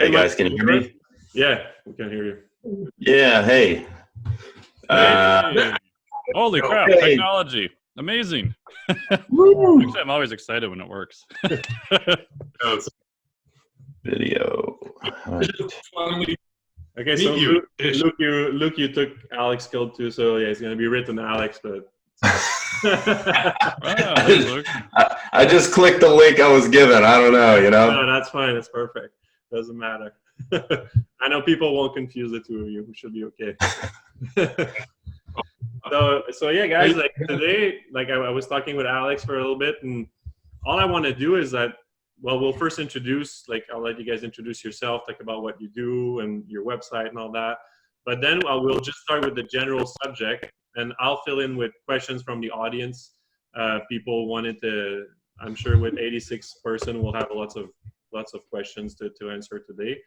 Hey guys, can you hear me? Yeah, we can hear you. Yeah, hey. Hey. Holy crap, hey. technology. Amazing. Actually, I'm always excited when it works. Video. Okay, so Luke, you took Alex killed too, so yeah, it's gonna be written Alex, but I just clicked the link I was given. I don't know, No, that's fine. It's perfect. Doesn't matter. I know people won't confuse the two of you. We should be okay. So yeah, guys. Like today, like I was talking with Alex for a little bit, and all I want to do is that. Well, we'll first introduce. Like I'll let you guys introduce yourself, talk about what you do and your website and all that. But then we'll just start with the general subject, and I'll fill in with questions from the audience. People wanted to. I'm sure with 86 person, we'll have lots of questions to answer today.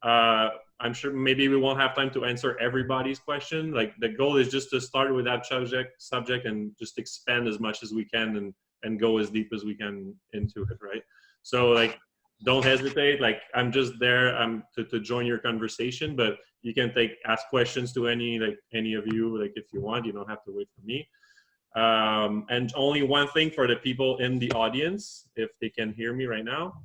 I'm sure maybe we won't have time to answer everybody's question. Like the goal is just to start with that subject and just expand as much as we can and go as deep as we can into it, right? So like, don't hesitate. Like I'm just there to join your conversation, but you can ask questions to any of you, like if you want. You don't have to wait for me. And only one thing for the people in the audience, if they can hear me right now,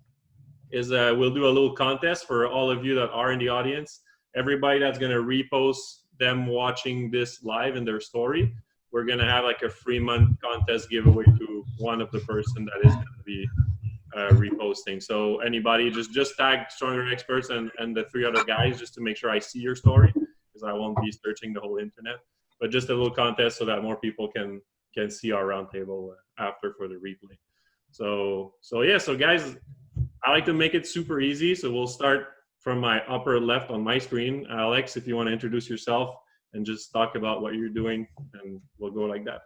is we'll do a little contest for all of you that are in the audience. Everybody that's going to repost them watching this live in their story, we're going to have like a 3-month contest giveaway to one of the person that is going to be reposting. So anybody, just tag Stronger Experts and the 3 other guys just to make sure I see your story, because I won't be searching the whole internet. But just a little contest so that more people can see our roundtable after for the replay. So yeah, so guys, I like to make it super easy. So we'll start from my upper left on my screen. Alex, if you want to introduce yourself and just talk about what you're doing, and we'll go like that.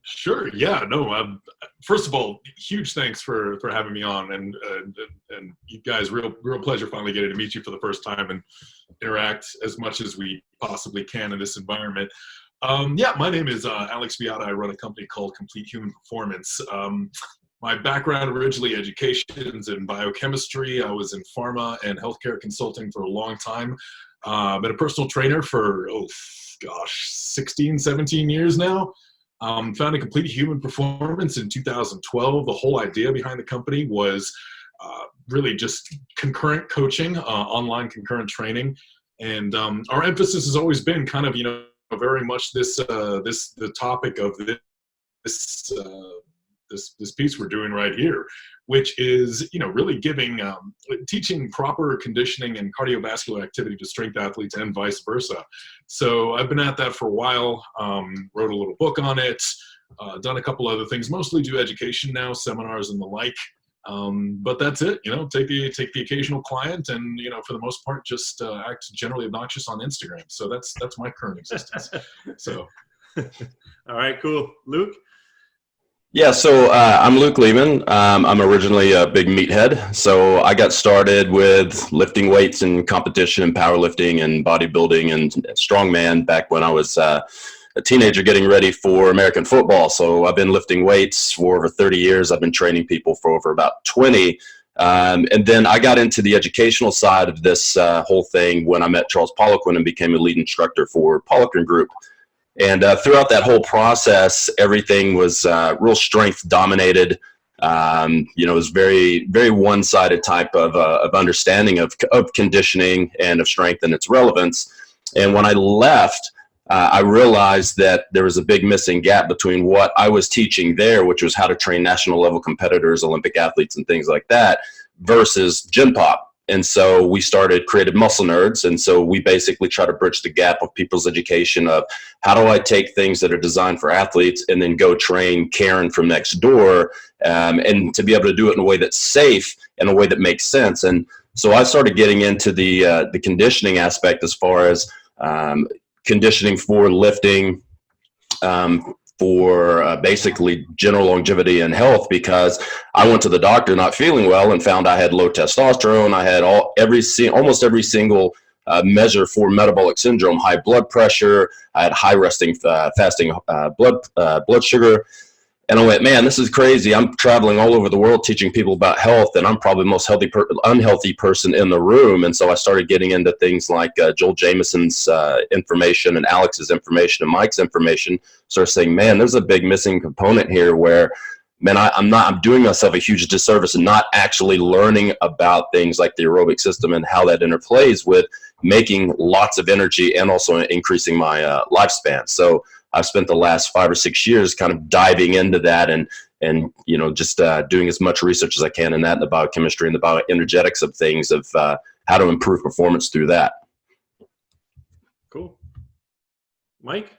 Sure. Yeah. No. First of all, huge thanks for having me on, and you guys, real pleasure finally getting to meet you for the first time and interact as much as we possibly can in this environment. Yeah, my name is Alex Beata. I run a company called Complete Human Performance. My background originally education's in biochemistry. I was in pharma and healthcare consulting for a long time. Been a personal trainer for 16, 17 years now. Founded Complete Human Performance in 2012. The whole idea behind the company was really just concurrent coaching, online concurrent training, and our emphasis has always been kind of very much the topic of this piece we're doing right here, which is really teaching proper conditioning and cardiovascular activity to strength athletes and vice versa. So I've been at that for a while. Wrote a little book on it. Done a couple other things. Mostly do education now, seminars and the like. But that's it. Take the occasional client, and for the most part, just act generally obnoxious on Instagram. So that's my current existence. So, all right, cool, Luke. Yeah, so I'm Luke Lehman. I'm originally a big meathead. So I got started with lifting weights and competition and powerlifting and bodybuilding and strongman back when I was a teenager getting ready for American football. So I've been lifting weights for over 30 years. I've been training people for over about 20. And then I got into the educational side of this whole thing when I met Charles Poliquin and became a lead instructor for Poliquin Group. And throughout that whole process, everything was real strength dominated. It was very, very one-sided type of understanding of conditioning and of strength and its relevance. And when I left, I realized that there was a big missing gap between what I was teaching there, which was how to train national level competitors, Olympic athletes, and things like that, versus Gen Pop. And so we created Muscle Nerds. And so we basically try to bridge the gap of people's education of how do I take things that are designed for athletes and then go train Karen from next door, and to be able to do it in a way that's safe, in a way that makes sense. And so I started getting into the conditioning aspect as far as conditioning for lifting, for basically general longevity and health, because I went to the doctor not feeling well and found I had low testosterone. I had almost every single measure for metabolic syndrome, high blood pressure. I had high fasting blood sugar. And I went, man, this is crazy. I'm traveling all over the world teaching people about health, and I'm probably the most unhealthy person in the room. And so I started getting into things like Joel Jamison's information and Alex's information and Mike's information. Started saying, man, there's a big missing component here where, man, I'm doing myself a huge disservice and not actually learning about things like the aerobic system and how that interplays with making lots of energy and also increasing my lifespan. So I've spent the last 5 or 6 years kind of diving into that and just doing as much research as I can in that, in the biochemistry and the bioenergetics of things, of how to improve performance through that. Cool. Mike?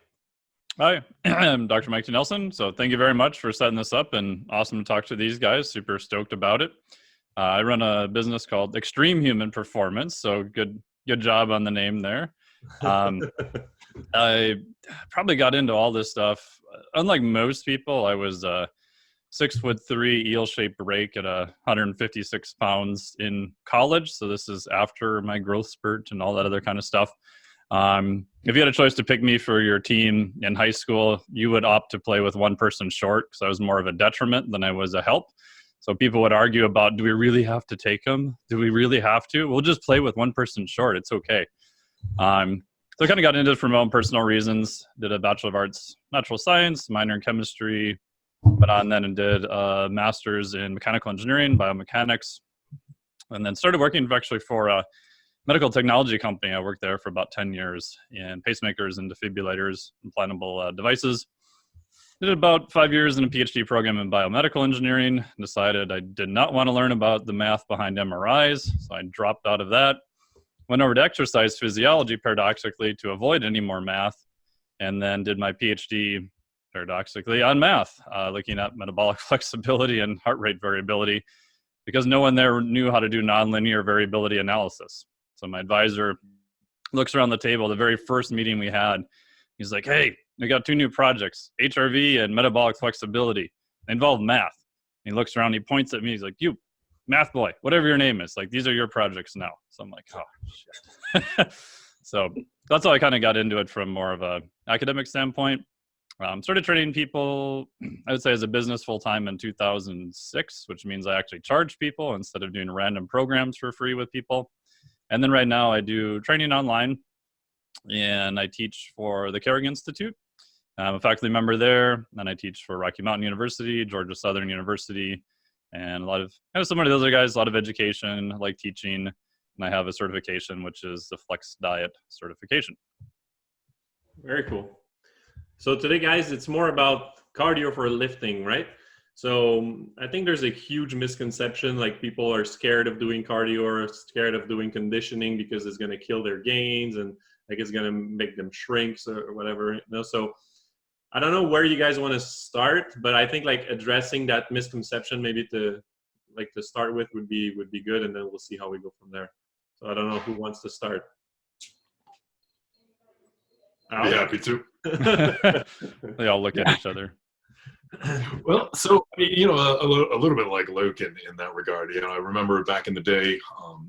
Hi, I'm Dr. Mike T. Nelson. So thank you very much for setting this up, and awesome to talk to these guys. Super stoked about it. I run a business called Extreme Human Performance. So good job on the name there. I probably got into all this stuff. Unlike most people, I was 6'3", eel-shaped rake at 156 pounds in college. So this is after my growth spurt and all that other kind of stuff. If you had a choice to pick me for your team in high school, you would opt to play with one person short, because I was more of a detriment than I was a help. So people would argue about, do we really have to take him? Do we really have to? We'll just play with one person short. It's okay. So I kind of got into it for my own personal reasons. Did a Bachelor of Arts Natural Science, minor in chemistry, went on then and did a master's in mechanical engineering, biomechanics, and then started working actually for a medical technology company. I worked there for about 10 years in pacemakers and defibrillators, implantable devices. Did about 5 years in a PhD program in biomedical engineering. Decided I did not want to learn about the math behind MRIs, so I dropped out of that. Went over to exercise physiology, paradoxically, to avoid any more math, and then did my PhD, paradoxically, on math, looking at metabolic flexibility and heart rate variability, because no one there knew how to do nonlinear variability analysis. So my advisor looks around the table, the very first meeting we had, he's like, hey, we got 2 new projects, HRV and metabolic flexibility. They involve math. And he looks around, he points at me, he's like, you, math boy, whatever your name is, like, these are your projects now. So I'm like, oh, shit. So that's how I kind of got into it from more of a academic standpoint. Started training people, I would say, as a business full-time in 2006, which means I actually charge people instead of doing random programs for free with people. And then right now I do training online, and I teach for the Carrick Institute. I'm a faculty member there, and I teach for Rocky Mountain University, Georgia Southern University, and a lot of kind of similar to those other guys, a lot of education, like teaching, and I have a certification, which is the Flex Diet certification. Very cool. So today, guys, it's more about cardio for lifting, right? So I think there's a huge misconception, like people are scared of doing cardio or scared of doing conditioning because it's going to kill their gains and like it's going to make them shrink or whatever. So I don't know where you guys want to start, but I think like addressing that misconception maybe to start with would be good, and then we'll see how we go from there. So I don't know who wants to start. I'd be happy to. They all look at each other. Well, so a little bit like Luke in that regard. I remember back in the day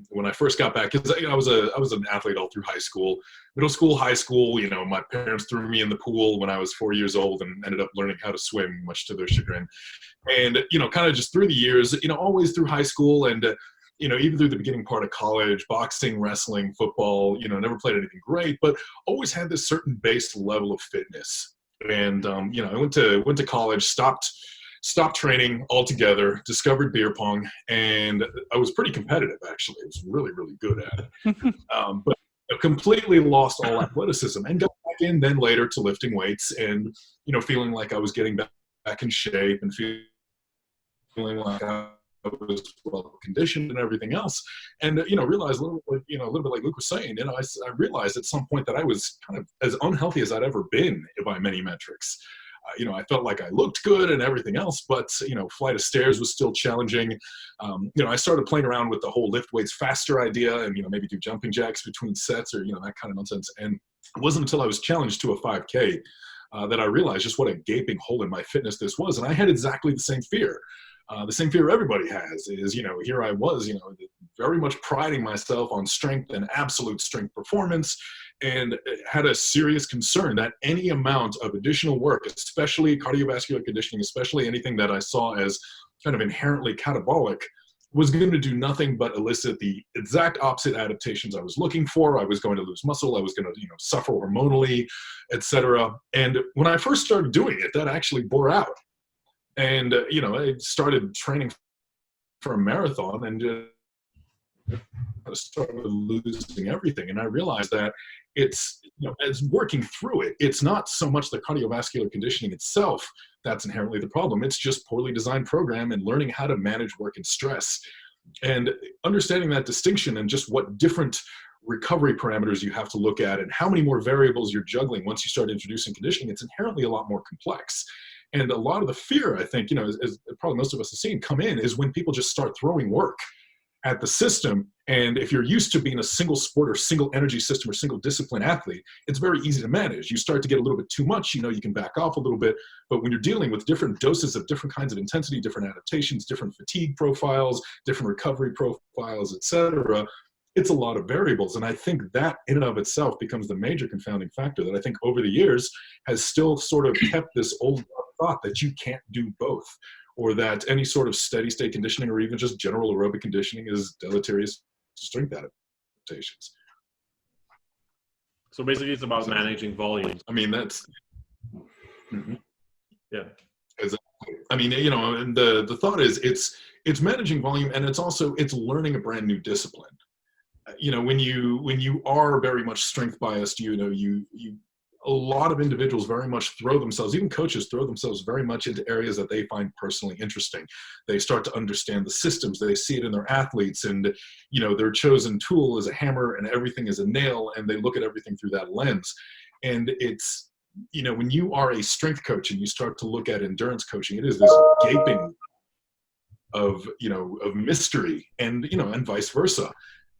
when I first got back, because I was an athlete all through high school, middle school, high school. My parents threw me in the pool when I was 4 years old and ended up learning how to swim, much to their chagrin. And kind of just through the years, always through high school and even through the beginning part of college, boxing, wrestling, football. Never played anything great, but always had this certain base level of fitness. And I went to college, stopped training altogether, discovered beer pong, and I was pretty competitive, actually. I was really, really good at it. But I completely lost all athleticism and got back in then later to lifting weights and feeling like I was getting back in shape and feeling like I was well conditioned and everything else, and realized a little bit like Luke was saying, I realized at some point that I was kind of as unhealthy as I'd ever been by many metrics. I felt like I looked good and everything else, but flight of stairs was still challenging. I started playing around with the whole lift weights faster idea, and maybe do jumping jacks between sets or that kind of nonsense. And it wasn't until I was challenged to a 5K that I realized just what a gaping hole in my fitness this was, and I had exactly the same fear. The same fear everybody has is, here I was, very much priding myself on strength and absolute strength performance, and had a serious concern that any amount of additional work, especially cardiovascular conditioning, especially anything that I saw as kind of inherently catabolic, was going to do nothing but elicit the exact opposite adaptations I was looking for. I was going to lose muscle. I was going to, suffer hormonally, etc. And when I first started doing it, that actually bore out. And, I started training for a marathon and I started losing everything. And I realized that it's, as working through it, it's not so much the cardiovascular conditioning itself that's inherently the problem. It's just poorly designed program and learning how to manage work and stress. And understanding that distinction and just what different recovery parameters you have to look at and how many more variables you're juggling once you start introducing conditioning, it's inherently a lot more complex. And a lot of the fear, I think, as probably most of us have seen come in, is when people just start throwing work at the system. And if you're used to being a single sport or single energy system or single discipline athlete, it's very easy to manage. You start to get a little bit too much, you can back off a little bit. But when you're dealing with different doses of different kinds of intensity, different adaptations, different fatigue profiles, different recovery profiles, etc., it's a lot of variables. And I think that in and of itself becomes the major confounding factor that I think over the years has still sort of kept this old thought that you can't do both, or that any sort of steady state conditioning or even just general aerobic conditioning is deleterious to strength adaptations. So basically it's about managing volumes. I mean, that's, Yeah. Exactly. I mean, and the thought is it's managing volume, and it's learning a brand new discipline. When you are very much strength biased, a lot of individuals very much throw themselves, even coaches throw themselves very much into areas that they find personally interesting. They start to understand the systems. They see it in their athletes, and, their chosen tool is a hammer and everything is a nail, and they look at everything through that lens. And it's, when you are a strength coach and you start to look at endurance coaching, it is this gaping of mystery, and, and vice versa.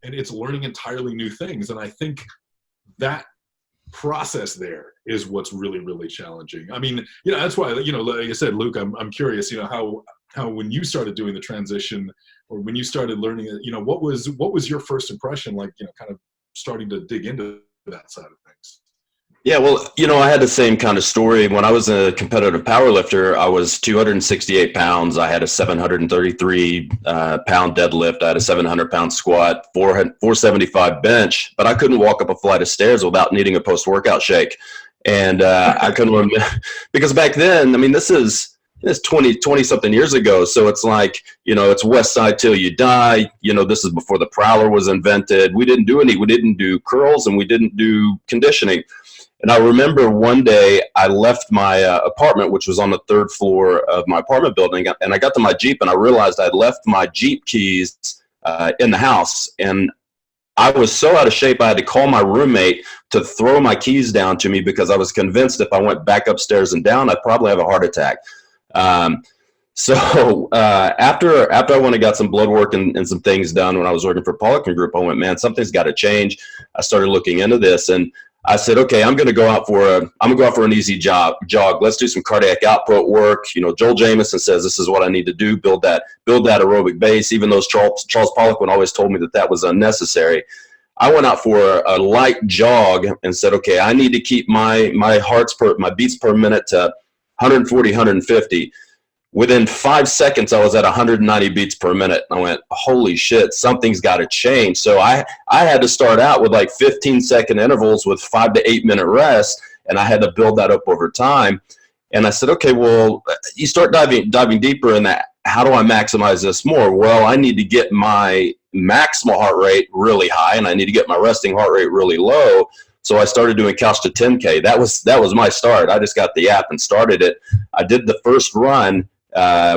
And it's learning entirely new things. And I think that process there is what's really, really challenging. I mean, that's why, like I said, Luke, I'm curious, how when you started doing the transition, or when you started learning it, what was your first impression, like, kind of starting to dig into that side of things? Yeah, well, I had the same kind of story. When I was a competitive powerlifter, I was 268 pounds. I had a 733 pound deadlift. I had a 700-pound squat, 475 bench, but I couldn't walk up a flight of stairs without needing a post-workout shake. And I couldn't remember, because back then, I mean, this is 20 something years ago. So it's like, it's West Side till you die. This is before the prowler was invented. We didn't do curls, and we didn't do conditioning. And I remember one day I left my apartment, which was on the 3rd floor of my apartment building, and I got to my Jeep and I realized I'd left my Jeep keys in the house. And I was so out of shape, I had to call my roommate to throw my keys down to me, because I was convinced if I went back upstairs and down, I'd probably have a heart attack. So after I went and got some blood work and some things done when I was working for Pollock & Group, I went, man, something's got to change. I started looking into this, and I said, okay, I'm going to go out for an easy jog. Let's do some cardiac output work. Joel Jamieson says this is what I need to do, build that aerobic base, even though Charles Poliquin always told me that was unnecessary. I went out for a light jog and said, okay, I need to keep my beats per minute to 140, 150. Within 5 seconds, I was at 190 beats per minute. I went, holy shit, something's got to change. So I had to start out with like 15-second intervals with 5 to 8 minute rest, and I had to build that up over time. And I said, okay, well, you start diving deeper in that. How do I maximize this more? Well, I need to get my maximal heart rate really high, and I need to get my resting heart rate really low. So I started doing couch to 10K. That was my start. I just got the app and started it. I did the first run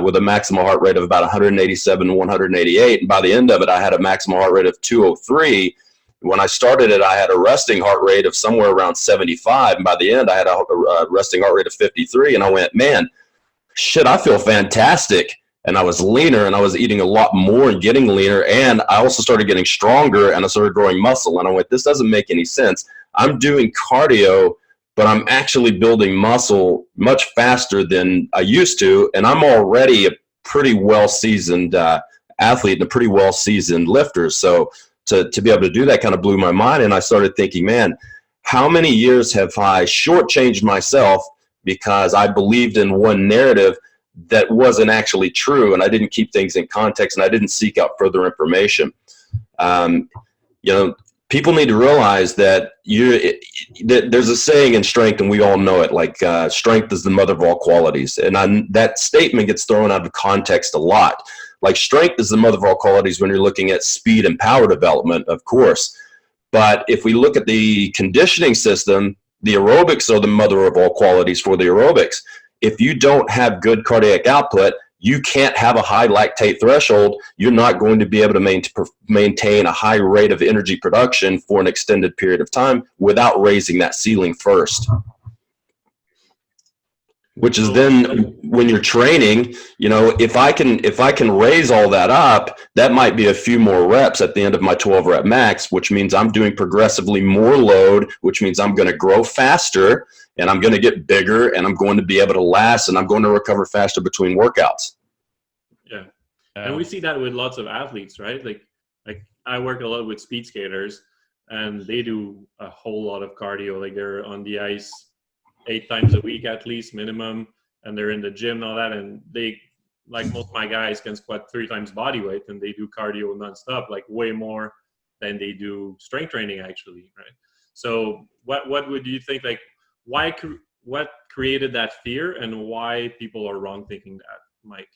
with a maximal heart rate of about 187, 188. And by the end of it, I had a maximal heart rate of 203. When I started it, I had a resting heart rate of somewhere around 75. And by the end, I had a resting heart rate of 53. And I went, man, shit, I feel fantastic. And I was leaner, and I was eating a lot more and getting leaner. And I also started getting stronger, and I started growing muscle. And I went, this doesn't make any sense. I'm doing cardio, but I'm actually building muscle much faster than I used to, and I'm already a pretty well-seasoned athlete and a pretty well seasoned lifter. So to be able to do that kind of blew my mind. And I started thinking, man, how many years have I shortchanged myself because I believed in one narrative that wasn't actually true, and I didn't keep things in context, and I didn't seek out further information. You know, people need to realize that there's a saying in strength, and we all know it, like strength is the mother of all qualities. And that statement gets thrown out of context a lot. Like, strength is the mother of all qualities when you're looking at speed and power development, of course. But if we look at the conditioning system, the aerobics are the mother of all qualities for the aerobics. If you don't have good cardiac output, you can't have a high lactate threshold. You're not going to be able to maintain a high rate of energy production for an extended period of time without raising that ceiling first. Which is then when you're training, you know, if I can raise all that up, that might be a few more reps at the end of my 12 rep max, which means I'm doing progressively more load, which means I'm going to grow faster and I'm going to get bigger and I'm going to be able to last and I'm going to recover faster between workouts. Yeah. And we see that with lots of athletes, right? Like I work a lot with speed skaters and they do a whole lot of cardio. Like, they're on the ice 8 times a week at least minimum, and they're in the gym and all that, and they, like most of my guys, can squat 3 times body weight, and they do cardio nonstop, like way more than they do strength training actually, right? So what would you think, like, what created that fear and why people are wrong thinking that, Mike?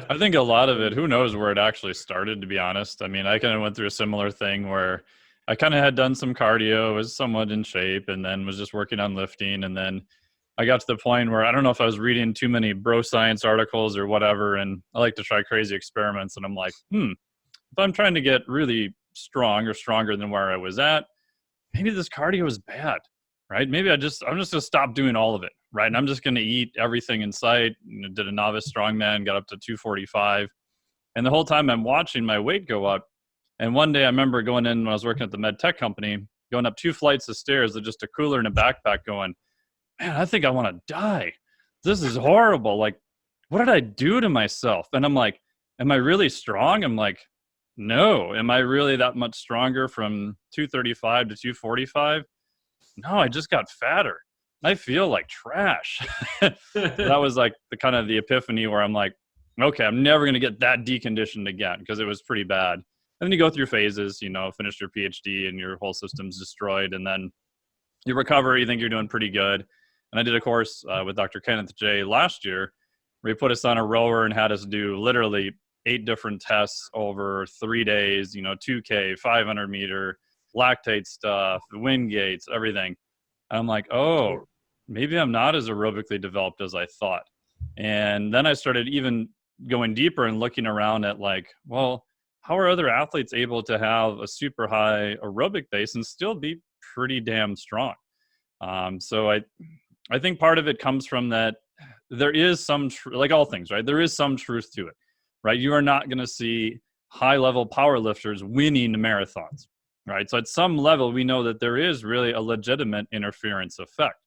I think a lot of it, who knows where it actually started, to be honest. I mean, I kind of went through a similar thing where I kind of had done some cardio, was somewhat in shape, and then was just working on lifting. And then I got to the point where I don't know if I was reading too many bro science articles or whatever. And I like to try crazy experiments. And I'm like, if I'm trying to get really strong or stronger than where I was at, maybe this cardio is bad, right? Maybe I'm just going to stop doing all of it, right? And I'm just going to eat everything in sight. Did a novice strongman, got up to 245. And the whole time I'm watching my weight go up. And one day I remember going in when I was working at the med tech company, going up 2 flights of stairs with just a cooler and a backpack going, man, I think I want to die. This is horrible. Like, what did I do to myself? And I'm like, am I really strong? I'm like, no. Am I really that much stronger from 235 to 245? No, I just got fatter. I feel like trash. That was like the kind of the epiphany where I'm like, okay, I'm never going to get that deconditioned again, because it was pretty bad. And then you go through phases, you know, finish your PhD and your whole system's destroyed. And then you recover, you think you're doing pretty good. And I did a course with Dr. Kenneth J. last year where he put us on a rower and had us do literally 8 different tests over 3 days, you know, 2K, 500 meter, lactate stuff, wind gates, everything. And I'm like, oh, maybe I'm not as aerobically developed as I thought. And then I started even going deeper and looking around at like, well, how are other athletes able to have a super high aerobic base and still be pretty damn strong? So I think part of it comes from that there is some, like all things, right? There is some truth to it, right? You are not going to see high level power lifters winning marathons, right? So at some level, we know that there is really a legitimate interference effect.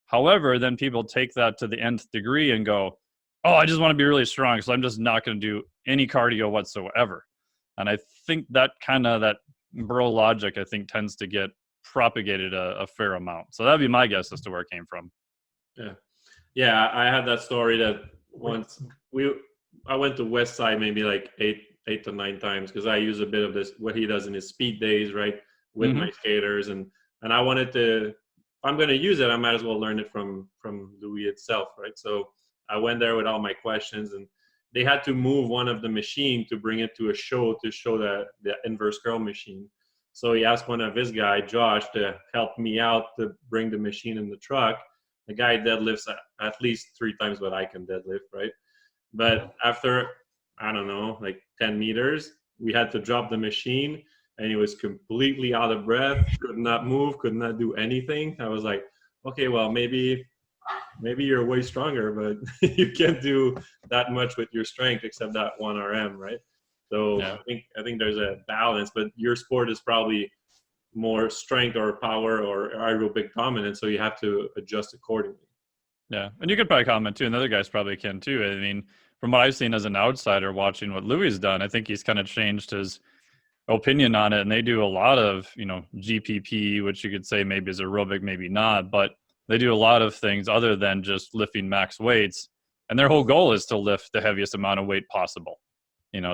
However, then people take that to the nth degree and go, oh, I just want to be really strong, so I'm just not going to do any cardio whatsoever. And I think that kind of that bro logic, I think, tends to get propagated a fair amount. So that'd be my guess as to where it came from. Yeah, I had that story that once I went to West Side maybe like eight to 9 times, because I use a bit of this, what he does in his speed days, right, with my skaters. And I wanted to, if I'm going to use it, I might as well learn it from Louis itself, right? So I went there with all my questions, and they had to move one of the machine to bring it to a show to show the inverse curl machine. So he asked one of his guy, Josh, to help me out to bring the machine in the truck. The guy deadlifts at least 3 times what I can deadlift, right? But after, I don't know, like 10 meters, we had to drop the machine, and he was completely out of breath, could not move, could not do anything. I was like, okay, well, maybe you're way stronger, but you can't do that much with your strength except that 1 RM, right? So yeah. I think there's a balance, but your sport is probably more strength or power or aerobic dominant, so you have to adjust accordingly. Yeah, and you could probably comment too, and the other guys probably can too. I mean, from what I've seen as an outsider watching what Louis done, I think he's kind of changed his opinion on it, and they do a lot of, GPP, which you could say maybe is aerobic, maybe not, but they do a lot of things other than just lifting max weights, and their whole goal is to lift the heaviest amount of weight possible.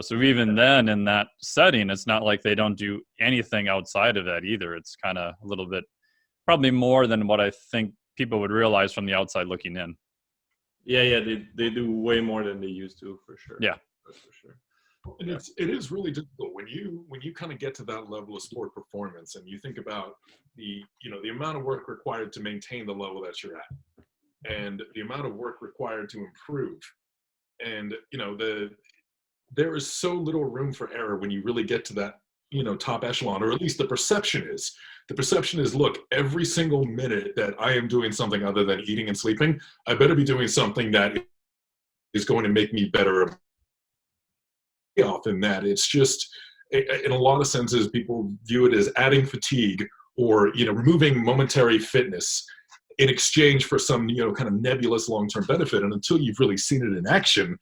So even then in that setting, it's not like they don't do anything outside of that either. It's kind of a little bit, probably more than what I think people would realize from the outside looking in. Yeah, they do way more than they used to, for sure. Yeah, that's for sure. And it is really difficult when you kind of get to that level of sport performance, and you think about the amount of work required to maintain the level that you're at, and the amount of work required to improve, and there is so little room for error when you really get to that top echelon, or at least the perception is, look, every single minute that I am doing something other than eating and sleeping, I better be doing something that is going to make me better. Often that it's just, in a lot of senses, people view it as adding fatigue or removing momentary fitness in exchange for some kind of nebulous long-term benefit. And until you've really seen it in action,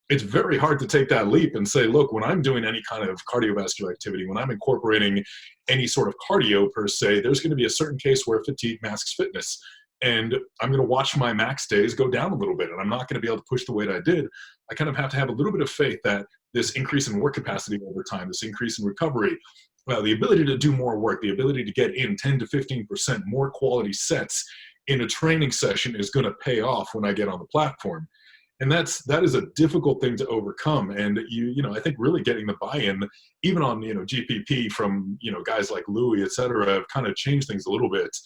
it's very hard to take that leap and say, look, when I'm doing any kind of cardiovascular activity, when I'm incorporating any sort of cardio per se, there's going to be a certain case where fatigue masks fitness. And I'm going to watch my max days go down a little bit, and I'm not going to be able to push the weight I did. I kind of have to have a little bit of faith that this increase in work capacity over time, this increase in recovery, the ability to do more work, the ability to get in 10 to 15% more quality sets in a training session is going to pay off when I get on the platform. And that is a difficult thing to overcome. And I think really getting the buy-in, even on GPP from guys like Louis, et cetera, have kind of changed things a little bit.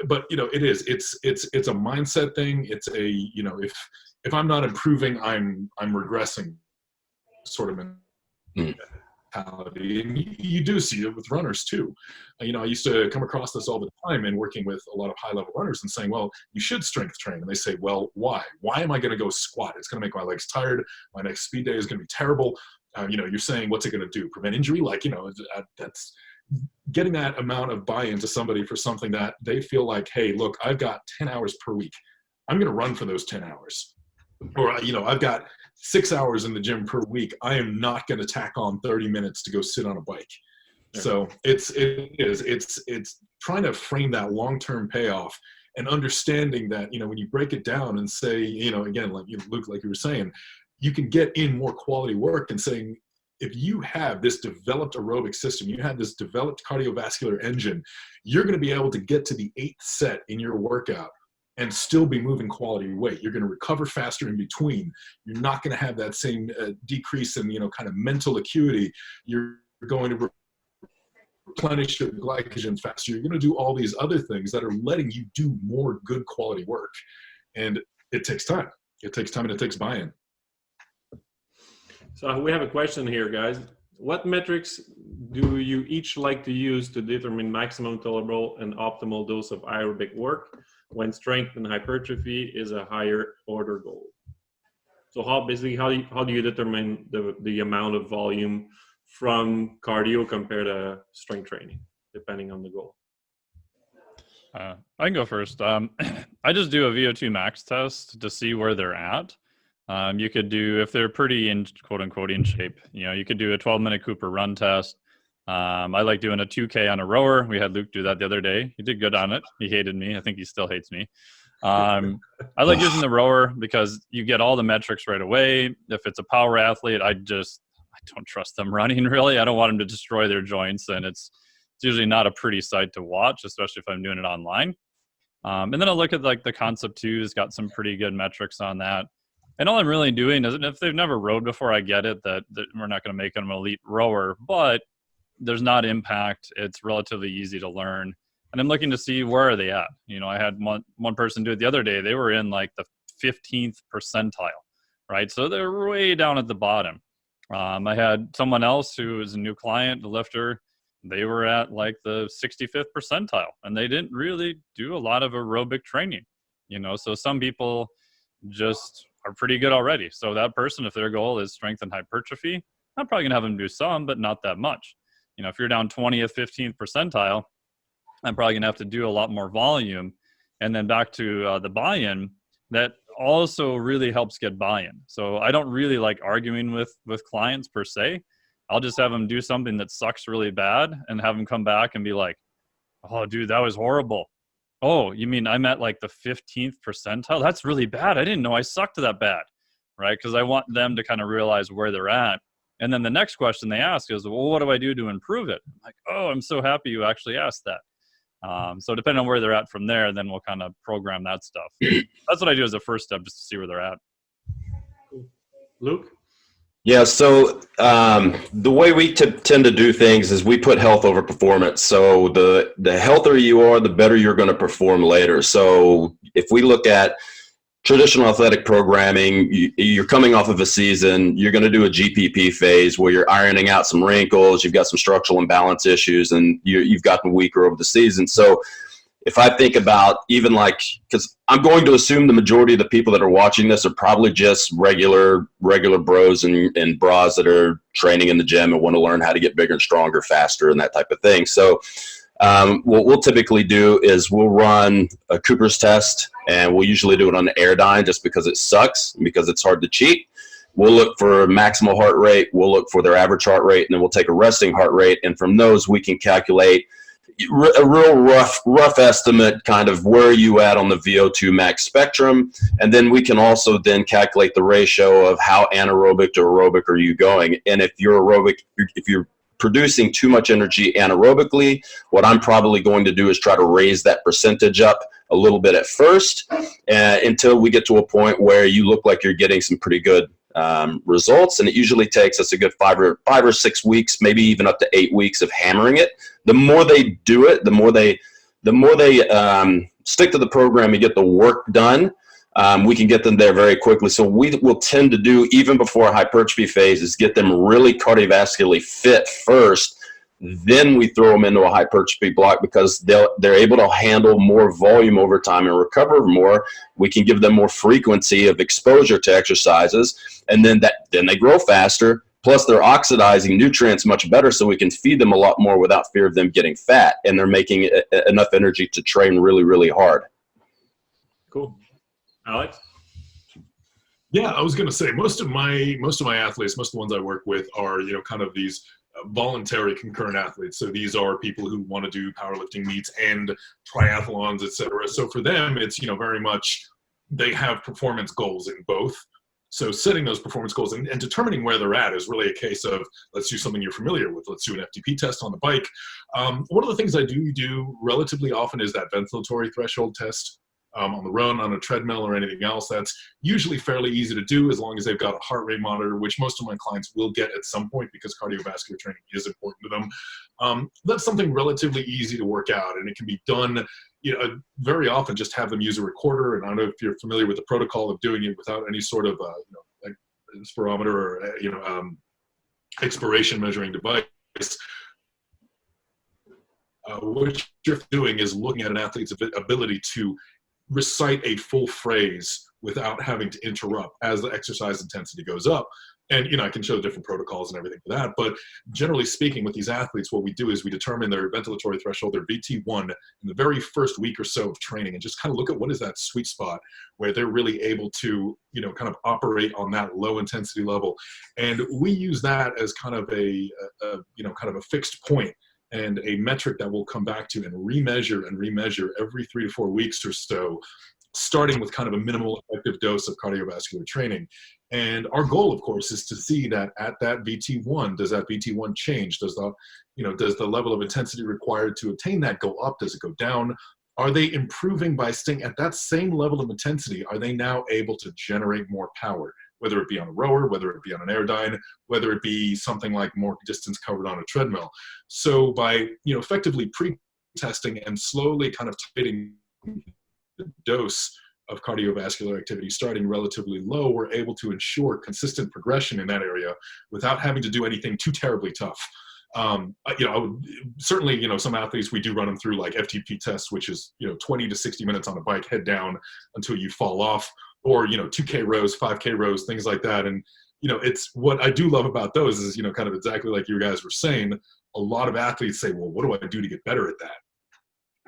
But it's a mindset thing. It's a if I'm not improving, I'm regressing sort of mentality. And you do see it with runners too. I used to come across this all the time in working with a lot of high-level runners and saying, well, you should strength train. And they say, well, why? Why am I going to go squat? It's going to make my legs tired. My next speed day is going to be terrible. You're saying, what's it going to do? Prevent injury? That's getting that amount of buy-in to somebody for something that they feel like, hey, look, I've got 10 hours per week. I'm going to run for those 10 hours. Or, I've got 6 hours in the gym per week. I am not going to tack on 30 minutes to go sit on a bike. Yeah. So it's trying to frame that long-term payoff and understanding that, when you break it down and say, again, like Luke, like you were saying, you can get in more quality work and saying, if you have this developed aerobic system, you have this developed cardiovascular engine, you're going to be able to get to the 8th set in your workout and still be moving quality weight. You're going to recover faster in between. You're not going to have that same decrease in, kind of mental acuity. You're going to replenish your glycogen faster. You're going to do all these other things that are letting you do more good quality work. And it takes time. It takes time and it takes buy-in. So we have a question here, guys. What metrics do you each like to use to determine maximum tolerable and optimal dose of aerobic work when strength and hypertrophy is a higher order goal? So how do you determine the amount of volume from cardio compared to strength training, depending on the goal? I can go first. I just do a VO2 max test to see where they're at. You could do, if they're pretty in quote unquote in shape, you could do a 12-minute Cooper run test. I like doing a 2K on a rower. We had Luke do that the other day. He did good on it. He hated me. I think he still hates me. I like using the rower because you get all the metrics right away. If it's a power athlete, I don't trust them running really. I don't want them to destroy their joints, and it's usually not a pretty sight to watch, especially if I'm doing it online. And then I'll look at like the Concept 2 has got some pretty good metrics on that. And all I'm really doing is, if they've never rowed before, I get it that we're not going to make them an elite rower, but there's not impact. It's relatively easy to learn. And I'm looking to see where are they at. I had one person do it the other day. They were in like the 15th percentile, right? So they're way down at the bottom. I had someone else who was a new client, the lifter. They were at like the 65th percentile, and they didn't really do a lot of aerobic training, So some people just are pretty good already. So that person, if their goal is strength and hypertrophy, I'm probably gonna have them do some, but not that much. If you're down 20th, 15th percentile, I'm probably gonna have to do a lot more volume And then back to the buy-in, that also really helps get buy-in. So I don't really like arguing with clients per se. I'll just have them do something that sucks really bad and have them come back and be like, oh, dude, that was horrible. Oh, you mean I'm at like the 15th percentile? That's really bad. I didn't know I sucked that bad, right? Because I want them to kind of realize where they're at. And then the next question they ask is, well, what do I do to improve it? I'm like, oh, I'm so happy you actually asked that. So depending on where they're at from there, then we'll kind of program that stuff. That's what I do as a first step, just to see where they're at. Luke? Yeah, so the way we tend to do things is we put health over performance. So the healthier you are, the better you're going to perform later. So if we look at traditional athletic programming, you're coming off of a season, you're going to do a GPP phase where you're ironing out some wrinkles, you've got some structural imbalance issues, and you've gotten weaker over the season. So if I think about even like, because I'm going to assume the majority of the people that are watching this are probably just regular bros and bras that are training in the gym and want to learn how to get bigger and stronger faster and that type of thing. So what we'll typically do is we'll run a Cooper's test, and we'll usually do it on the Aerodyne just because it sucks, because it's hard to cheat. We'll look for maximal heart rate, we'll look for their average heart rate, and then we'll take a resting heart rate, and from those we can calculate a real rough estimate, kind of where you at on the VO2 max spectrum, and then we can also then calculate the ratio of how anaerobic to aerobic are you going. And if you're producing too much energy anaerobically, what I'm probably going to do is try to raise that percentage up a little bit at first, until we get to a point where you look like you're getting some pretty good results. And it usually takes us a good 5 or 6 weeks, maybe even up to 8 weeks of hammering it. The more they do it, the more they stick to the program and get the work done, we can get them there very quickly. So we will tend to do, even before hypertrophy phase, is get them really cardiovascularly fit first. Then we throw them into a hypertrophy block because they're able to handle more volume over time and recover more. We can give them more frequency of exposure to exercises, and then they grow faster. Plus, they're oxidizing nutrients much better, so we can feed them a lot more without fear of them getting fat, and they're making enough energy to train really, really hard. Cool. Alex? Yeah, I was going to say most of my athletes, most of the ones I work with are, kind of these voluntary concurrent athletes. So these are people who want to do powerlifting meets and triathlons, etc. So for them, it's, very much they have performance goals in both. So setting those performance goals and determining where they're at is really a case of, let's do something you're familiar with. Let's do an FTP test on the bike. One of the things I do relatively often is that ventilatory threshold test. On the run, on a treadmill, or anything else. That's usually fairly easy to do as long as they've got a heart rate monitor, which most of my clients will get at some point because cardiovascular training is important to them. That's something relatively easy to work out, and it can be done, very often just have them use a recorder. And I don't know if you're familiar with the protocol of doing it without any sort of, like spirometer or, expiration measuring device. What you're doing is looking at an athlete's ability to recite a full phrase without having to interrupt as the exercise intensity goes up. And, I can show different protocols and everything for that. But generally speaking, with these athletes, what we do is we determine their ventilatory threshold, their VT1, in the very first week or so of training, and just kind of look at what is that sweet spot where they're really able to, kind of operate on that low intensity level. And we use that as kind of a fixed point and a metric that we'll come back to and remeasure every 3 to 4 weeks or so, starting with kind of a minimal effective dose of cardiovascular training. And our goal, of course, is to see that at that VT1, does that VT1 change? Does the level of intensity required to attain that go up? Does it go down? Are they improving by staying at that same level of intensity? Are they now able to generate more power? Whether it be on a rower, whether it be on an Aerodyne, whether it be something like more distance covered on a treadmill. So by, effectively pre-testing and slowly kind of titrating the dose of cardiovascular activity starting relatively low, we're able to ensure consistent progression in that area without having to do anything too terribly tough. Certainly, some athletes, we do run them through like FTP tests, which is, 20 to 60 minutes on a bike, head down until you fall off, or, 2K rows, 5K rows, things like that. And, it's what I do love about those is, kind of exactly like you guys were saying, a lot of athletes say, well, what do I do to get better at that?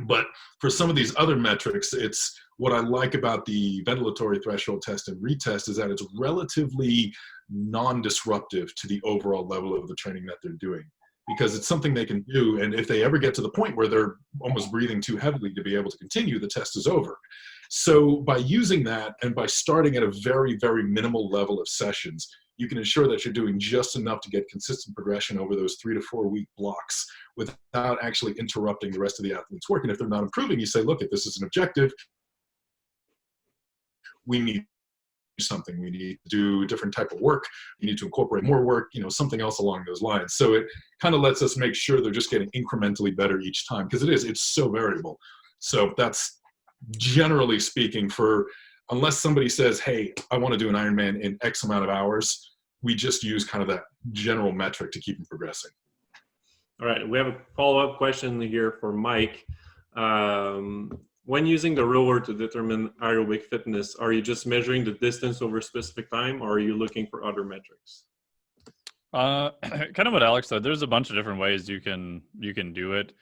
But for some of these other metrics, it's what I like about the ventilatory threshold test and retest is that it's relatively non-disruptive to the overall level of the training that they're doing, because it's something they can do. And if they ever get to the point where they're almost breathing too heavily to be able to continue, the test is over. So by using that and by starting at a very, very minimal level of sessions, you can ensure that you're doing just enough to get consistent progression over those 3 to 4 week blocks without actually interrupting the rest of the athlete's work. And if they're not improving, you say, look, if this is an objective, we need to do something. We need to do a different type of work. We need to incorporate more work, something else along those lines. So it kind of lets us make sure they're just getting incrementally better each time, because it's so variable. So that's generally speaking unless somebody says, hey, I want to do an Ironman in X amount of hours, we just use kind of that general metric to keep them progressing. All right, we have a follow-up question here for Mike. When using the rower to determine aerobic fitness, are you just measuring the distance over a specific time, or are you looking for other metrics? Kind of what Alex said. There's a bunch of different ways you can do it.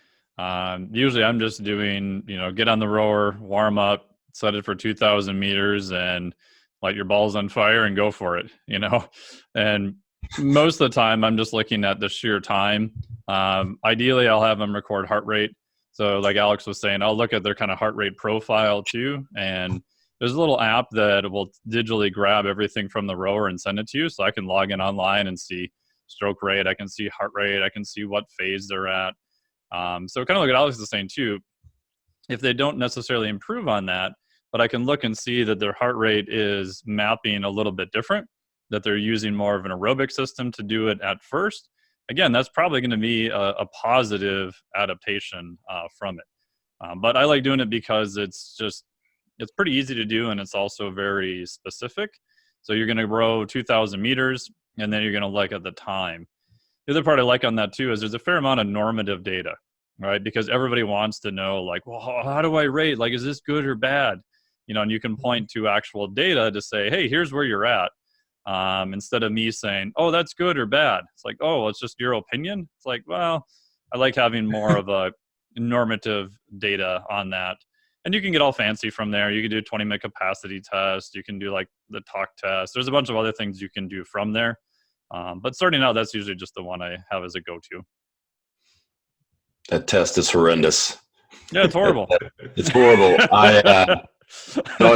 Usually, I'm just doing get on the rower, warm up, set it for 2,000 meters, and light your balls on fire and go for it. And most of the time, I'm just looking at the sheer time. Ideally, I'll have them record heart rate. So like Alex was saying, I'll look at their kind of heart rate profile too. And there's a little app that will digitally grab everything from the rower and send it to you. So I can log in online and see stroke rate. I can see heart rate. I can see what phase they're at. So kind of like what Alex is saying too, if they don't necessarily improve on that, but I can look and see that their heart rate is mapping a little bit different, that they're using more of an aerobic system to do it at first. Again, that's probably going to be a positive adaptation from it. But I like doing it because it's pretty easy to do, and it's also very specific. So you're going to row 2,000 meters, and then you're going to look at the time. The other part I like on that too is there's a fair amount of normative data, right? Because everybody wants to know, like, well, how do I rate? Like, is this good or bad? And you can point to actual data to say, hey, here's where you're at. Instead of me saying, oh, that's good or bad. It's like, oh, it's just your opinion. It's like, well, I like having more of a normative data on that. And you can get all fancy from there. You can do 20-minute capacity test. You can do like the talk test. There's a bunch of other things you can do from there. But starting out, that's usually just the one I have as a go-to. That test is horrendous. Yeah, it's horrible. It's horrible. I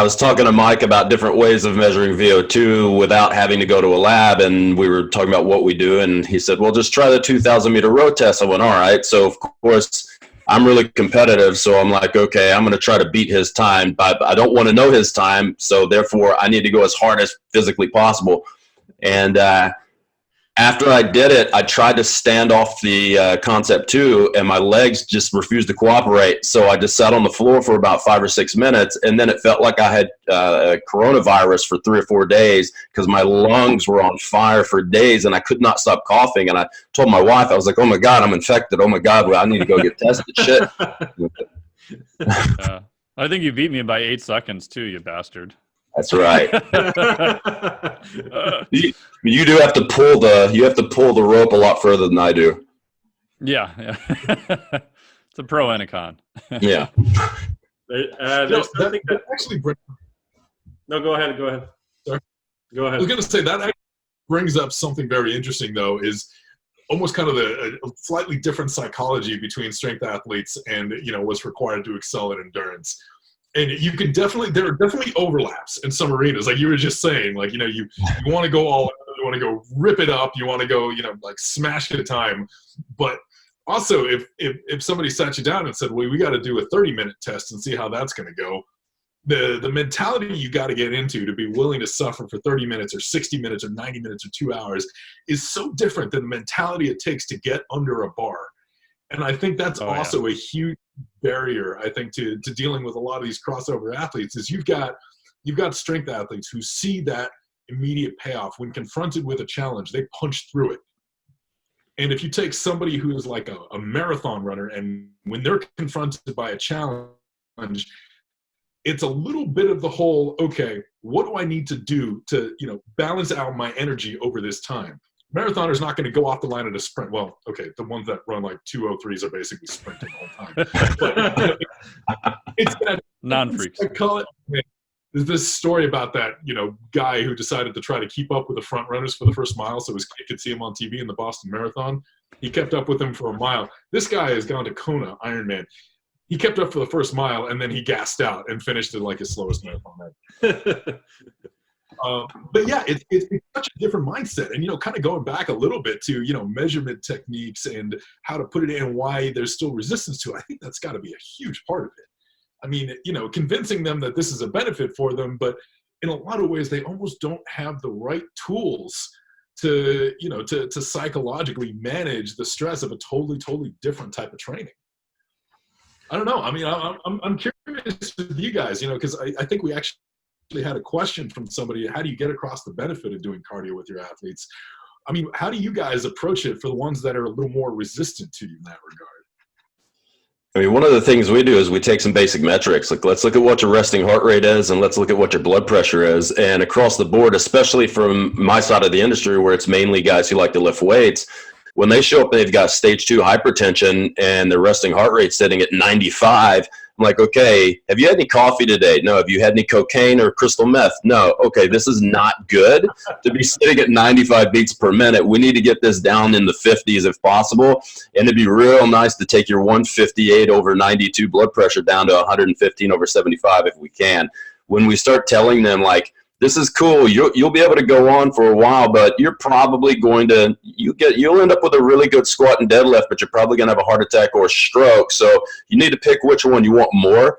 was talking to Mike about different ways of measuring VO2 without having to go to a lab, and we were talking about what we do, and he said, well, just try the 2,000 meter row test. I went, all right. So of course I'm really competitive, so I'm like, okay, I'm going to try to beat his time, but I don't want to know his time, so therefore I need to go as hard as physically possible. And after I did it, I tried to stand off the concept too, and my legs just refused to cooperate. So I just sat on the floor for about 5 or 6 minutes, and then it felt like I had coronavirus for 3 or 4 days because my lungs were on fire for days, and I could not stop coughing. And I told my wife, I was like, oh my God, I'm infected. Oh my God, well, I need to go get tested. Shit. I think you beat me by 8 seconds too, you bastard. That's right. You do have to pull the rope a lot further than I do. Yeah. It's a pro and a con. Yeah. There's something that actually no, go ahead. Sorry? Go ahead. I was going to say that actually brings up something very interesting, though, is almost kind of a slightly different psychology between strength athletes and what's required to excel at endurance. And you can there are definitely overlaps in some arenas, like you were just saying. Like you want to go all, you want to go rip it up, you want to go like smash at a time. But also, if somebody sat you down and said, well, we got to do a 30-minute test and see how that's going to go, the mentality you got to get into to be willing to suffer for 30 minutes or 60 minutes or 90 minutes or 2 hours is so different than the mentality it takes to get under a bar. And I think that's also a huge barrier, I think, to dealing with a lot of these crossover athletes is you've got strength athletes who see that immediate payoff. When confronted with a challenge, they punch through it. And if you take somebody who is like a marathon runner, and when they're confronted by a challenge, it's a little bit of the whole, okay, what do I need to do to balance out my energy over this time? marathoner's not going to go off the line at a sprint. Well, okay, the ones that run like 2:03s are basically sprinting the whole time. But it's that non-freaks. I call it. There's this story about that, guy who decided to try to keep up with the front runners for the first mile, so his kid could see him on TV in the Boston Marathon. He kept up with him for a mile. This guy has gone to Kona Ironman. He kept up for the first mile, and then he gassed out and finished it like his slowest marathon ever. But yeah, it's such a different mindset. And, kind of going back a little bit to, measurement techniques and how to put it in and why there's still resistance to it, I think that's got to be a huge part of it. I mean, convincing them that this is a benefit for them, but in a lot of ways, they almost don't have the right tools to psychologically manage the stress of a totally different type of training. I don't know. I mean, I'm curious with you guys, because I think we actually had a question from somebody. How do you get across the benefit of doing cardio with your athletes? I mean, how do you guys approach it for the ones that are a little more resistant to you in that regard? I mean, one of the things we do is we take some basic metrics. Like, let's look at what your resting heart rate is, and let's look at what your blood pressure is. And across the board, especially from my side of the industry, where it's mainly guys who like to lift weights, when they show up, they've got stage 2 hypertension and their resting heart rate sitting at 95. I'm like, okay, have you had any coffee today? No. Have you had any cocaine or crystal meth? No. Okay, this is not good to be sitting at 95 beats per minute. We need to get this down in the 50s if possible. And it'd be real nice to take your 158 over 92 blood pressure down to 115 over 75 if we can. When we start telling them, like, this is cool, you'll be able to go on for a while, but you're probably going to, you'll end up with a really good squat and deadlift, but you're probably going to have a heart attack or a stroke. So you need to pick which one you want more.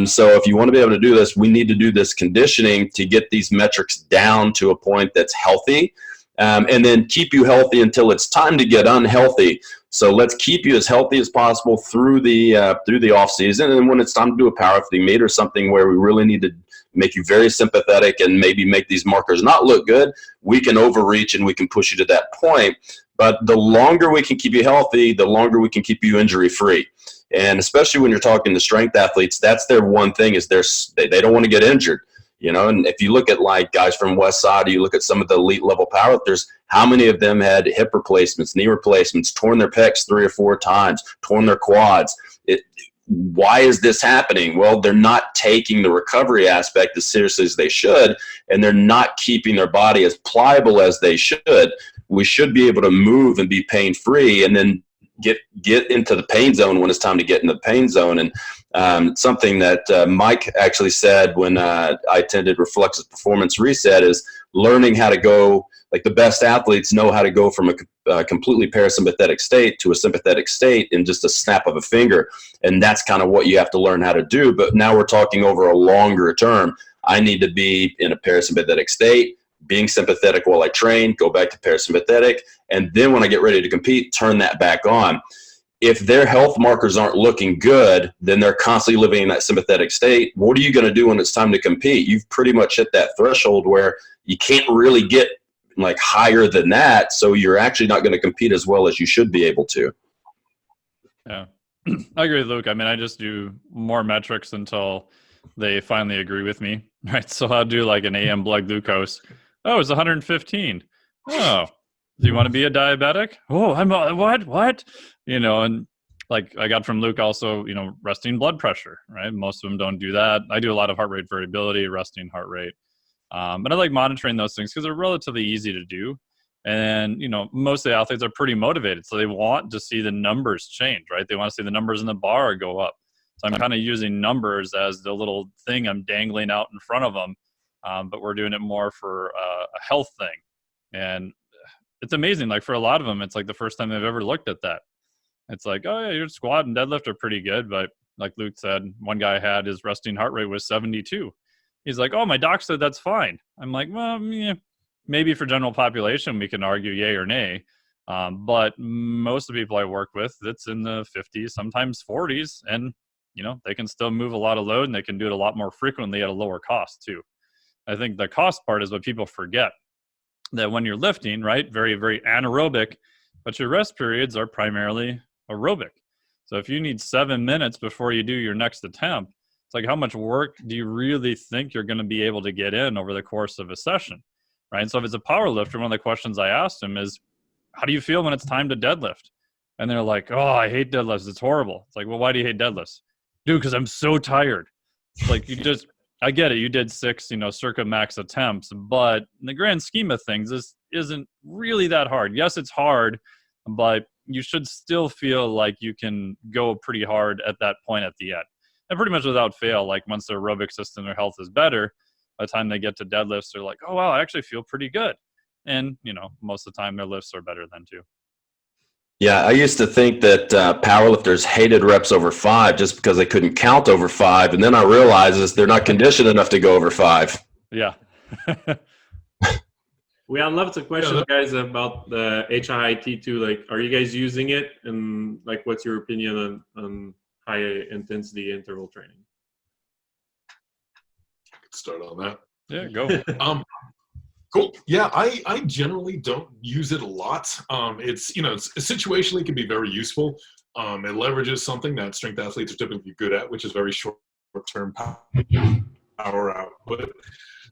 So if you want to be able to do this, we need to do this conditioning to get these metrics down to a point that's healthy, and then keep you healthy until it's time to get unhealthy. So let's keep you as healthy as possible through the off season. And then when it's time to do a powerlifting meet or something where we really need to make you very sympathetic and maybe make these markers not look good, we can overreach and we can push you to that point. But the longer we can keep you healthy, the longer we can keep you injury free. And especially when you're talking to strength athletes, that's their one thing, is they don't want to get injured. And if you look at like guys from West Side, or you look at some of the elite level powerlifters, how many of them had hip replacements, knee replacements, torn their pecs 3 or 4 times, torn their quads? Why is this happening? Well, they're not taking the recovery aspect as seriously as they should, and they're not keeping their body as pliable as they should. We should be able to move and be pain-free, and then get into the pain zone when it's time to get in the pain zone. And something that Mike actually said when I attended Reflex's Performance Reset is learning how to go, like the best athletes know how to go from a completely parasympathetic state to a sympathetic state in just a snap of a finger. And that's kind of what you have to learn how to do. But now we're talking over a longer term. I need to be in a parasympathetic state, being sympathetic while I train, go back to parasympathetic, and then when I get ready to compete, turn that back on. If their health markers aren't looking good, then they're constantly living in that sympathetic state. What are you going to do when it's time to compete? You've pretty much hit that threshold where you can't really get like higher than that, so you're actually not going to compete as well as you should be able to. Yeah, I agree with Luke. I mean, I just do more metrics until they finally agree with me, right? So I'll do like an AM blood glucose. Oh, it's 115. Oh, do you want to be a diabetic? Oh, I'm what? And like I got from Luke also, resting blood pressure, right? Most of them don't do that. I do a lot of heart rate variability, resting heart rate. But I like monitoring those things because they're relatively easy to do. And, most of the athletes are pretty motivated. So they want to see the numbers change, right? They want to see the numbers in the bar go up. So I'm kind of using numbers as the little thing I'm dangling out in front of them. But we're doing it more for a health thing. And it's amazing. Like for a lot of them, it's like the first time they've ever looked at that. It's like, oh yeah, your squat and deadlift are pretty good. But like Luke said, one guy had his resting heart rate was 72. He's like, oh, my doc said that's fine. I'm like, well, yeah, maybe for general population, we can argue yay or nay. But most of the people I work with, it's in the 50s, sometimes 40s. And, they can still move a lot of load and they can do it a lot more frequently at a lower cost too. I think the cost part is what people forget, that when you're lifting, right, very, very anaerobic, but your rest periods are primarily aerobic. So if you need 7 minutes before you do your next attempt, it's like, how much work do you really think you're going to be able to get in over the course of a session, right? So if it's a power lifter, one of the questions I asked him is, how do you feel when it's time to deadlift? And they're like, oh, I hate deadlifts. It's horrible. It's like, well, why do you hate deadlifts? Dude, because I'm so tired. It's like, I get it. You did 6, circa max attempts, but in the grand scheme of things, this isn't really that hard. Yes, it's hard, but you should still feel like you can go pretty hard at that point at the end. And pretty much without fail, like once their aerobic system, their health is better, by the time they get to deadlifts, they're like, oh, wow, I actually feel pretty good. And, most of the time their lifts are better than too. Yeah, I used to think that powerlifters hated reps over 5 just because they couldn't count over 5. And then I realized they're not conditioned enough to go over 5. Yeah. We have lots of questions, guys, about the HIIT too. Like, are you guys using it? And like, what's your opinion on high intensity interval training? Start on that. Yeah, go. Cool. Yeah, I generally don't use it a lot. It's situationally can be very useful. It leverages something that strength athletes are typically good at, which is very short-term power output.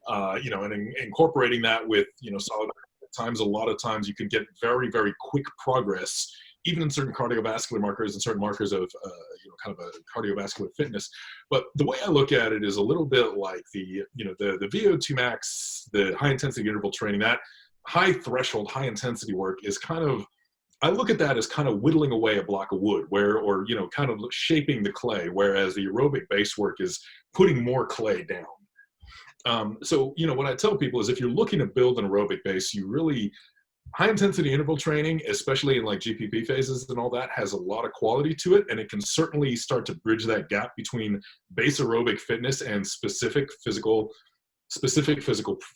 And incorporating that with solid times. A lot of times you can get very, very quick progress, even in certain cardiovascular markers and certain markers of kind of a cardiovascular fitness. But the way I look at it is a little bit like the VO2 max, the high intensity interval training. That high threshold, high intensity work is kind of, I look at that as kind of whittling away a block of wood, or kind of shaping the clay, whereas the aerobic base work is putting more clay down. So what I tell people is, if you're looking to build an aerobic base, you really, high intensity interval training, especially in like GPP phases and all that, has a lot of quality to it, and it can certainly start to bridge that gap between base aerobic fitness and specific physical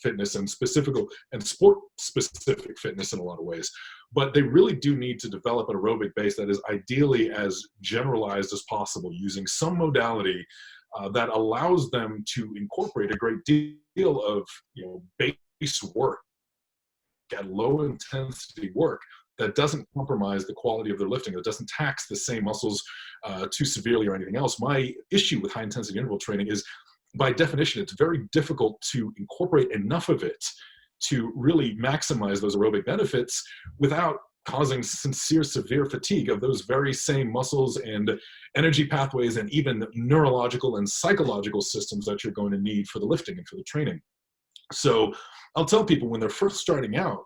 fitness and sport specific fitness in a lot of ways. But they really do need to develop an aerobic base that is ideally as generalized as possible, using some modality that allows them to incorporate a great deal of base work at low intensity work that doesn't compromise the quality of their lifting, that doesn't tax the same muscles too severely or anything else. My issue with high intensity interval training is, by definition, it's very difficult to incorporate enough of it to really maximize those aerobic benefits without causing severe fatigue of those very same muscles and energy pathways and even neurological and psychological systems that you're going to need for the lifting and for the training. So I'll tell people when they're first starting out,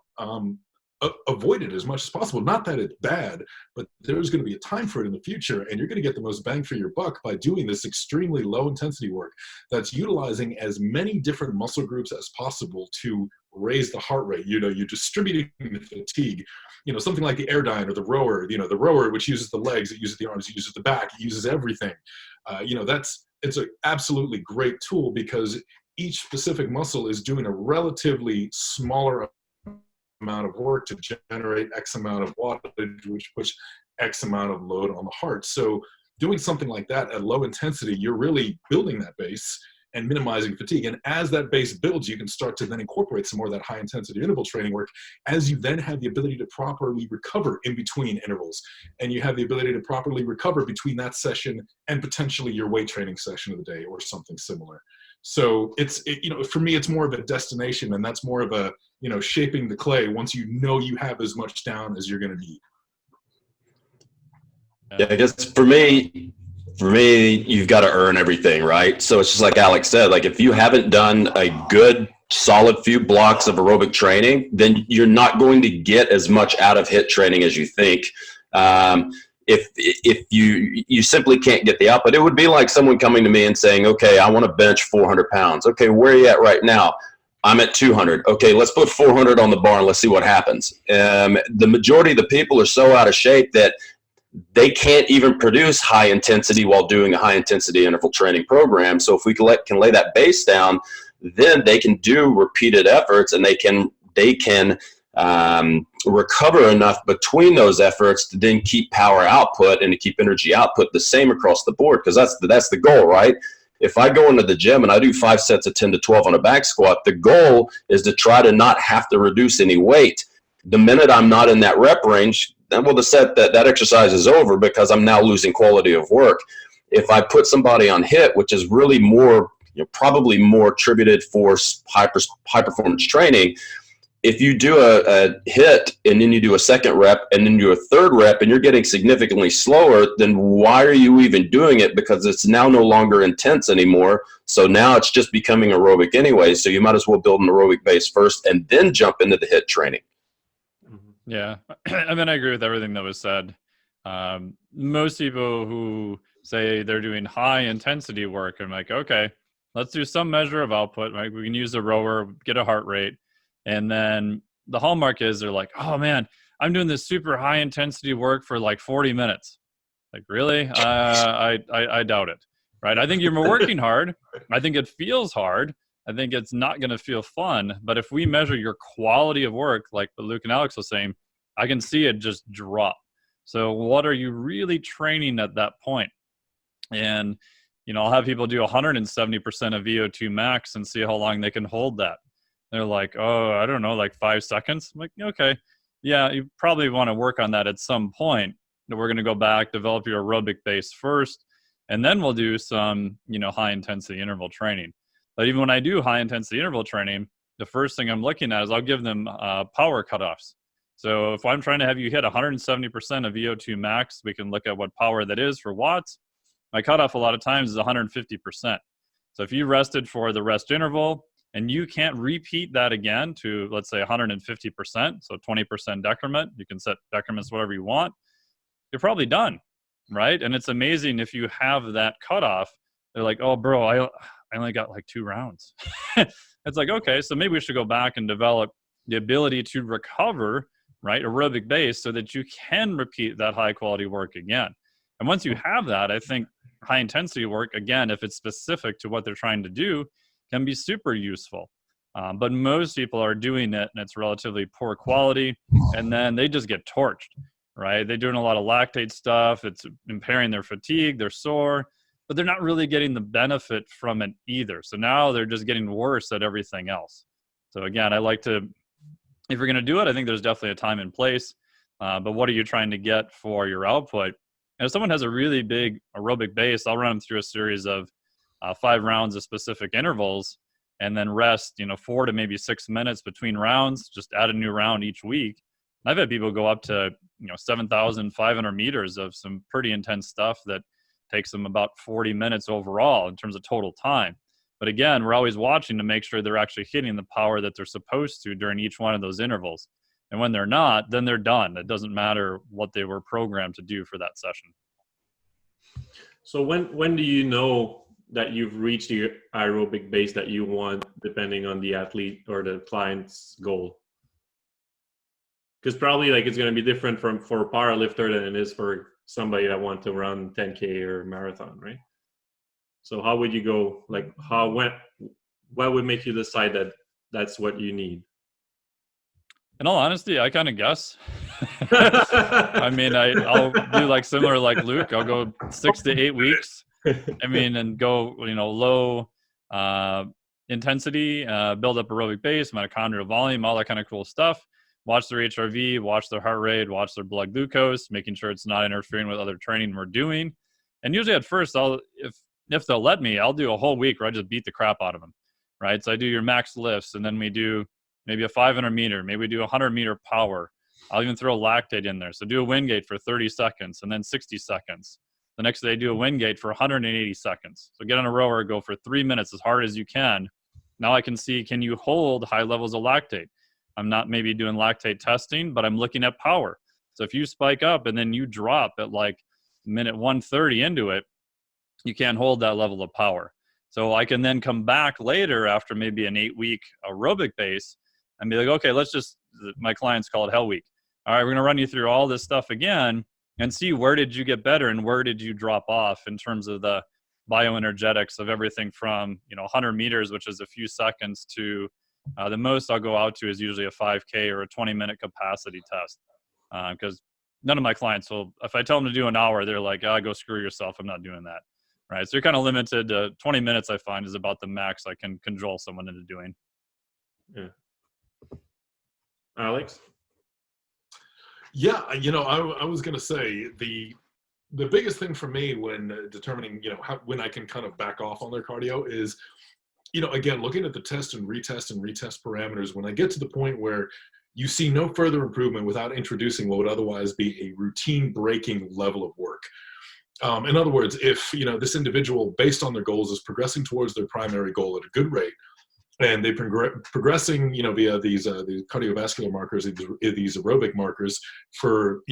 avoid it as much as possible. Not that it's bad, but there's going to be a time for it in the future, and you're going to get the most bang for your buck by doing this extremely low intensity work that's utilizing as many different muscle groups as possible to raise the heart rate. You're distributing the fatigue. Something like the airdyne or the rower, the rower, which uses the legs, it uses the arms, it uses the back, it uses everything. It's an absolutely great tool, because each specific muscle is doing a relatively smaller amount of work to generate X amount of wattage, which puts X amount of load on the heart. So doing something like that at low intensity, you're really building that base and minimizing fatigue. And as that base builds, you can start to then incorporate some more of that high intensity interval training work, as you then have the ability to properly recover in between intervals. And you have the ability to properly recover between that session and potentially your weight training session of the day or something similar. So for me, it's more of a destination, and that's more of a, shaping the clay once you have as much down as you're going to need. Yeah, I guess for me, you've got to earn everything, right? So it's just like Alex said, like if you haven't done a good solid few blocks of aerobic training, then you're not going to get as much out of HIIT training as you think. If you simply can't get the output, it would be like someone coming to me and saying, okay, I want to bench 400 pounds. Okay, where are you at right now? I'm at 200. Okay, let's put 400 on the bar and let's see what happens. The majority of the people are so out of shape that they can't even produce high intensity while doing a high intensity interval training program. So if we can lay that base down, then they can do repeated efforts, and they can recover enough between those efforts to then keep power output and to keep energy output the same across the board, because that's the goal, right? If I go into the gym and I do 5 sets of 10 to 12 on a back squat, the goal is to try to not have to reduce any weight. The minute I'm not in that rep range, then that exercise is over, because I'm now losing quality of work. If I put somebody on HIIT, which is really more, probably more attributed for high performance training, if you do a hit and then you do a second rep and then you do a third rep and you're getting significantly slower, then why are you even doing it? Because it's now no longer intense anymore. So now it's just becoming aerobic anyway. So you might as well build an aerobic base first and then jump into the hit training. Yeah. I mean, I agree with everything that was said. Most people who say they're doing high intensity work, I'm like, okay, let's do some measure of output. Right? We can use a rower, get a heart rate. And then the hallmark is they're like, oh man, I'm doing this super high intensity work for like 40 minutes. Like, really? I doubt it. Right? I think you're working hard. I think it feels hard. I think it's not going to feel fun. But if we measure your quality of work, like what Luke and Alex was saying, I can see it just drop. So what are you really training at that point? And, I'll have people do 170% of VO2 max and see how long they can hold that. They're like, oh, I don't know, like 5 seconds. I'm like, okay, yeah, you probably want to work on that at some point. We're going to go back, develop your aerobic base first, and then we'll do some, high intensity interval training. But even when I do high intensity interval training, the first thing I'm looking at is I'll give them power cutoffs. So if I'm trying to have you hit 170% of VO2 max, we can look at what power that is for watts. My cutoff a lot of times is 150%. So if you rested for the rest interval and you can't repeat that again to, let's say, 150%, so 20% decrement, you can set decrements whatever you want, you're probably done, right? And it's amazing if you have that cutoff. They're like, oh, bro, I only got like 2 rounds. It's like, okay, so maybe we should go back and develop the ability to recover, right, aerobic base so that you can repeat that high quality work again. And once you have that, I think high intensity work, again, if it's specific to what they're trying to do, can be super useful. But most people are doing it and it's relatively poor quality, and then they just get torched, right? They're doing a lot of lactate stuff. It's impairing their fatigue, they're sore, but they're not really getting the benefit from it either. So now they're just getting worse at everything else. So again, I like to, if you're going to do it, I think there's definitely a time and place, but what are you trying to get for your output? And if someone has a really big aerobic base, I'll run them through a series of 5 rounds of specific intervals and then rest, 4 to maybe 6 minutes between rounds, just add a new round each week. I've had people go up to, 7,500 meters of some pretty intense stuff that takes them about 40 minutes overall in terms of total time. But again, we're always watching to make sure they're actually hitting the power that they're supposed to during each one of those intervals. And when they're not, then they're done. It doesn't matter what they were programmed to do for that session. So when do you know that you've reached the aerobic base that you want, depending on the athlete or the client's goal? Because probably like it's going to be different for a power lifter than it is for somebody that wants to run 10K or marathon, right? So how would you go? Like what would make you decide that that's what you need? In all honesty, I kind of guess. I mean, I'll do like similar like Luke. I'll go 6 to 8 weeks. I mean, and go, low intensity, build up aerobic base, mitochondrial volume, all that kind of cool stuff. Watch their HRV, watch their heart rate, watch their blood glucose, making sure it's not interfering with other training we're doing. And usually at first, if they'll let me, I'll do a whole week where I just beat the crap out of them, right? So I do your max lifts, and then we do maybe a 500 meter, maybe we do 100 meter power. I'll even throw lactate in there. So do a wind gate for 30 seconds and then 60 seconds. The next day, do a wind gate for 180 seconds. So get on a rower, go for 3 minutes as hard as you can. Now I can see, can you hold high levels of lactate? I'm not maybe doing lactate testing, but I'm looking at power. So if you spike up and then you drop at like minute 130 into it, you can't hold that level of power. So I can then come back later after maybe an 8-week aerobic base and be like, okay, my clients call it Hell Week. All right, we're going to run you through all this stuff again and see where did you get better and where did you drop off in terms of the bioenergetics of everything from, 100 meters, which is a few seconds, to the most I'll go out to is usually a 5K or a 20-minute capacity test. Because none of my clients will, if I tell them to do an hour, they're like, go screw yourself. I'm not doing that. Right. So you're kind of limited to 20 minutes, I find, is about the max I can control someone into doing. Yeah. Alex? Yeah, I was going to say the biggest thing for me when determining, when I can kind of back off on their cardio is again, looking at the test and retest parameters, when I get to the point where you see no further improvement without introducing what would otherwise be a routine breaking level of work. In other words, if this individual, based on their goals, is progressing towards their primary goal at a good rate, and they've been progressing, via these cardiovascular markers, these aerobic markers for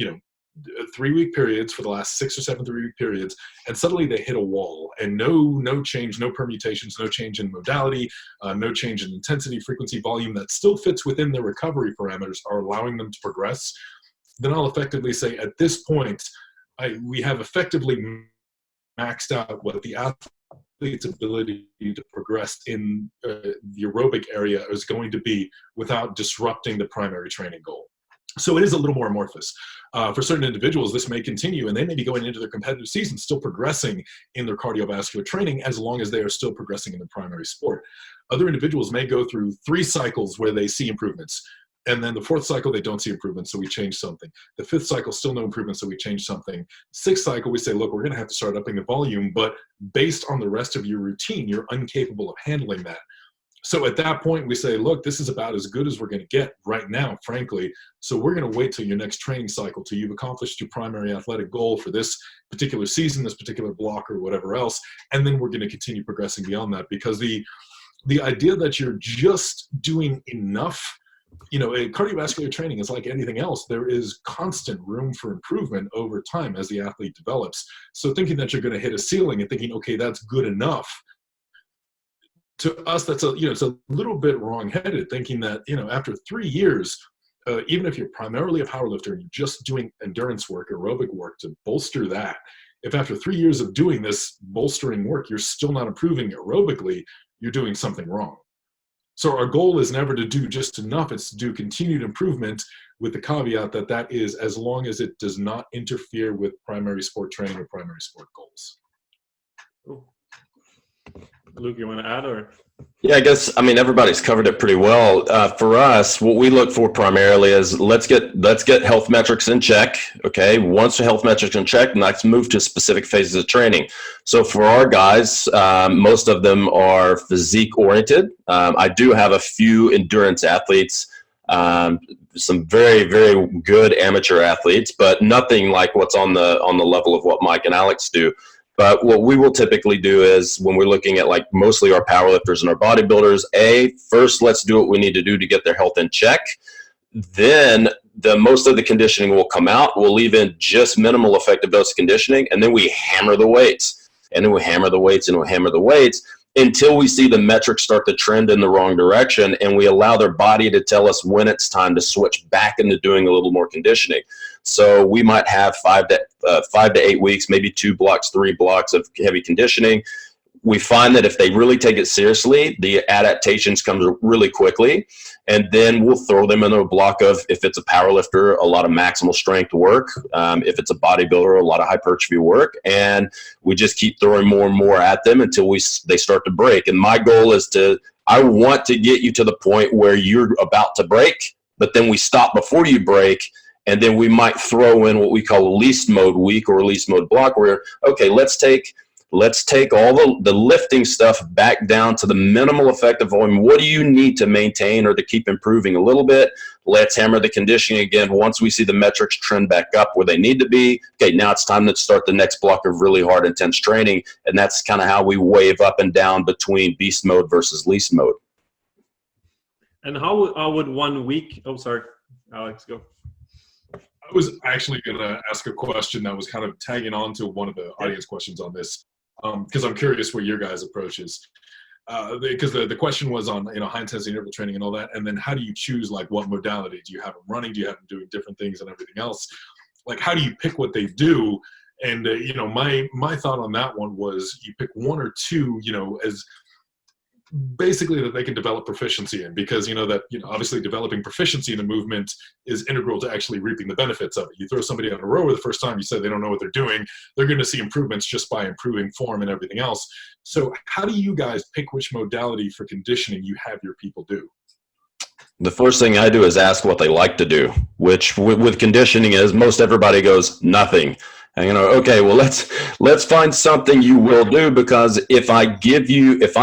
3-week periods, for the last 6 or 7 3-week periods, and suddenly they hit a wall, and no change, no permutations, no change in modality, no change in intensity, frequency, volume that still fits within their recovery parameters are allowing them to progress, then I'll effectively say at this point, we have effectively maxed out what the athlete's ability to progress in the aerobic area is going to be without disrupting the primary training goal. So it is a little more amorphous. For certain individuals, this may continue, and they may be going into their competitive season still progressing in their cardiovascular training as long as they are still progressing in their primary sport. Other individuals may go through 3 cycles where they see improvements. And then the 4th cycle, they don't see improvements, so we change something. The 5th cycle, still no improvement, so we change something. 6th cycle, we say, look, we're going to have to start upping the volume, but based on the rest of your routine, you're incapable of handling that. So at that point, we say, look, this is about as good as we're going to get right now, frankly. So we're going to wait till your next training cycle, till you've accomplished your primary athletic goal for this particular season, this particular block, or whatever else. And then we're going to continue progressing beyond that, because the idea that you're just doing enough, cardiovascular training is like anything else. There is constant room for improvement over time as the athlete develops. So thinking that you're going to hit a ceiling and thinking, okay, that's good enough, to us, that's it's a little bit wrong-headed, thinking that, after 3 years, even if you're primarily a powerlifter and you're just doing endurance work, aerobic work to bolster that, if after 3 years of doing this bolstering work, you're still not improving aerobically, you're doing something wrong. So our goal is never to do just enough, it's to do continued improvement, with the caveat that that is as long as it does not interfere with primary sport training or primary sport goals. Cool. Luke, you want to add, or? Yeah, I guess, everybody's covered it pretty well. For us, what we look for primarily is let's get health metrics in check. Okay. Once the health metrics in check, let's move to specific phases of training. So for our guys, most of them are physique oriented. I do have a few endurance athletes, some very, very good amateur athletes, but nothing like what's on the level of what Mike and Alex do. But what we will typically do is, when we're looking at mostly our powerlifters and our bodybuilders, first let's do what we need to do to get their health in check. Then most of the conditioning will come out. We'll leave in just minimal effective dose conditioning, and then we hammer the weights. And then we hammer the weights and we hammer the weights until we see the metrics start to trend in the wrong direction, and we allow their body to tell us when it's time to switch back into doing a little more conditioning. So we might have 5 to 8 weeks, maybe 2 blocks, 3 blocks of heavy conditioning. We find that if they really take it seriously, the adaptations come really quickly, and then we'll throw them into a block of, if it's a powerlifter, a lot of maximal strength work. If it's a bodybuilder, a lot of hypertrophy work, and we just keep throwing more and more at them until they start to break. And my goal is I want to get you to the point where you're about to break, but then we stop before you break. And then we might throw in what we call least mode week or least mode block, where, okay, let's take all the lifting stuff back down to the minimal effective volume. What do you need to maintain or to keep improving a little bit? Let's hammer the conditioning again. Once we see the metrics trend back up where they need to be, okay, now it's time to start the next block of really hard, intense training. And that's kind of how we wave up and down between beast mode versus least mode. And how would 1 week, oh, sorry, Alex, go. I was actually going to ask a question that was kind of tagging on to one of the audience questions on this, because I'm curious what your guys' approach is. Because the question was on high intensity interval training and all that, and then how do you choose what modality? Do you have them running? Do you have them doing different things and everything else? How do you pick what they do? And my thought on that one was you pick 1 or 2, as basically that they can develop proficiency in, because obviously developing proficiency in a movement is integral to actually reaping the benefits of it. You throw somebody on a rower the first time, you say they don't know what they're doing, they're going to see improvements just by improving form and everything else. So how do you guys pick which modality for conditioning you have your people do? The first thing I do is ask what they like to do, which with conditioning is most everybody goes nothing. And, okay, well, let's find something you will do, because if I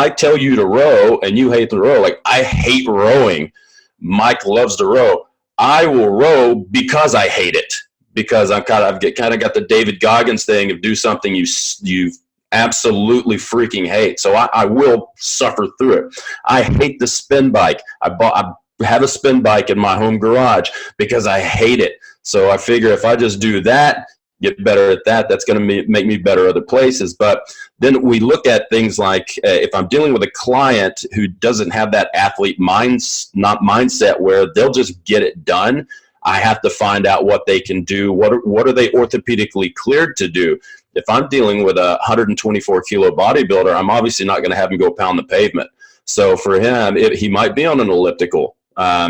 tell you to row and you hate to row, like I hate rowing, Mike loves to row. I will row because I hate it, because I've kind of got the David Goggins thing of do something you absolutely freaking hate. So I will suffer through it. I hate the spin bike. I have a spin bike in my home garage because I hate it. So I figure if I just do that, get better at that, that's going to make me better other places. But then we look at things like if I'm dealing with a client who doesn't have that athlete mindset where they'll just get it done, I have to find out what they can do. What are they orthopedically cleared to do? If I'm dealing with a 124 kilo bodybuilder, I'm obviously not going to have him go pound the pavement. So for him, he might be on an elliptical.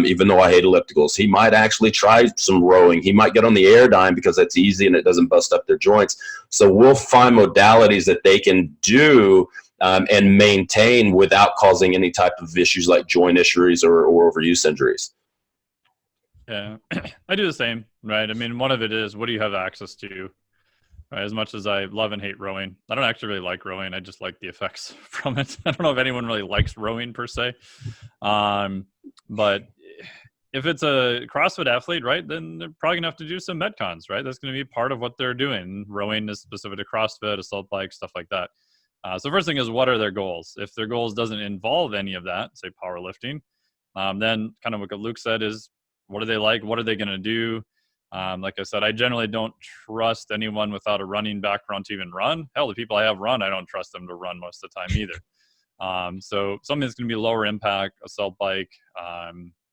Even though I hate ellipticals, he might actually try some rowing. He might get on the Aerodyne because that's easy and it doesn't bust up their joints. So we'll find modalities that they can do and maintain without causing any type of issues like joint issues or overuse injuries. Yeah, I do the same, right? I mean, one of it is, what do you have access to? Right? As much as I love and hate rowing, I don't actually really like rowing. I just like the effects from it. I don't know if anyone really likes rowing per se. But if it's a CrossFit athlete, right, then they're probably gonna have to do some Metcons, right? That's gonna be part of what they're doing. Rowing is specific to CrossFit, assault bike, stuff like that. So first thing is, what are their goals? If their goals doesn't involve any of that, say powerlifting, then kind of what Luke said is, what do they like? What are they gonna do? Like I said, I generally don't trust anyone without a running background to even run. Hell, the people I have run, I don't trust them to run most of the time either. So something that's going to be lower impact, assault bike,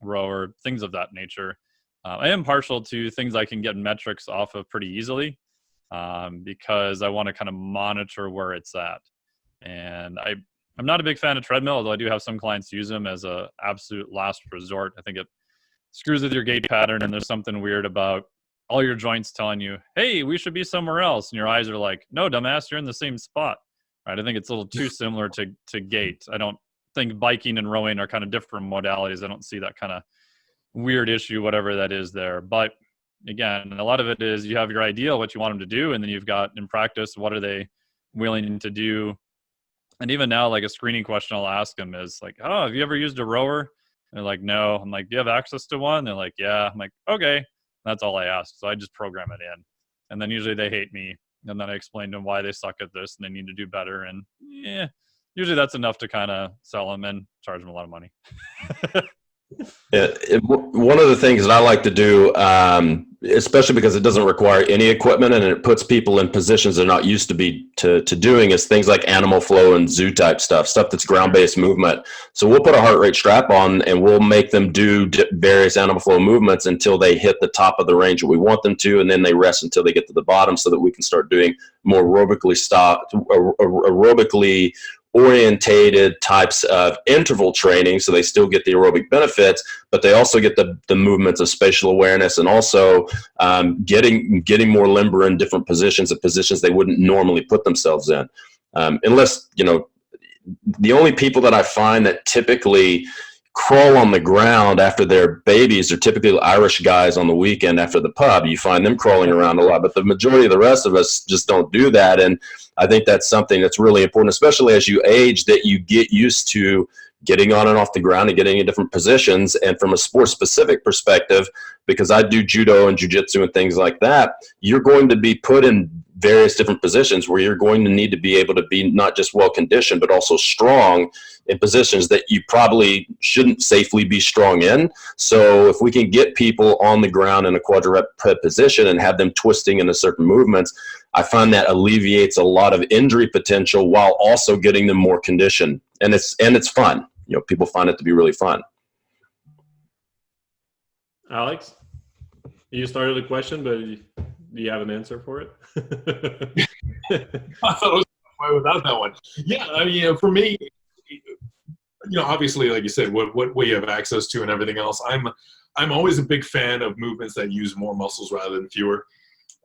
rower, things of that nature. I am partial to things I can get metrics off of pretty easily because I want to kind of monitor where it's at. And I'm not a big fan of treadmill, although I do have some clients use them as a absolute last resort. I think it screws with your gait pattern, and there's something weird about all your joints telling you, hey, we should be somewhere else. And your eyes are like, no, dumbass, you're in the same spot. Right? I think it's a little too similar to gait. I don't think biking and rowing are kind of different modalities. I don't see that kind of weird issue, whatever that is there. But again, a lot of it is you have your ideal, what you want them to do, and then you've got in practice, what are they willing to do? And even now, like a screening question I'll ask them is like, oh, have you ever used a rower? They're like, no. I'm like, do you have access to one? They're like, yeah. I'm like, okay. That's all I ask. So I just program it in. And then usually they hate me. And then I explain to them why they suck at this and they need to do better. And yeah, usually that's enough to kind of sell them and charge them a lot of money. One of the things that I like to do, especially because it doesn't require any equipment and it puts people in positions they're not used to doing, is things like animal flow and zoo type stuff that's ground-based movement. So we'll put a heart rate strap on and we'll make them do various animal flow movements until they hit the top of the range that we want them to, and then they rest until they get to the bottom so that we can start doing more aerobically orientated types of interval training, so they still get the aerobic benefits, but they also get the movements of spatial awareness, and also getting more limber in different positions, of positions they wouldn't normally put themselves in. Unless, the only people that I find that typically crawl on the ground after their babies are typically Irish guys on the weekend after the pub. You find them crawling around a lot, but the majority of the rest of us just don't do that. And I think that's something that's really important, especially as you age, that you get used to getting on and off the ground and getting in different positions. And from a sport specific perspective, because I do judo and jujitsu and things like that, you're going to be put in various different positions where you're going to need to be able to be not just well conditioned, but also strong in positions that you probably shouldn't safely be strong in. So if we can get people on the ground in a quadruped position and have them twisting into certain movements, I find that alleviates a lot of injury potential while also getting them more conditioned. And it's fun. People find it to be really fun. Alex, you started a question, but do you have an answer for it? I thought it was without that one. Yeah, I mean, for me, obviously, like you said, what you have access to and everything else. I'm always a big fan of movements that use more muscles rather than fewer.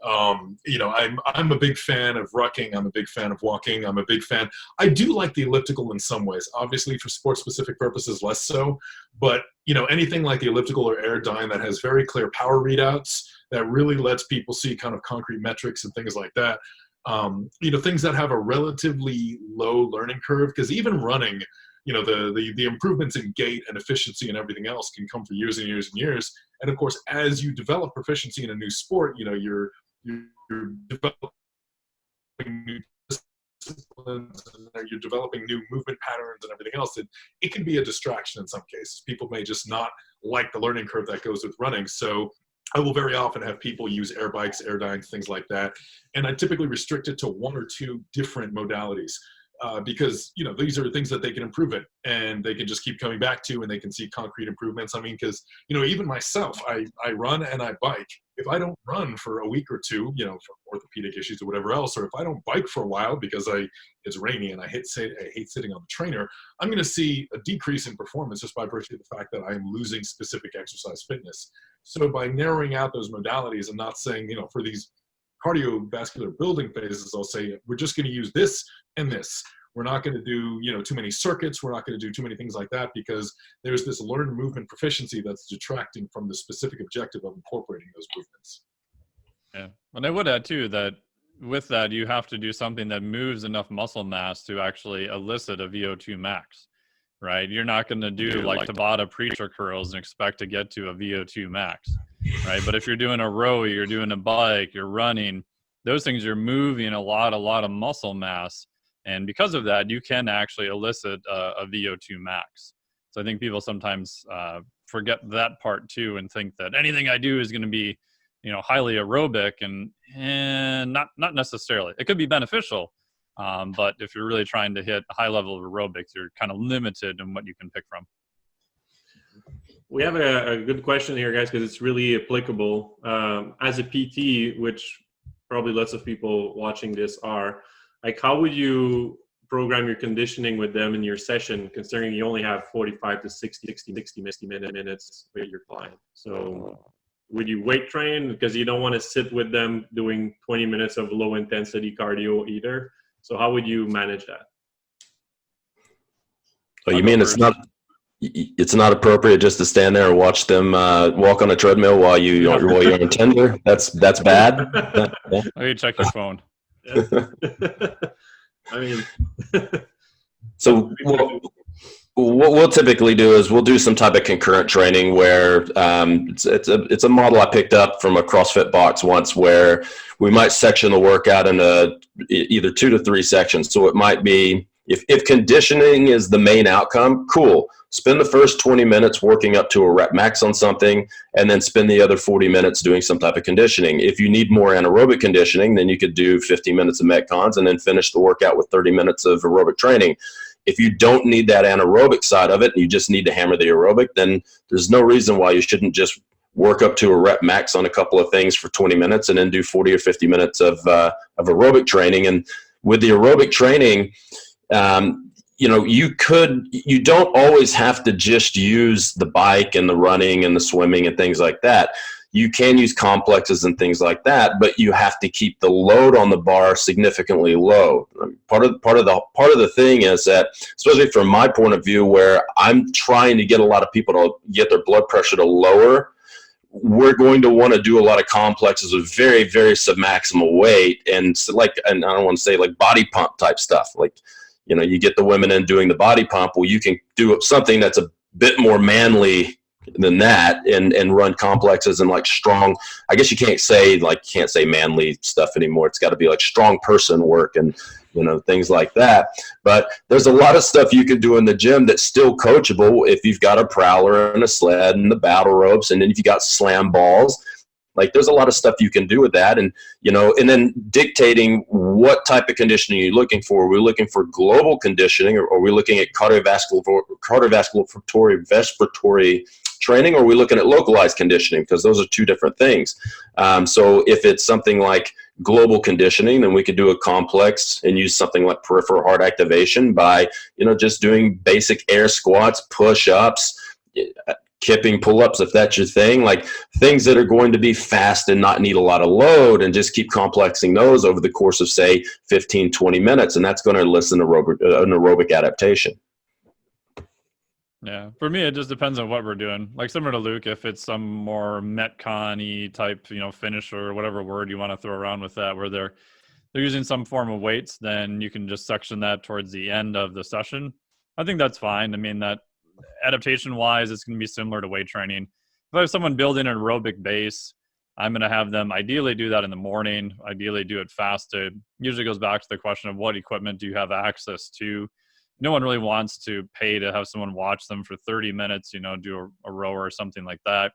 I'm a big fan of rucking. I'm a big fan of walking. I'm a big fan. I do like the elliptical in some ways. Obviously, for sport-specific purposes, less so. But anything like the elliptical or Aerodyne that has very clear power readouts, that really lets people see kind of concrete metrics and things like that. Things that have a relatively low learning curve, because even running, the improvements in gait and efficiency and everything else can come for years and years and years. And of course, as you develop proficiency in a new sport, you're developing new disciplines, and you're developing new movement patterns and everything else. It can be a distraction in some cases. People may just not like the learning curve that goes with running. So I will very often have people use air bikes, air dynes, things like that. And I typically restrict it to 1 or 2 different modalities. Because these are things that they can improve it, and they can just keep coming back to, and they can see concrete improvements. I mean, because even myself, I run and I bike. If I don't run for a week or 2, for orthopedic issues or whatever else, or if I don't bike for a while because it's rainy and I hate sitting on the trainer, I'm going to see a decrease in performance just by virtue of the fact that I'm losing specific exercise fitness. So by narrowing out those modalities and not saying, for these cardiovascular building phases, I'll say we're just going to use this and this. We're not going to do too many circuits. We're not going to do too many things like that, because there's this learned movement proficiency that's detracting from the specific objective of incorporating those movements. Yeah, and I would add too that with that you have to do something that moves enough muscle mass to actually elicit a VO2 max, right? You're not going to do like Tabata preacher curls and expect to get to a VO2 max, right? But if you're doing a row, you're doing a bike, you're running, those things, you're moving a lot of muscle mass. And because of that, you can actually elicit a VO2 max. So I think people sometimes forget that part too, and think that anything I do is going to be, highly aerobic, and not necessarily. It could be beneficial, but if you're really trying to hit a high level of aerobics, you're kind of limited in what you can pick from. We have a good question here, guys, because it's really applicable. As a PT, which probably lots of people watching this are, like, how would you program your conditioning with them in your session, considering you only have 45 to 60 minutes with your client? So would you weight train? Because you don't want to sit with them doing 20 minutes of low intensity cardio either. So how would you manage that? Oh, you mean it's not appropriate just to stand there and watch them walk on a treadmill while you're on Tinder? That's bad. Yeah. Oh, you check your phone. Yeah. I mean, so what we'll typically do is we'll do some type of concurrent training where it's a model I picked up from a CrossFit box once, where we might section the workout into either 2 to 3 sections. So it might be, if conditioning is the main outcome, cool. Spend the first 20 minutes working up to a rep max on something, and then spend the other 40 minutes doing some type of conditioning. If you need more anaerobic conditioning, then you could do 15 minutes of Metcons and then finish the workout with 30 minutes of aerobic training. If you don't need that anaerobic side of it, and you just need to hammer the aerobic, then there's no reason why you shouldn't just work up to a rep max on a couple of things for 20 minutes and then do 40 or 50 minutes of aerobic training. And with the aerobic training, you don't always have to just use the bike and the running and the swimming and things like that. You can use complexes and things like that, but you have to keep the load on the bar significantly low. Part of the thing is that, especially from my point of view, where I'm trying to get a lot of people to get their blood pressure to lower, we're going to want to do a lot of complexes with very, very submaximal weight, and I don't want to say like body pump type stuff. Like, you get the women in doing the body pump. Well, you can do something that's a bit more manly than that, and run complexes and like strong. I guess you can't say manly stuff anymore. It's got to be like strong person work and things like that. But there's a lot of stuff you can do in the gym that's still coachable if you've got a prowler and a sled and the battle ropes, and then if you got slam balls. Like, there's a lot of stuff you can do with that, and and then dictating what type of conditioning you're looking for. Are we looking for global conditioning, or are we looking at cardiovasculatory respiratory training, or are we looking at localized conditioning? Because those are 2 different things. So if it's something like global conditioning, then we could do a complex and use something like peripheral heart activation by just doing basic air squats, push-ups, kipping, pull-ups, if that's your thing, like things that are going to be fast and not need a lot of load, and just keep complexing those over the course of, say, 15, 20 minutes. And that's going to elicit an aerobic adaptation. Yeah, for me, it just depends on what we're doing. Like similar to Luke, if it's some more Metcon-y type, finish or whatever word you want to throw around with that, where they're using some form of weights, then you can just section that towards the end of the session. I think that's fine. I mean, that adaptation-wise, it's going to be similar to weight training. If I have someone building an aerobic base, I'm going to have them ideally do that in the morning, ideally do it fasted. Usually goes back to the question of what equipment do you have access to. No one really wants to pay to have someone watch them for 30 minutes, do a row or something like that.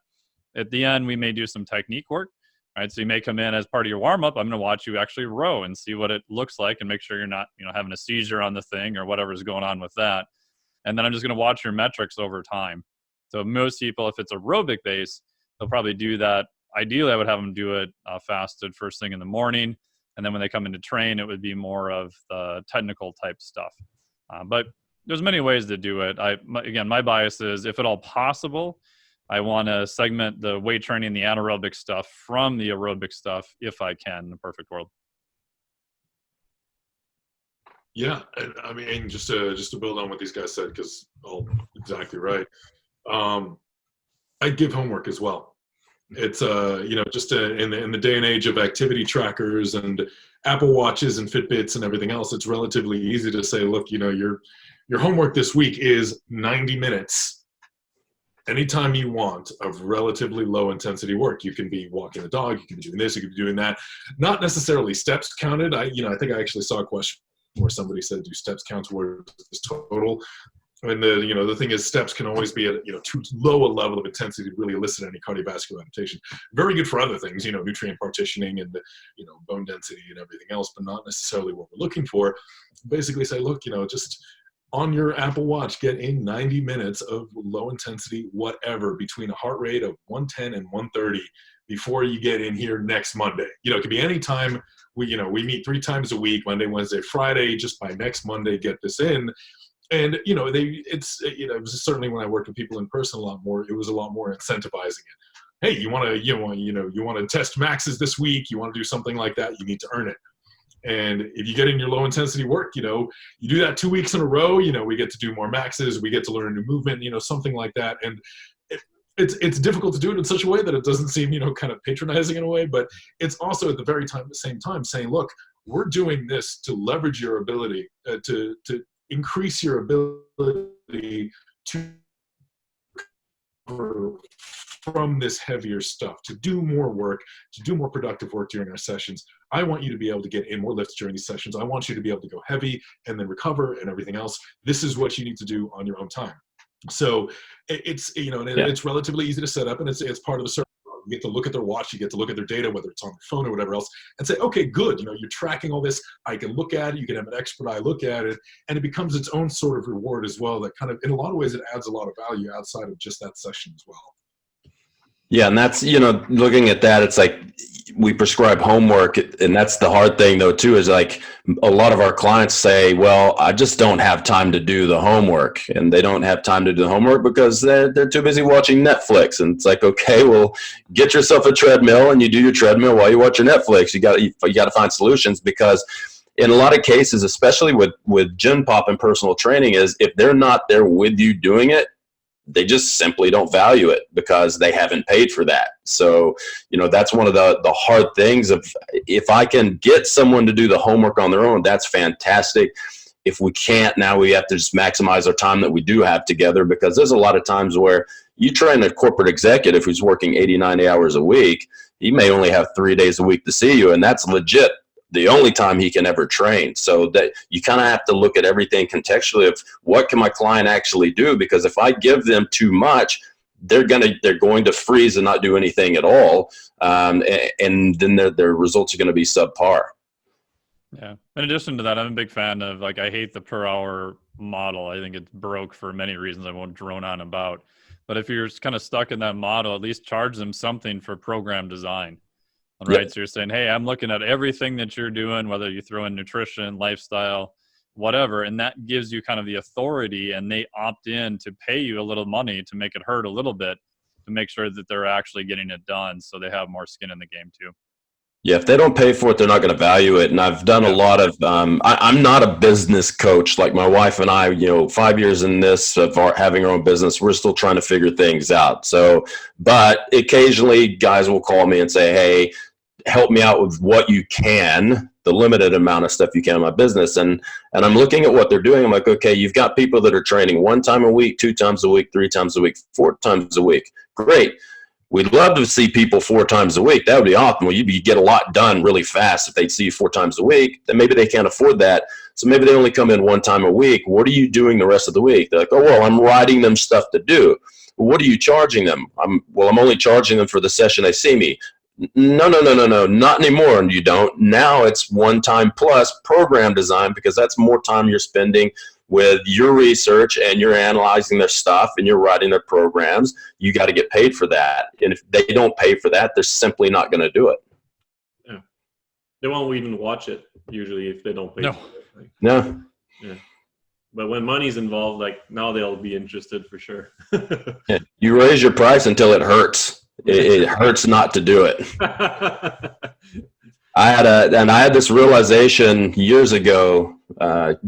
At the end, we may do some technique work, right? So you may come in as part of your warm-up. I'm going to watch you actually row and see what it looks like and make sure you're not, having a seizure on the thing or whatever's going on with that. And then I'm just going to watch your metrics over time. So most people, if it's aerobic base, they'll probably do that. Ideally, I would have them do it fasted first thing in the morning. And then when they come in to train, it would be more of the technical type stuff. But there's many ways to do it. Again, my bias is, if at all possible, I want to segment the weight training, the anaerobic stuff from the aerobic stuff, if I can, in a perfect world. Yeah, and I mean, just to build on what these guys said, because all exactly right. I give homework as well. It's just in the day and age of activity trackers and Apple Watches and Fitbits and everything else, it's relatively easy to say, look, your homework this week is 90 minutes. Anytime you want of relatively low intensity work. You can be walking the dog, you can be doing this, you can be doing that. Not necessarily steps counted. I think I actually saw a question where somebody said, do steps count towards this total? And the thing is, steps can always be at too low a level of intensity to really elicit any cardiovascular adaptation. Very good for other things, nutrient partitioning and bone density and everything else, but not necessarily what we're looking for. Basically say, look, just on your Apple Watch, get in 90 minutes of low intensity, whatever, between a heart rate of 110 and 130 before you get in here next Monday. It could be any time. We meet 3 times a week, Monday, Wednesday, Friday. Just by next Monday, get this in. And it was certainly when I worked with people in person a lot more. It was a lot more incentivizing it. Hey, you want to test maxes this week? You want to do something like that? You need to earn it. And if you get in your low intensity work, you do that 2 weeks in a row. We get to do more maxes. We get to learn a new movement. Something like that. And it's difficult to do it in such a way that it doesn't seem kind of patronizing in a way. But it's also at the same time saying, look, we're doing this to leverage your ability to increase your ability to from this heavier stuff, to do more work, to do more productive work during our sessions. I want you to be able to get in more lifts during these sessions. I want you to be able to go heavy and then recover and everything else. This is what you need to do on your own time. So it's it's relatively easy to set up, and it's part of the service. You get to look at their watch, you get to look at their data, whether it's on their phone or whatever else, and say, okay, good. You're tracking all this. I can look at it. You can have an expert eye look at it, and it becomes its own sort of reward as well. That kind of, in a lot of ways, it adds a lot of value outside of just that session as well. Yeah, and that's, looking at that, it's like we prescribe homework, and that's the hard thing though too, is like a lot of our clients say, well, I just don't have time to do the homework, and they don't have time to do the homework because they're too busy watching Netflix. And it's like, okay, well, get yourself a treadmill and you do your treadmill while you watch your Netflix. You got to find solutions, because in a lot of cases, especially with Gen Pop and personal training, is if they're not there with you doing it, they just simply don't value it because they haven't paid for that. So, that's one of the hard things of, if I can get someone to do the homework on their own, that's fantastic. If we can't, now we have to just maximize our time that we do have together, because there's a lot of times where you train a corporate executive who's working 80, 90 hours a week. He may only have 3 days a week to see you, and that's legit the only time he can ever train. So that you kind of have to look at everything contextually of what can my client actually do, because if I give them too much, they're going to freeze and not do anything at all. And then their results are going to be subpar. Yeah. In addition to that, I'm a big fan of, I hate the per hour model. I think it's broke for many reasons I won't drone on about. But if you're kind of stuck in that model, at least charge them something for program design. Right. So you're saying, hey, I'm looking at everything that you're doing, whether you throw in nutrition, lifestyle, whatever, and that gives you kind of the authority, and they opt in to pay you a little money to make it hurt a little bit, to make sure that they're actually getting it done, so they have more skin in the game too. Yeah, if they don't pay for it, they're not going to value it. And I've done a lot of. I'm not a business coach like my wife and I. 5 years in this of having our own business, we're still trying to figure things out. So, but occasionally, guys will call me and say, "Hey, help me out with what you can, the limited amount of stuff you can in my business." And I'm looking at what they're doing. I'm like, okay, you've got people that are training 1 time a week, 2 times a week, 3 times a week, 4 times a week. Great. We'd love to see people 4 times a week. That would be awesome. Well, you get a lot done really fast if they'd see you 4 times a week. Then maybe they can't afford that. So maybe they only come in 1 time a week. What are you doing the rest of the week? They're like, oh, well, I'm writing them stuff to do. Well, what are you charging them? I'm only charging them for the session they see me. No, not anymore. And you don't. Now it's 1 time plus program design, because that's more time you're spending with your research and you're analyzing their stuff and you're writing their programs. You got to get paid for that. And if they don't pay for that, they're simply not going to do it. Yeah. They won't even watch it usually if they don't pay for it. Like, No. Yeah. But when money's involved, like now they'll be interested for sure. Yeah. You raise your price until it hurts. It hurts not to do it. I had this realization years ago,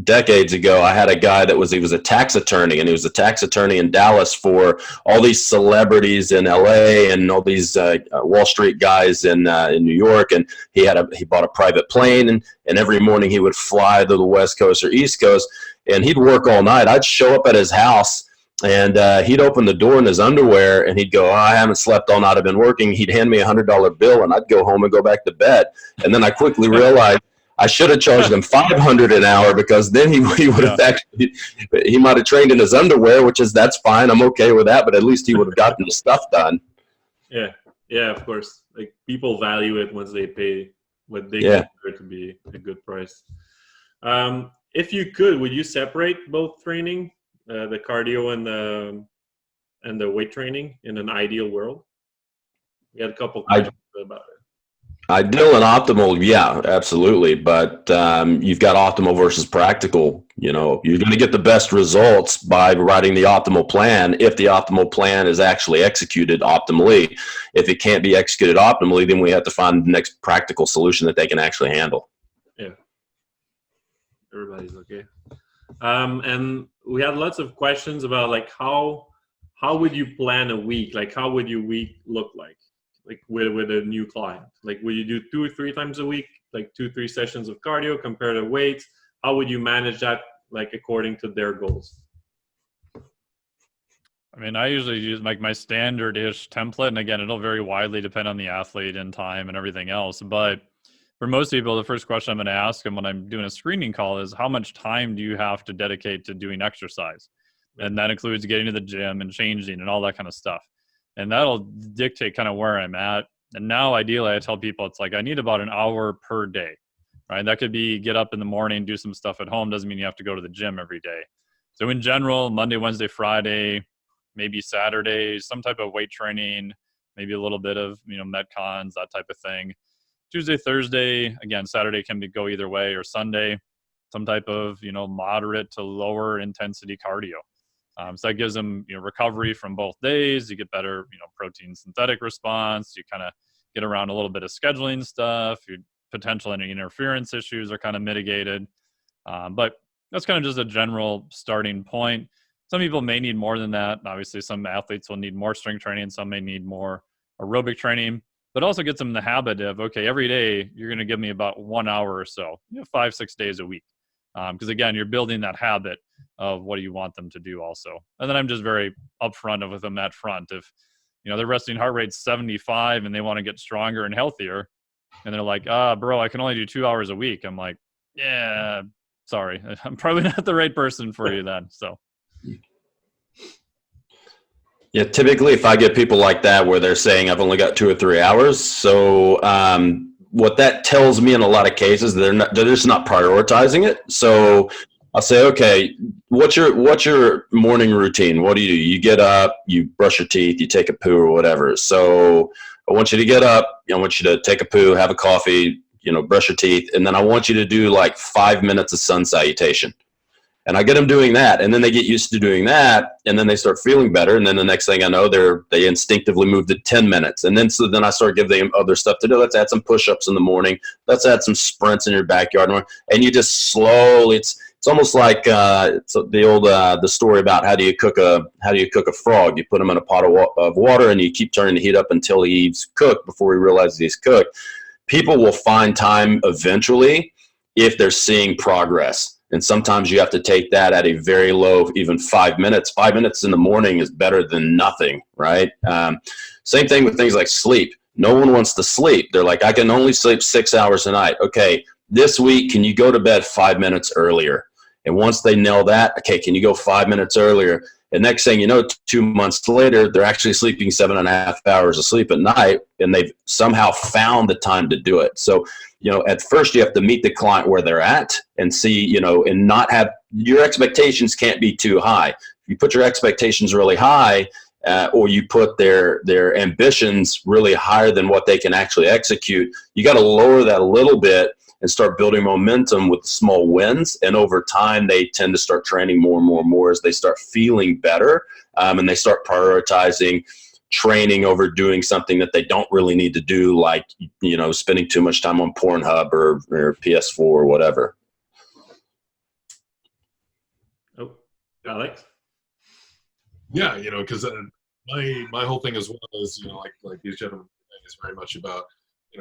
decades ago. I had a guy he was a tax attorney, and he was a tax attorney in Dallas for all these celebrities in LA and all these Wall Street guys in New York. And he bought a private plane, and every morning he would fly to the West Coast or East Coast, and he'd work all night. I'd show up at his house, and he'd open the door in his underwear, and he'd go, "Oh, I haven't slept all night. I've been working." He'd hand me $100 bill, and I'd go home and go back to bed. And then I quickly realized I should have charged him $500 an hour, because then he would have he might have trained in his underwear, that's fine. I'm okay with that, but at least he would have gotten the stuff done. Yeah, of course. Like people value it once they pay what they consider to be a good price. If you could, would you separate both training? The cardio and the weight training in an ideal world? We had a couple questions about it. Ideal and optimal, yeah, absolutely. But you've got optimal versus practical. You're going to get the best results by writing the optimal plan if the optimal plan is actually executed optimally. If it can't be executed optimally, then we have to find the next practical solution that they can actually handle. Yeah. Everybody's okay. And we had lots of questions about like how would you plan a week? Like how would your week look like with a new client? Like would you do 2 or 3 times a week, like 2-3 sessions of cardio compared to weights? How would you manage that, like according to their goals? I mean, I usually use like my standard-ish template, and again, it'll vary widely depend on the athlete and time and everything else. But for most people, the first question I'm going to ask them when I'm doing a screening call is, how much time do you have to dedicate to doing exercise? And that includes getting to the gym and changing and all that kind of stuff. And that'll dictate kind of where I'm at. And now, ideally, I tell people it's like I need about an hour per day, right? That could be get up in the morning, do some stuff at home. Doesn't mean you have to go to the gym every day. So in general, Monday, Wednesday, Friday, maybe Saturday, some type of weight training, maybe a little bit of, Metcons, that type of thing. Tuesday, Thursday, again, Saturday can go either way, or Sunday, some type of, moderate to lower intensity cardio. So that gives them, recovery from both days. You get better, protein synthetic response. You kind of get around a little bit of scheduling stuff. Your potential any interference issues are kind of mitigated. But that's kind of just a general starting point. Some people may need more than that. Obviously, some athletes will need more strength training. Some may need more aerobic training. But also gets them in the habit of, okay, every day you're going to give me about 1 hour or so, 5-6 days a week. Because again, you're building that habit of what do you want them to do also. And then I'm just very upfront with them at front. If, their resting heart rate's 75 and they want to get stronger and healthier, and they're like, bro, I can only do 2 hours a week. I'm like, yeah, sorry. I'm probably not the right person for you then. So. Yeah, typically if I get people like that where they're saying I've only got 2 or 3 hours, so what that tells me in a lot of cases, they're just not prioritizing it. So I'll say, okay, what's your morning routine? What do? You get up, you brush your teeth, you take a poo or whatever. So I want you to get up, I want you to take a poo, have a coffee, brush your teeth, and then I want you to do like 5 minutes of sun salutation. And I get them doing that, and then they get used to doing that, and then they start feeling better. And then the next thing I know, they instinctively move to 10 minutes. And then so then I start giving them other stuff to do. Let's add some push-ups in the morning. Let's add some sprints in your backyard. And you just slowly, it's almost like it's the old the story about how do you cook a frog. You put him in a pot of water, and you keep turning the heat up until he's cooked before he realizes he's cooked. People will find time eventually if they're seeing progress. And sometimes you have to take that at a very low, even 5 minutes. 5 minutes in the morning is better than nothing, right? Same thing with things like sleep. No one wants to sleep. They're like, I can only sleep 6 hours a night. Okay, this week, can you go to bed 5 minutes earlier? And once they nail that, okay, can you go 5 minutes earlier? And next thing you know, 2 months later, they're actually sleeping 7.5 hours of sleep at night, and they've somehow found the time to do it. So, at first you have to meet the client where they're at and see, and not have, your expectations can't be too high. If you put your expectations really high, or you put their ambitions really higher than what they can actually execute, you got to lower that a little bit and start building momentum with small wins. And over time, they tend to start training more and more and more as they start feeling better, and they start prioritizing training over doing something that they don't really need to do, like, spending too much time on Pornhub or PS4 or whatever. Oh, Alex? Yeah, because my whole thing as well is, like these gentlemen is very much about,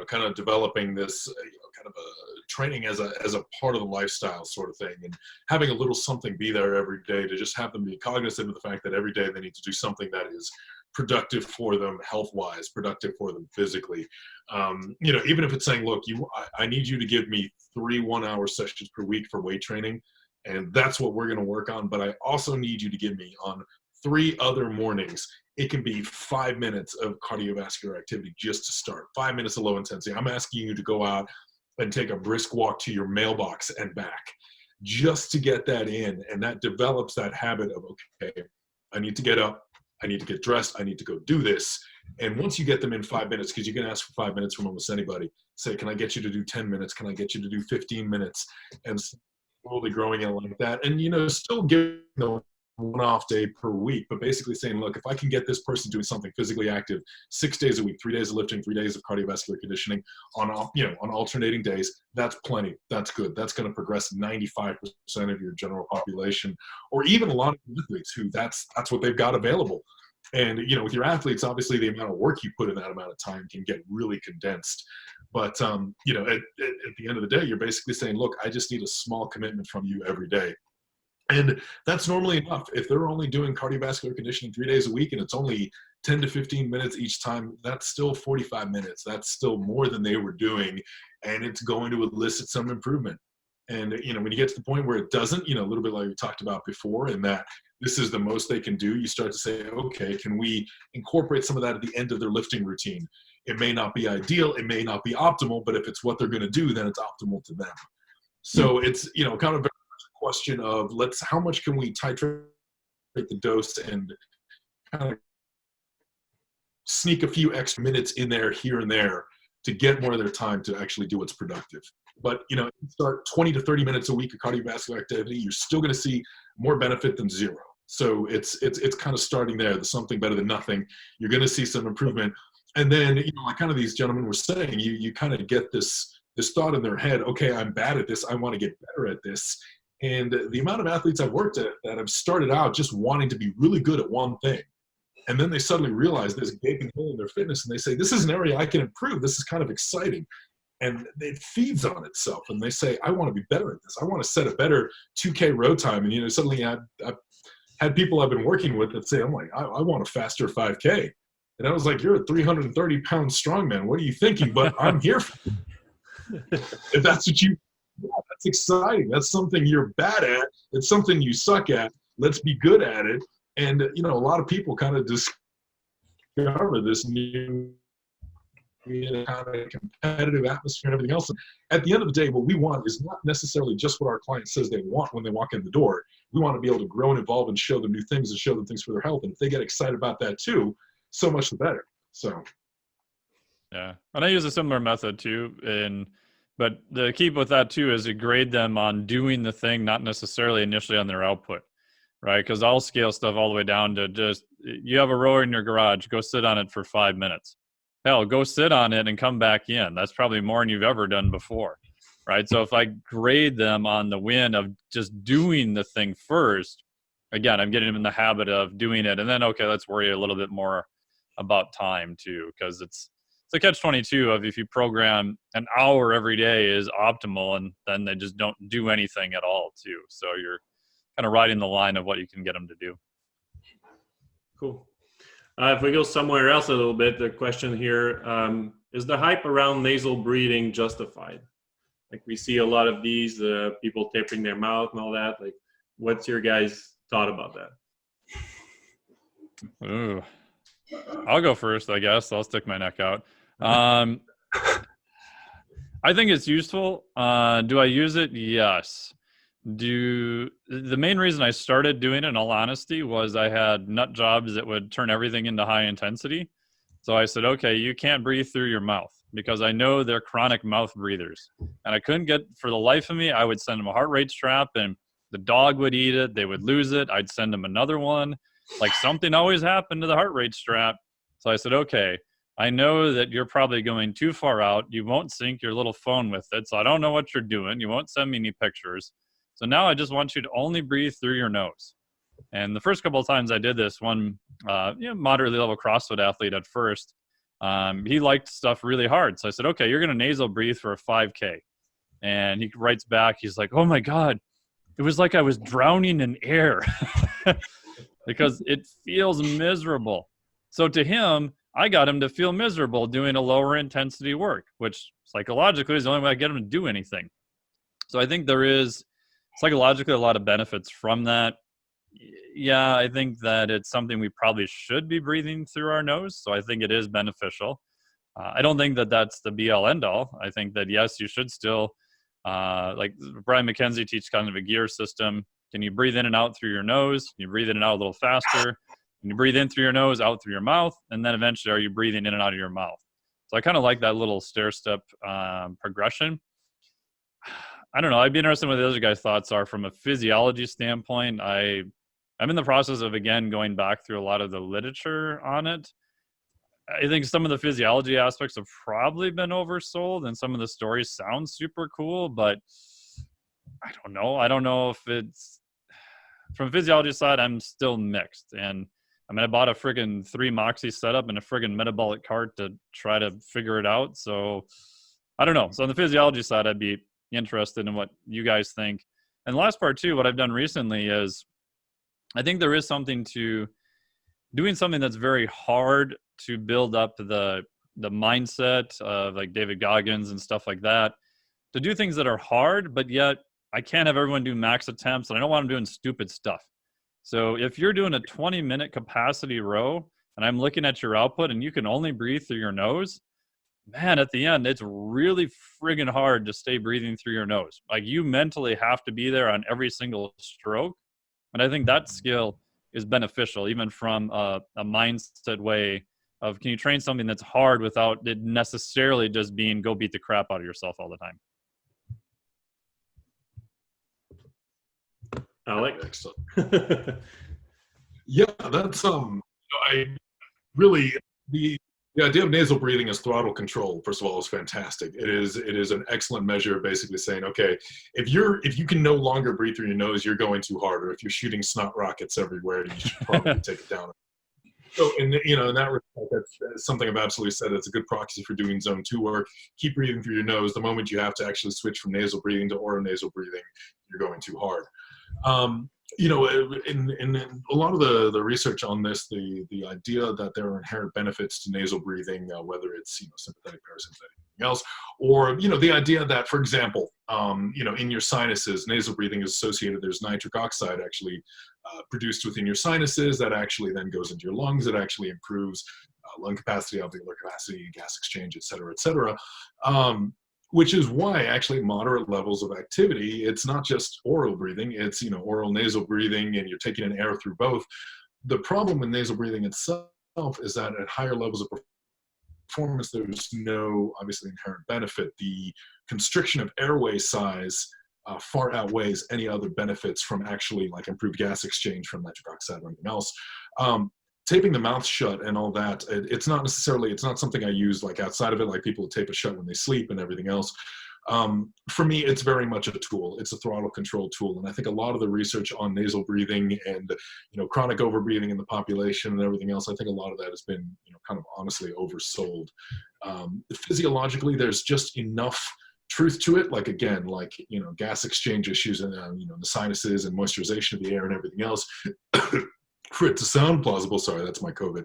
kind of developing this, kind of a training as a part of the lifestyle sort of thing, and having a little something be there every day to just have them be cognizant of the fact that every day they need to do something that is productive for them health-wise, productive for them physically. Even if it's saying, look, I need you to give me 3 1-hour sessions per week for weight training, and that's what we're going to work on. But I also need you to give me on 3 other mornings, it can be 5 minutes of cardiovascular activity just to start, 5 minutes of low intensity. I'm asking you to go out and take a brisk walk to your mailbox and back just to get that in. And that develops that habit of, okay, I need to get up, I need to get dressed, I need to go do this. And once you get them in 5 minutes, because you can ask for 5 minutes from almost anybody, say, can I get you to do 10 minutes? Can I get you to do 15 minutes? And slowly growing it like that. And, still giving them one-off day per week, but basically saying, look, if I can get this person doing something physically active 6 days a week, 3 days of lifting, 3 days of cardiovascular conditioning on alternating days, that's plenty. That's good. That's going to progress 95% of your general population, or even a lot of athletes who that's what they've got available. And, with your athletes, obviously the amount of work you put in that amount of time can get really condensed. But, at the end of the day, you're basically saying, look, I just need a small commitment from you every day. And that's normally enough. If they're only doing cardiovascular conditioning 3 days a week and it's only 10 to 15 minutes each time, that's still 45 minutes. That's still more than they were doing, and it's going to elicit some improvement. And, when you get to the point where it doesn't, a little bit like we talked about before, and that this is the most they can do, you start to say, okay, can we incorporate some of that at the end of their lifting routine? It may not be ideal, it may not be optimal, but if it's what they're going to do, then it's optimal to them. So it's, kind of question of how much can we titrate the dose and kind of sneak a few extra minutes in there here and there to get more of their time to actually do what's productive. But start 20 to 30 minutes a week of cardiovascular activity, you're still going to see more benefit than zero. So it's kind of starting there. There's something better than nothing. You're going to see some improvement, and then like kind of these gentlemen were saying, you kind of get this thought in their head, okay, I'm bad at this, I want to get better at this. And the amount of athletes I've worked at that have started out just wanting to be really good at one thing, and then they suddenly realize there's a gaping hole in their fitness, and they say, this is an area I can improve, this is kind of exciting. And it feeds on itself, and they say, I want to be better at this, I want to set a better 2K road time. And suddenly I've had people I've been working with that say, I'm like, I want a faster 5K. And I was like, you're a 330-pound strongman, what are you thinking? But I'm here for you. If that's what you, yeah, that's exciting. That's something you're bad at. It's something you suck at. Let's be good at it. And, a lot of people kind of discover this new kind of competitive atmosphere and everything else. And at the end of the day, what we want is not necessarily just what our client says they want when they walk in the door. We want to be able to grow and evolve and show them new things and show them things for their health. And if they get excited about that too, so much the better. So. Yeah. And I use a similar method too in But the key with that too is you grade them on doing the thing, not necessarily initially on their output, right? Because I'll scale stuff all the way down to just, you have a rower in your garage, go sit on it for 5 minutes. Hell, go sit on it and come back in. That's probably more than you've ever done before, right? So if I grade them on the win of just doing the thing first, again, I'm getting them in the habit of doing it. And then, okay, let's worry a little bit more about time too, because it's a catch-22 of if you program an hour every day is optimal, and then they just don't do anything at all too. So you're kind of riding the line of what you can get them to do. Cool. If we go somewhere else a little bit, the question here, is the hype around nasal breathing justified? Like we see a lot of these people taping their mouth and all that. Like, what's your guys' thought about that? Ooh. I'll go first, I guess. I'll stick my neck out. I think it's useful. Do I use it? Yes. The main reason I started doing it, in all honesty, was I had nut jobs that would turn everything into high intensity. So I said, okay, you can't breathe through your mouth, because I know they're chronic mouth breathers. And I couldn't get, for the life of me, I would send them a heart rate strap and the dog would eat it. They would lose it. I'd send them another one. Like something always happened to the heart rate strap. So I said, okay, I know that you're probably going too far out. You won't sync your little phone with it. So I don't know what you're doing. You won't send me any pictures. So now I just want you to only breathe through your nose. And the first couple of times I did this, one moderately level CrossFit athlete at first, he liked stuff really hard. So I said, okay, you're going to nasal breathe for a 5K. And he writes back, he's like, oh my God, it was like I was drowning in air because it feels miserable. So to him, I got him to feel miserable doing a lower intensity work, which psychologically is the only way I get him to do anything. So I think there is psychologically a lot of benefits from that. Yeah, I think that it's something we probably should be breathing through our nose. So I think it is beneficial. I don't think that that's the be all end all. I think that, yes, you should still, like Brian McKenzie teaches kind of a gear system. Can you breathe in and out through your nose? Can you breathe in and out a little faster? Can you breathe in through your nose, out through your mouth? And then eventually, are you breathing in and out of your mouth? So I kind of like that little stair-step progression. I don't know. I'd be interested in what the other guys' thoughts are from a physiology standpoint. I'm in the process of, again, going back through a lot of the literature on it. I think some of the physiology aspects have probably been oversold, and some of the stories sound super cool, but I don't know. I don't know if it's from a physiology side. I'm still mixed, and I mean, I bought a friggin' 3 Moxie setup and a friggin' Metabolic cart to try to figure it out. So I don't know. So on the physiology side, I'd be interested in what you guys think. And the last part too, what I've done recently is I think there is something to doing something that's very hard to build up the mindset of like David Goggins and stuff like that, to do things that are hard, but yet I can't have everyone do max attempts, and I don't want them doing stupid stuff. So if you're doing a 20-minute capacity row and I'm looking at your output and you can only breathe through your nose, man, at the end, it's really friggin' hard to stay breathing through your nose. Like you mentally have to be there on every single stroke. And I think that skill is beneficial, even from a mindset way of, can you train something that's hard without it necessarily just being go beat the crap out of yourself all the time? I like Excellent. Yeah, that's I really the idea of nasal breathing as throttle control, first of all, is fantastic. It is an excellent measure of basically saying, okay, if you can no longer breathe through your nose, you're going too hard, or if you're shooting snot rockets everywhere, you should probably take it down. So, in that respect, that's something I've absolutely said. It's a good proxy for doing zone 2 work. Keep breathing through your nose. The moment you have to actually switch from nasal breathing to oronasal breathing, you're going too hard. In a lot of the research on this, the idea that there are inherent benefits to nasal breathing, whether it's sympathetic, parasympathetic, anything else, or the idea that, for example, in your sinuses, nasal breathing is associated. There's nitric oxide actually produced within your sinuses that actually then goes into your lungs. It actually improves lung capacity, alveolar capacity, gas exchange, et cetera, which is why actually moderate levels of activity, it's not just oral breathing, it's oral nasal breathing, and you're taking in air through both. The problem with nasal breathing itself is that at higher levels of performance, there's no obviously inherent benefit. The constriction of airway size far outweighs any other benefits from actually like improved gas exchange from nitric oxide or anything else. Taping the mouth shut and all that, it's not something I use like outside of it, like people tape it shut when they sleep and everything else. For me, it's very much a tool. It's a throttle control tool. And I think a lot of the research on nasal breathing and, chronic overbreathing in the population and everything else, I think a lot of that has been, kind of honestly oversold. Physiologically, there's just enough truth to it. Like, again, gas exchange issues and, the sinuses and moisturization of the air and everything else. For it to sound plausible, sorry, that's my COVID,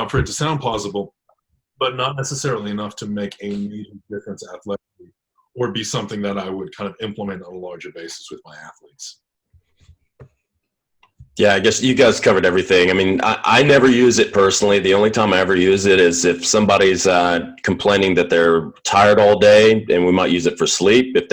for it to sound plausible, but not necessarily enough to make a major difference athletically or be something that I would kind of implement on a larger basis with my athletes. Yeah, I guess you guys covered everything. I mean, I never use it personally. The only time I ever use it is if somebody's complaining that they're tired all day, and we might use it for sleep. If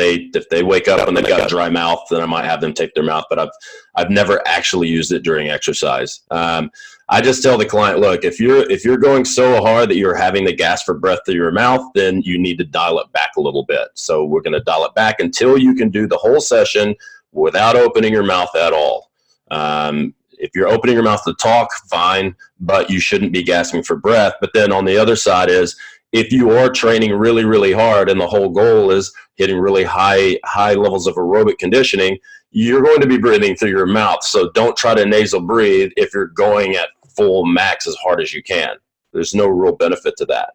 they wake up and they've got a dry mouth, then I might have them tape their mouth. But I've never actually used it during exercise. I just tell the client, look, if you're going so hard that you're having the gasp for breath through your mouth, then you need to dial it back a little bit. So we're going to dial it back until you can do the whole session without opening your mouth at all. If you're opening your mouth to talk, fine, but you shouldn't be gasping for breath. But then on the other side is, if you are training really, really hard and the whole goal is hitting really high levels of aerobic conditioning, you're going to be breathing through your mouth. So don't try to nasal breathe if you're going at full max as hard as you can. There's no real benefit to that.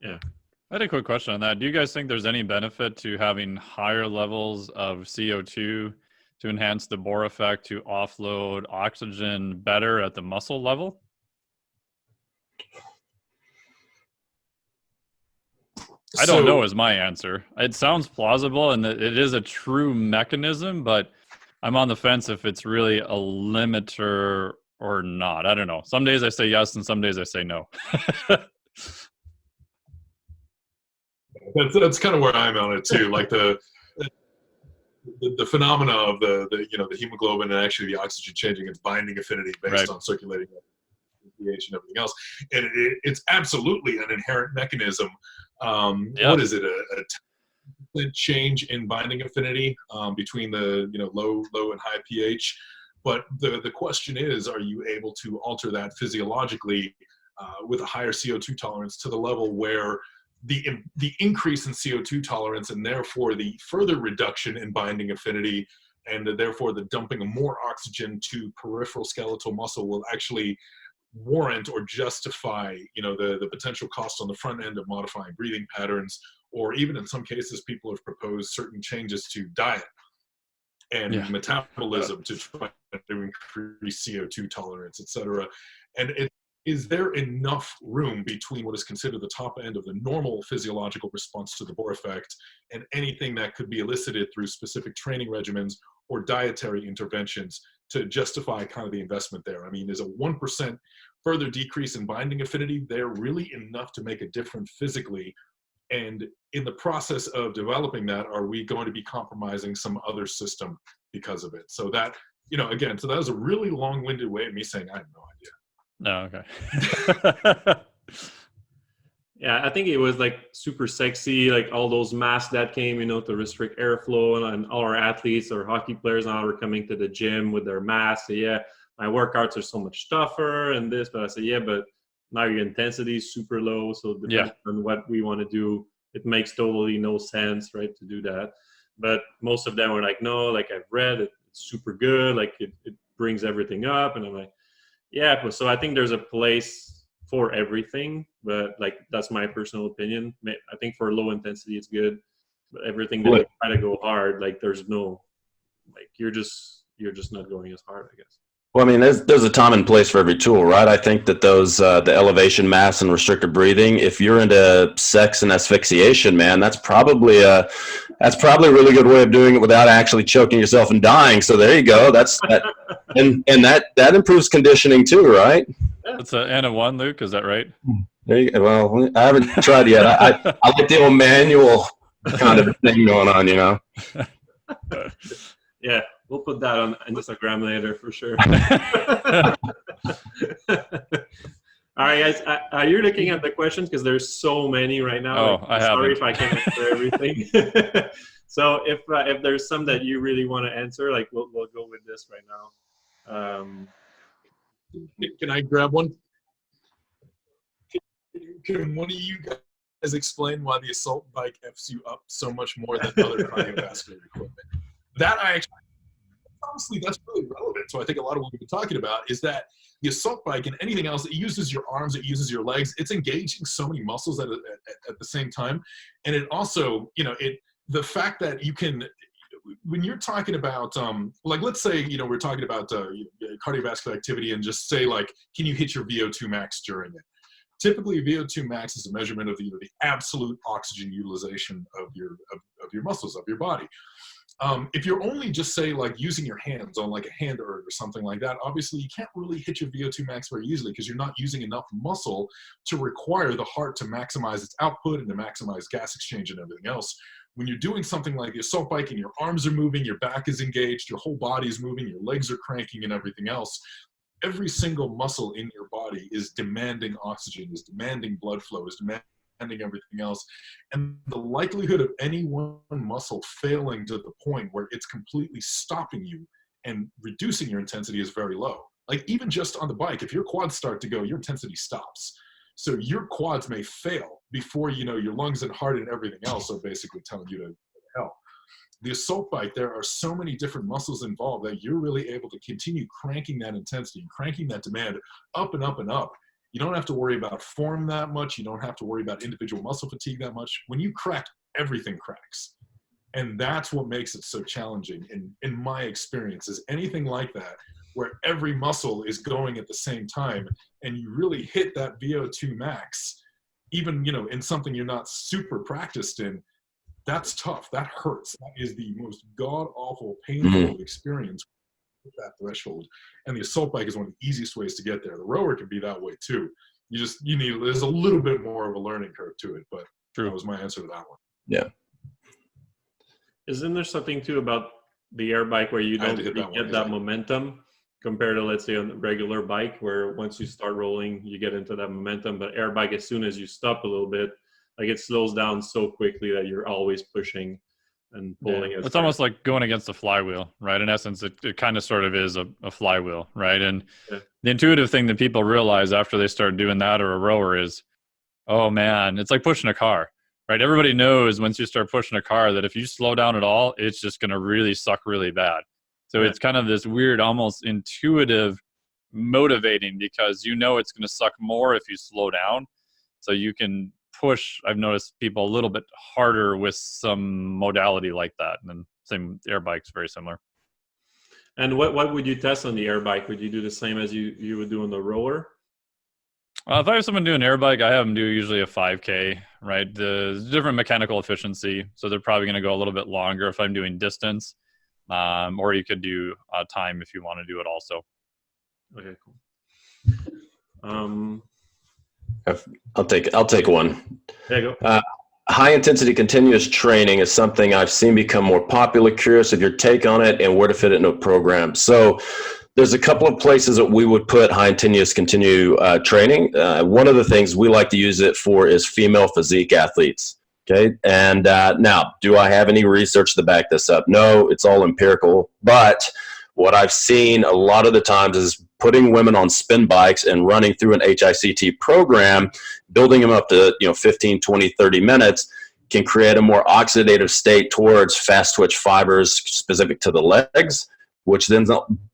Yeah. I had a quick question on that. Do you guys think there's any benefit to having higher levels of CO2 to enhance the Bohr effect, to offload oxygen better at the muscle level? I don't know is my answer. It sounds plausible and it is a true mechanism, but I'm on the fence if it's really a limiter or not. I don't know. Some days I say yes and some days I say no. That's kind of where I'm on it too. Like the phenomena of the hemoglobin and actually the oxygen changing its binding affinity based on circulating pH and everything else, and it's absolutely an inherent mechanism. What is it? A change in binding affinity between the low and high pH. But the question is, are you able to alter that physiologically with a higher CO2 tolerance to the level where the increase in CO2 tolerance and therefore the further reduction in binding affinity and therefore the dumping of more oxygen to peripheral skeletal muscle will actually warrant or justify the potential cost on the front end of modifying breathing patterns, or even in some cases people have proposed certain changes to diet and metabolism to try to increase CO2 tolerance, etc. And is there enough room between what is considered the top end of the normal physiological response to the Bohr effect and anything that could be elicited through specific training regimens or dietary interventions to justify kind of the investment there? I mean, is a 1% further decrease in binding affinity there really enough to make a difference physically? And in the process of developing that, are we going to be compromising some other system because of it? So that, again, so that was a really long-winded way of me saying I have no idea. No, okay. Yeah, I think it was like super sexy, like all those masks that came, to restrict airflow, and all our athletes or hockey players now are coming to the gym with their masks. So, yeah, my workouts are so much tougher and this, but I said, yeah, but now your intensity is super low. So depending on what we want to do, it makes totally no sense, right, to do that. But most of them were like, no, like I've read it, it's super good. Like it brings everything up. And I'm like, yeah, so I think there's a place for everything, but like that's my personal opinion. I think for low intensity it's good, but everything that you try to go hard, like there's no, like you're just not going as hard, I guess. Well, I mean, there's a time and place for every tool, right? I think that those the elevation masks and restricted breathing, if you're into sex and asphyxiation, man, that's probably a really good way of doing it without actually choking yourself and dying. So there you go. That's that, and that improves conditioning too, right? It's an N of 1, Luke. Is that right? There you go. Well, I haven't tried yet. I like the old manual kind of thing going on, Yeah, we'll put that on Instagram later for sure. All right, guys. You're looking at the questions because there's so many right now. Oh, Like, I sorry haven't. if I can't answer everything. So if there's some that you really want to answer, like we'll go with this right now. Can I grab one? Can one of you guys explain why the assault bike F's you up so much more than other cardiovascular equipment? That I actually, honestly, that's really relevant. So I think a lot of what we've been talking about is that the assault bike and anything else, it uses your arms, it uses your legs, it's engaging so many muscles at the same time. And it also, the fact that you can, when you're talking about, like, let's say, we're talking about cardiovascular activity and just say, like, can you hit your VO2 max during it? Typically, VO2 max is a measurement of the absolute oxygen utilization of your muscles, of your body. If you're only just say like using your hands on like a hand erg or something like that, obviously you can't really hit your VO2 max very easily because you're not using enough muscle to require the heart to maximize its output and to maximize gas exchange and everything else. When you're doing something like the assault bike and your arms are moving, your back is engaged, your whole body is moving, your legs are cranking and everything else, every single muscle in your body is demanding oxygen, is demanding blood flow, is demanding everything else. And the likelihood of any one muscle failing to the point where it's completely stopping you and reducing your intensity is very low. Like even just on the bike, if your quads start to go, your intensity stops. So your quads may fail before, your lungs and heart and everything else are basically telling you to hell. The assault bike, there are so many different muscles involved that you're really able to continue cranking that intensity, cranking that demand up and up and up. You don't have to worry about form that much. You don't have to worry about individual muscle fatigue that much. When you crack, everything cracks. And that's what makes it so challenging in my experience, is anything like that, where every muscle is going at the same time and you really hit that VO2 max, even, in something you're not super practiced in. That's tough. That hurts. That is the most god-awful, painful experience with that threshold. And the assault bike is one of the easiest ways to get there. The rower can be that way too. There's a little bit more of a learning curve to it, but that was my answer to that one. Yeah. Isn't there something too about the air bike where you don't really get that momentum compared to, let's say, on a regular bike, where once you start rolling, you get into that momentum, but air bike, as soon as you stop a little bit, like it slows down so quickly that you're always pushing and pulling. It's almost like going against a flywheel, right? In essence, it kind of sort of is a flywheel, right? And the intuitive thing that people realize after they start doing that or a rower is, oh man, it's like pushing a car, right? Everybody knows once you start pushing a car that if you slow down at all, it's just going to really suck really bad. So it's kind of this weird, almost intuitive motivating, because it's going to suck more if you slow down. So you can push, I've noticed people a little bit harder with some modality like that. And then same air bike's very similar. And what would you test on the air bike? Would you do the same as you would do on the rower? If I have someone doing air bike, I have them do usually a 5K, right? The different mechanical efficiency. So they're probably going to go a little bit longer if I'm doing distance. Or you could do time if you want to do it also. Okay, cool. I'll take one. There you go. High intensity continuous training is something I've seen become more popular. Curious of your take on it and where to fit it into a program. So there's a couple of places that we would put high intensity training. One of the things we like to use it for is female physique athletes. Okay. And now, do I have any research to back this up? No, it's all empirical. But what I've seen a lot of the times is putting women on spin bikes and running through an HICT program, building them up to 15, 20, 30 minutes can create a more oxidative state towards fast twitch fibers specific to the legs, which then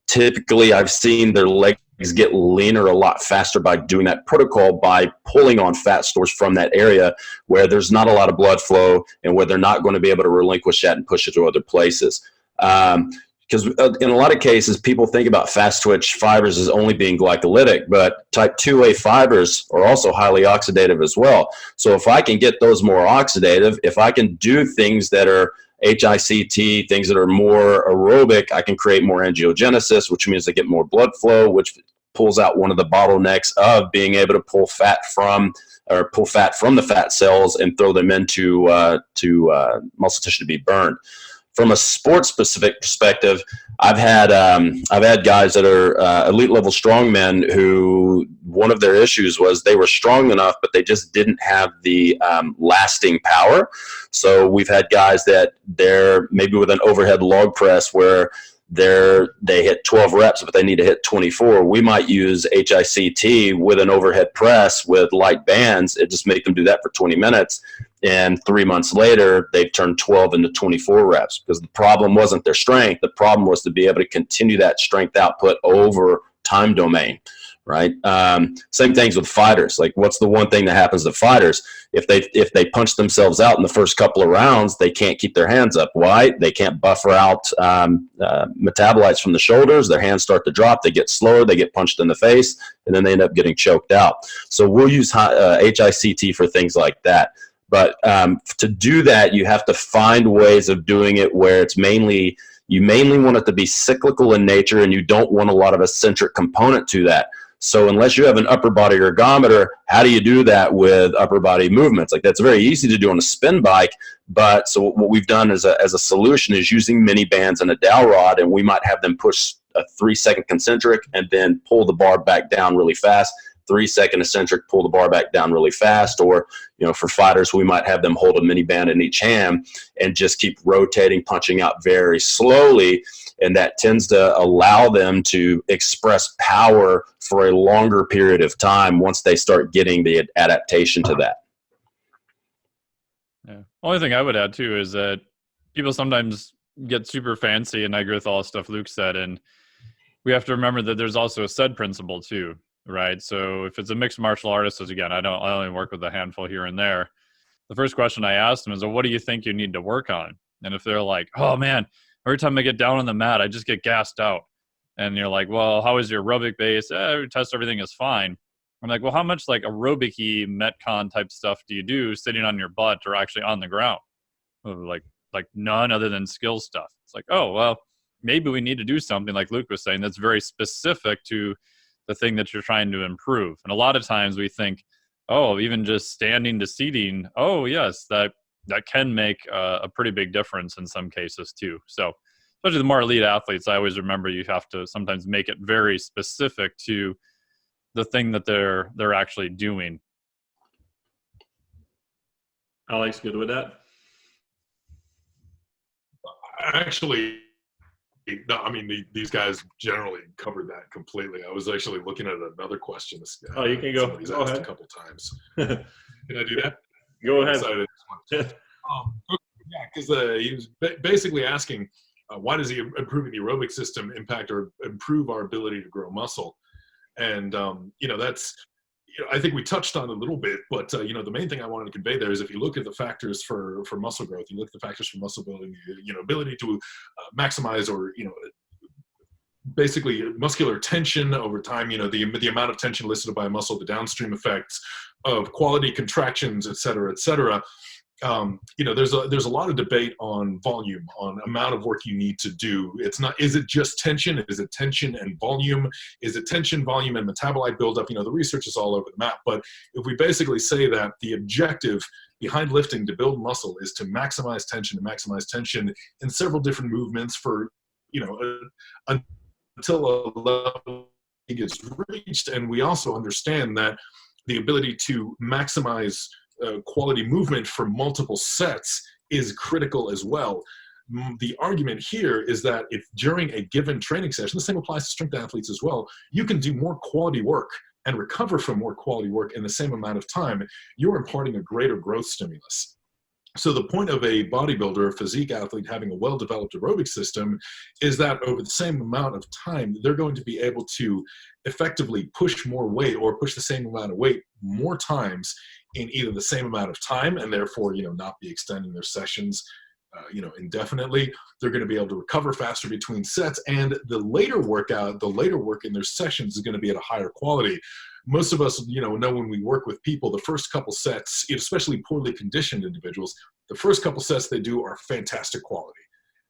typically I've seen their legs get leaner a lot faster by doing that protocol, by pulling on fat stores from that area where there's not a lot of blood flow and where they're not going to be able to relinquish that and push it to other places. Because in a lot of cases, people think about fast twitch fibers as only being glycolytic, but type 2A fibers are also highly oxidative as well. So if I can get those more oxidative, if I can do things that are HICT, things that are more aerobic, I can create more angiogenesis, which means I get more blood flow, which pulls out one of the bottlenecks of being able to pull fat from the fat cells and throw them into muscle tissue to be burned. from a sports specific perspective, I've had guys that are elite level strongmen who one of their issues was they were strong enough, but they just didn't have the lasting power. So we've had guys that they're maybe with an overhead log press where they hit 12 reps, but they need to hit 24. We might use HICT with an overhead press with light bands. It just make them do that for 20 minutes. And 3 months later, they've turned 12 into 24 reps because the problem wasn't their strength. The problem was to be able to continue that strength output over time domain, right? Same things with fighters. Like, what's the one thing that happens to fighters? If they punch themselves out in the first couple of rounds, they can't keep their hands up. Why? They can't buffer out metabolites from the shoulders. Their hands start to drop. They get slower. They get punched in the face, and then they end up getting choked out. So we'll use HICT for things like that. But to do that, you have to find ways of doing it where it's you mainly want it to be cyclical in nature, and you don't want a lot of eccentric component to that. So unless you have an upper body ergometer, how do you do that with upper body movements? Like, that's very easy to do on a spin bike. But so what we've done as a solution is using mini bands and a dowel rod, and we might have them push a 3-second concentric and then pull the bar back down really fast. 3-second eccentric, pull the bar back down really fast. Or, for fighters, we might have them hold a mini band in each hand and just keep rotating, punching out very slowly. And that tends to allow them to express power for a longer period of time once they start getting the adaptation to that. Yeah. Only thing I would add too is that people sometimes get super fancy, and I agree with all the stuff Luke said. And we have to remember that there's also a SAID principle too. Right. So if it's a mixed martial artist, as again, I only work with a handful here and there. The first question I asked them is, well, what do you think you need to work on? And if they're like, oh man, every time I get down on the mat, I just get gassed out. And you're like, well, how is your aerobic base? We test everything is fine. I'm like, well, how much like aerobic-y Metcon type stuff do you do sitting on your butt or actually on the ground? Like none other than skill stuff. It's like, oh, well, maybe we need to do something like Luke was saying that's very specific to the thing that you're trying to improve. And a lot of times we think, oh, even just standing to seating, oh yes, that can make a pretty big difference in some cases too. So especially the more elite athletes, I always remember you have to sometimes make it very specific to the thing that they're actually doing. Alex, good with that? Actually, no, I mean, these guys generally covered that completely. I was actually looking at another question. Oh, you can go. Somebody's Go asked ahead. a couple times. Can I do that? Go ahead. Yeah, because he was basically asking, why does improving the aerobic system impact or improve our ability to grow muscle? And that's, I think we touched on it a little bit, but the main thing I wanted to convey there is if you look at the factors for muscle growth, you look at the factors for muscle building, ability to maximize or basically muscular tension over time, the amount of tension elicited by a muscle, the downstream effects of quality contractions, et cetera, et cetera. There's a lot of debate on volume, on amount of work you need to do. It's not, is it just tension? Is it tension and volume? Is it tension, volume, and metabolite buildup? The research is all over the map. But if we basically say that the objective behind lifting to build muscle is to maximize tension in several different movements for, until a level gets reached. And we also understand that the ability to maximize quality movement for multiple sets is critical as well. The argument here is that if during a given training session, the same applies to strength athletes as well, you can do more quality work and recover from more quality work in the same amount of time, you're imparting a greater growth stimulus. So the point of a bodybuilder, a physique athlete having a well-developed aerobic system is that over the same amount of time, they're going to be able to effectively push more weight or push the same amount of weight more times in either the same amount of time and therefore, not be extending their sessions, indefinitely. They're going to be able to recover faster between sets, and the later work in their sessions is going to be at a higher quality. Most of us, know when we work with people, the first couple sets, especially poorly conditioned individuals, the first couple sets they do are fantastic quality.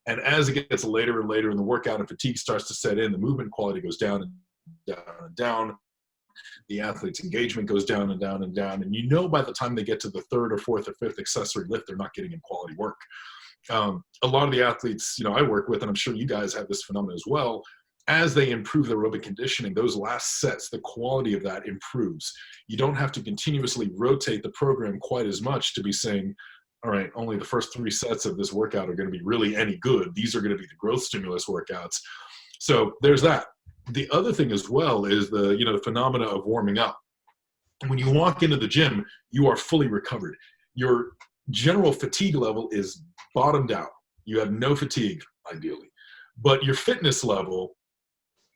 And as it gets later and later in the workout and fatigue starts to set in, the movement quality goes down and down and down. The athlete's engagement goes down and down and down. And by the time they get to the third or fourth or fifth accessory lift, they're not getting in quality work. a lot of the athletes, I work with, and I'm sure you guys have this phenomenon as well, as they improve their aerobic conditioning, those last sets, the quality of that improves. You don't have to continuously rotate the program quite as much to be saying, all right, only the first 3 sets of this workout are going to be really any good. These are going to be the growth stimulus workouts. So there's that. The other thing as well is the phenomena of warming up. When you walk into the gym, you are fully recovered. Your general fatigue level is bottomed out. You have no fatigue, ideally. But your fitness level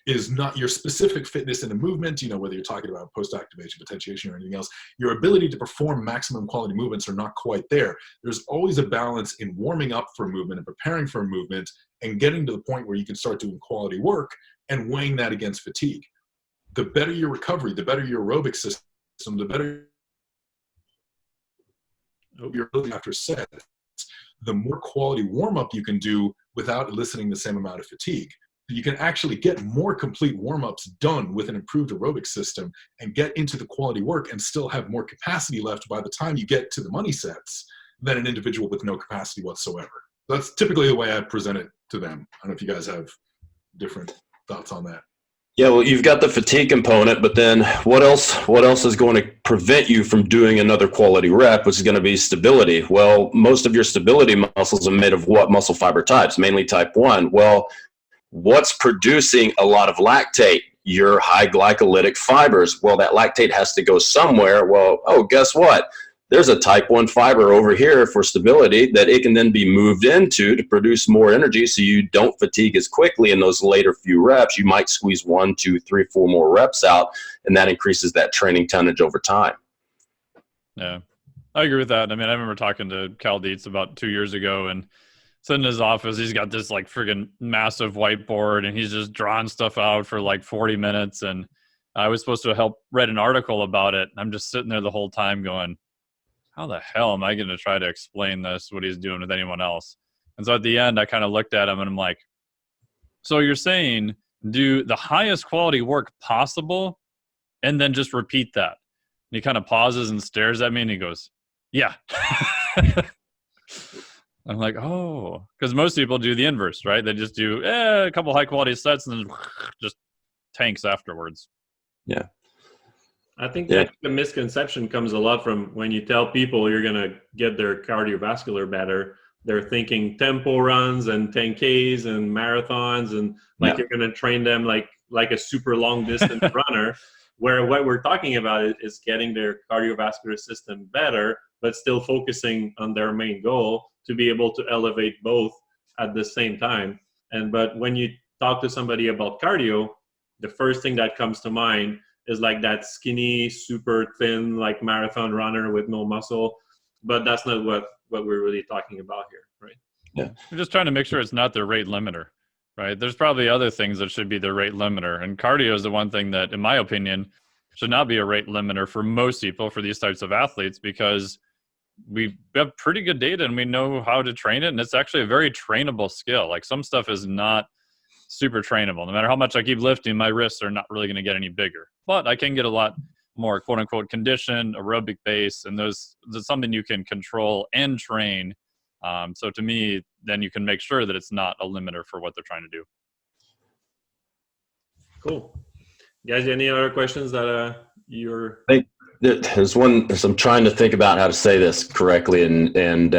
is not your specific fitness in a movement, whether you're talking about post-activation, potentiation, or anything else. Your ability to perform maximum quality movements are not quite there. There's always a balance in warming up for movement and preparing for a movement and getting to the point where you can start doing quality work and weighing that against fatigue. The better your recovery, the better your aerobic system, the better your ability after sets, the more quality warm-up you can do without eliciting the same amount of fatigue. You can actually get more complete warm-ups done with an improved aerobic system and get into the quality work and still have more capacity left by the time you get to the money sets than an individual with no capacity whatsoever. That's typically the way I present it to them. I don't know if you guys have different thoughts on that. Yeah, well, you've got the fatigue component, but then what else is going to prevent you from doing another quality rep, which is going to be stability? Well, most of your stability muscles are made of what muscle fiber types? Mainly type 1. Well, what's producing a lot of lactate? Your high glycolytic fibers. Well, that lactate has to go somewhere. Well, guess what? There's a type 1 fiber over here for stability that it can then be moved into to produce more energy so you don't fatigue as quickly in those later few reps. You might squeeze 1, 2, 3, 4 more reps out, and that increases that training tonnage over time. Yeah, I agree with that. I mean, I remember talking to Cal Dietz about 2 years ago, and sitting in his office, he's got this like friggin' massive whiteboard, and he's just drawing stuff out for like 40 minutes. And I was supposed to read an article about it. I'm just sitting there the whole time going, how the hell am I going to try to explain this, what he's doing with anyone else? And so at the end, I kind of looked at him and I'm like, so you're saying do the highest quality work possible and then just repeat that? And he kind of pauses and stares at me and he goes, yeah. I'm like, oh, because most people do the inverse, right? They just do a couple high quality sets and then just tanks afterwards. Yeah. I think that the misconception comes a lot from when you tell people you're going to get their cardiovascular better. They're thinking tempo runs and 10Ks and marathons and you're going to train them like a super long distance runner, where what we're talking about is getting their cardiovascular system better, but still focusing on their main goal to be able to elevate both at the same time. But when you talk to somebody about cardio, the first thing that comes to mind is like that skinny, super thin, like marathon runner with no muscle. But that's not what we're really talking about here, right? Yeah. We're just trying to make sure it's not the rate limiter, right? There's probably other things that should be the rate limiter. And cardio is the one thing that, in my opinion, should not be a rate limiter for most people, for these types of athletes, because we have pretty good data and we know how to train it. And it's actually a very trainable skill. Like some stuff is not super trainable. No matter how much I keep lifting, my wrists are not really going to get any bigger. But I can get a lot more quote unquote conditioned, aerobic base, and that's something you can control and train. So to me, then you can make sure that it's not a limiter for what they're trying to do. Cool. Guys, any other questions that you're... There's one, I'm trying to think about how to say this correctly and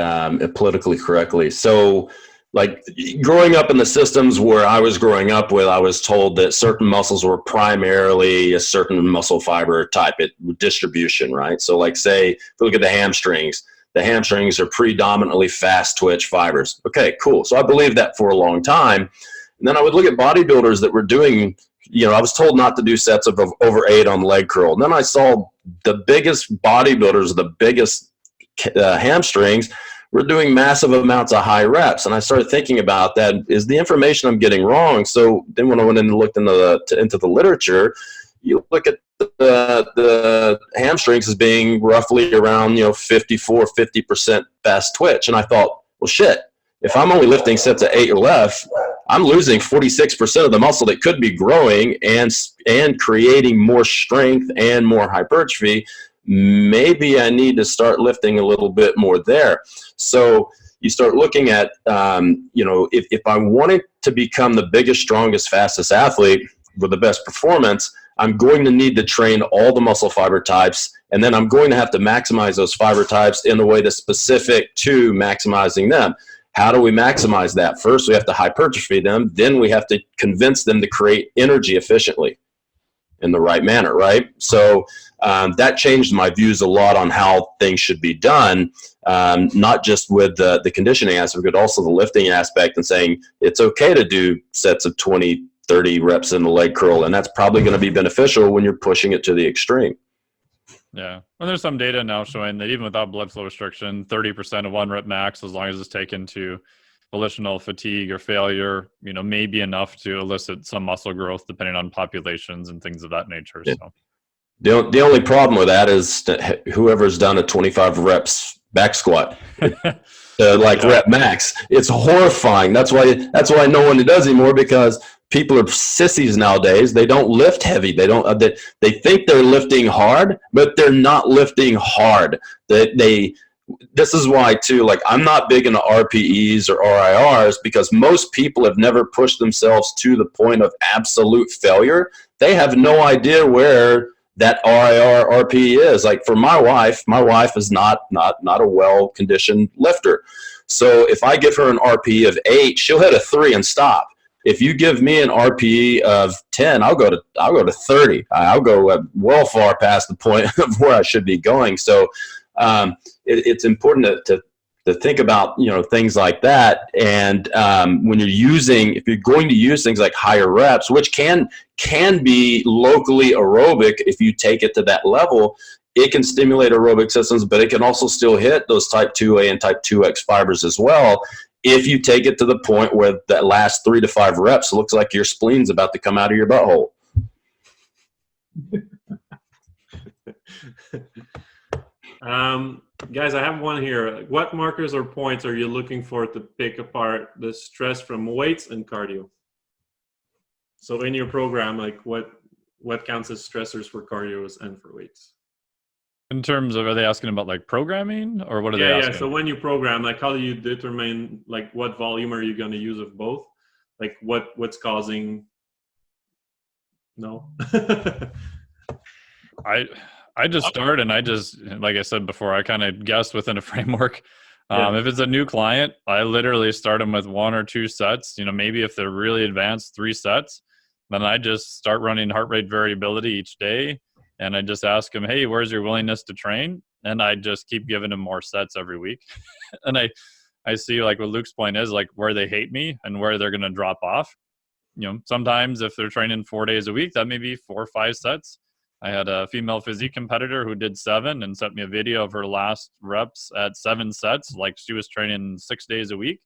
politically correctly. So like growing up in the systems where I was growing up with, I was told that certain muscles were primarily a certain muscle fiber type distribution, right? So like say, if we look at the hamstrings are predominantly fast twitch fibers. Okay, cool. So I believed that for a long time. And then I would look at bodybuilders that were doing, I was told not to do sets of over 8 on leg curl. And then I saw the biggest bodybuilders, the biggest hamstrings, were doing massive amounts of high reps. And I started thinking about that. Is the information I'm getting wrong? So then when I went in and looked into the literature, you look at the hamstrings as being roughly around 50% fast twitch. And I thought, well, shit, if I'm only lifting sets of 8 or less, I'm losing 46% of the muscle that could be growing and creating more strength and more hypertrophy. Maybe I need to start lifting a little bit more there. So, you start looking at, if I wanted to become the biggest, strongest, fastest athlete with the best performance, I'm going to need to train all the muscle fiber types, and then I'm going to have to maximize those fiber types in a way that's specific to maximizing them. How do we maximize that? First, we have to hypertrophy them. Then we have to convince them to create energy efficiently in the right manner, right? So that changed my views a lot on how things should be done, not just with the conditioning aspect, but also the lifting aspect, and saying it's okay to do sets of 20, 30 reps in the leg curl, and that's probably going to be beneficial when you're pushing it to the extreme. Yeah. Well, there's some data now showing that even without blood flow restriction, 30% of 1 rep max, as long as it's taken to volitional fatigue or failure, may be enough to elicit some muscle growth depending on populations and things of that nature. Yeah. So The only problem with that is that whoever's done a 25 reps back squat, rep max, it's horrifying. That's why no one does anymore, because people are sissies nowadays. They don't lift heavy. They don't. They think they're lifting hard, but they're not lifting hard. This is why too. Like, I'm not big into RPEs or RIRs, because most people have never pushed themselves to the point of absolute failure. They have no idea where that RIR RPE is. Like, for my wife is not a well conditioned lifter. So if I give her an RPE of 8, she'll hit a 3 and stop. If you give me an RPE of 10, I'll go to 30. I'll go well far past the point of where I should be going. So it's important to think about things like that. And when if you're going to use things like higher reps, which can be locally aerobic if you take it to that level, it can stimulate aerobic systems, but it can also still hit those type 2A and type 2X fibers as well. If you take it to the point where that last 3 to 5 reps looks like your spleen's about to come out of your butthole. Guys, I have one here. What markers or points are you looking for to pick apart the stress from weights and cardio? So in your program, like what counts as stressors for cardios and for weights? in terms of, are they asking about like programming, or what are they asking? Yeah. So when you program, like how do you determine like what volume are you going to use of both? Like what's causing? No. I just start, and I just, like I said before, I kind of guess within a framework. If it's a new client, I literally start them with 1 or 2 sets. You know, maybe if they're really advanced, 3 sets. Then I just start running heart rate variability each day, and I just ask them, hey, where's your willingness to train? And I just keep giving them more sets every week. And I see, like what Luke's point is, like where they hate me and where they're going to drop off. You know, sometimes if they're training 4 days a week, that may be 4 or 5 sets. I had a female physique competitor who did 7 and sent me a video of her last reps at 7 sets. Like she was training 6 days a week,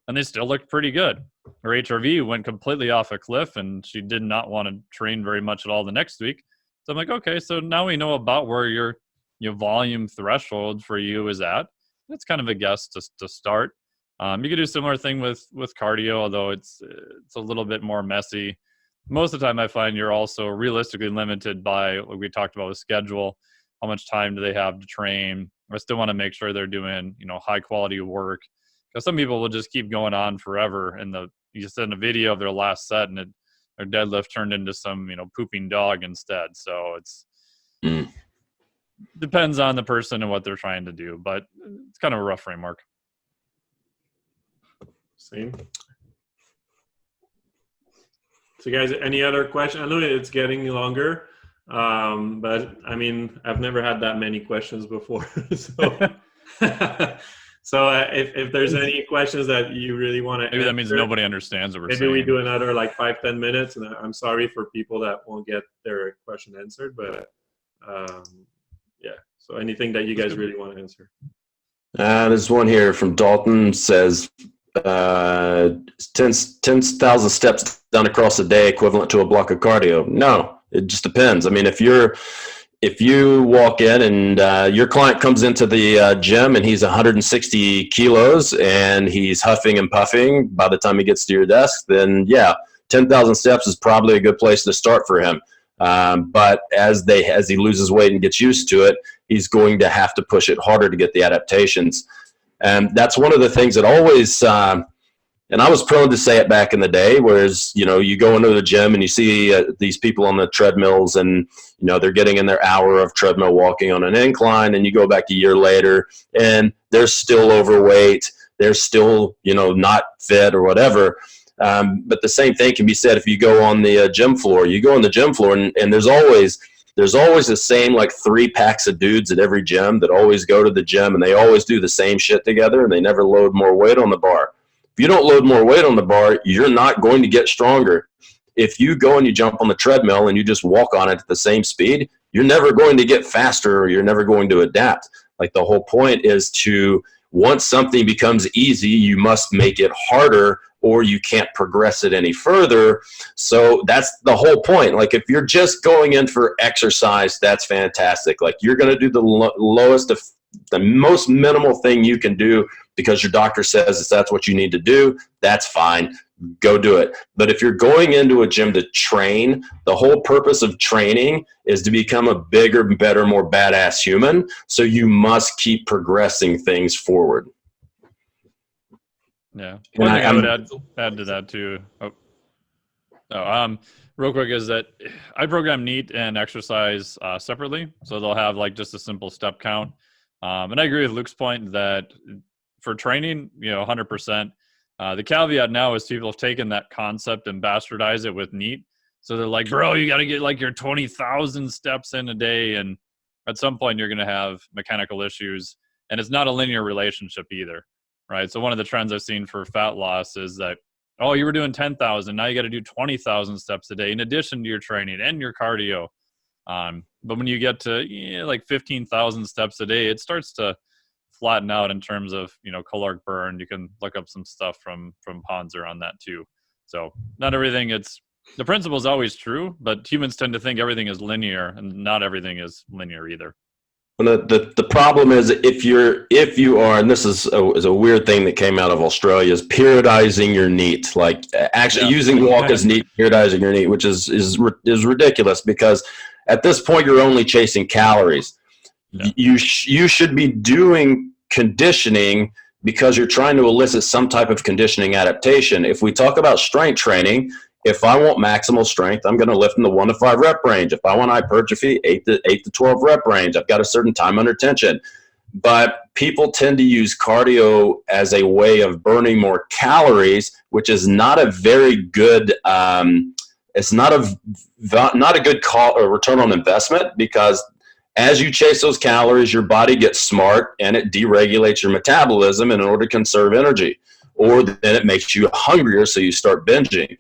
and they still looked pretty good. Her HRV went completely off a cliff, and she did not want to train very much at all the next week. So I'm like, okay, so now we know about where your volume threshold for you is at. That's kind of a guess to start. You could do a similar thing with cardio, although it's a little bit more messy. Most of the time I find you're also realistically limited by what we talked about with schedule. How much time do they have to train? I still want to make sure they're doing, high quality work, because some people will just keep going on forever. And you send a video of their last set and their deadlift turned into some, pooping dog instead. So it's depends on the person and what they're trying to do, but it's kind of a rough framework. Same. So guys, any other questions? I know it's getting longer, but I mean, I've never had that many questions before. So if there's any questions that you really want to maybe answer, that means nobody understands what we're saying. Maybe we do another like 5-10 minutes, and I'm sorry for people that won't get their question answered, but yeah. So anything that you guys really want to answer. There's one here from Dalton, says 10,000 steps done across a day equivalent to a block of cardio. No, it just depends. I mean, if you walk in and your client comes into the gym and he's 160 kilos and he's huffing and puffing by the time he gets to your desk, then yeah, 10,000 steps is probably a good place to start for him. But as he loses weight and gets used to it, he's going to have to push it harder to get the adaptations. And that's one of the things that always, and I was prone to say it back in the day, whereas, you know, you go into the gym and you see these people on the treadmills and, you know, they're getting in their hour of treadmill walking on an incline, and you go back a year later and they're still overweight. They're still, you know, not fit or whatever. But the same thing can be said if you go on the gym floor. You go on the gym floor and there's always the same like 3 packs of dudes at every gym that always go to the gym, and they always do the same shit together, and they never load more weight on the bar. If you don't load more weight on the bar, you're not going to get stronger. If you go and you jump on the treadmill and you just walk on it at the same speed, you're never going to get faster, or you're never going to adapt. Like, the whole point is to, once something becomes easy, you must make it harder, or you can't progress it any further. So that's the whole point. Like, if you're just going in for exercise, that's fantastic. Like, you're going to do the lowest of the most minimal thing you can do because your doctor says that's what you need to do. That's fine. Go do it. But if you're going into a gym to train, the whole purpose of training is to become a bigger, better, more badass human. So you must keep progressing things forward. Yeah. One thing I would add to that too. Real quick is that I program NEAT and exercise separately. So they'll have like just a simple step count. And I agree with Luke's point that for training, 100%. The caveat now is people have taken that concept and bastardized it with NEAT. So they're like, bro, you got to get like your 20,000 steps in a day. And at some point you're going to have mechanical issues, and it's not a linear relationship either. Right. So one of the trends I've seen for fat loss is that, oh, you were doing 10,000. Now you got to do 20,000 steps a day in addition to your training and your cardio. But when you get to like 15,000 steps a day, it starts to flatten out in terms of, caloric burn. You can look up some stuff from Ponzer on that too. So not everything, the principle is always true, but humans tend to think everything is linear, and not everything is linear either. Well, the problem is if you are, and this is a weird thing that came out of Australia, is periodizing your NEAT, like actually using walk as NEAT, periodizing your NEAT, which is ridiculous, because at this point you're only chasing calories. Yeah. You should be doing conditioning because you're trying to elicit some type of conditioning adaptation. If we talk about strength training, if I want maximal strength, I'm going to lift in the 1 to 5 rep range. If I want hypertrophy, 8 to 12 rep range. I've got a certain time under tension. But people tend to use cardio as a way of burning more calories, which is not a very good. It's not a good call or return on investment, because as you chase those calories, your body gets smart and it deregulates your metabolism in order to conserve energy, or then it makes you hungrier, so you start binging.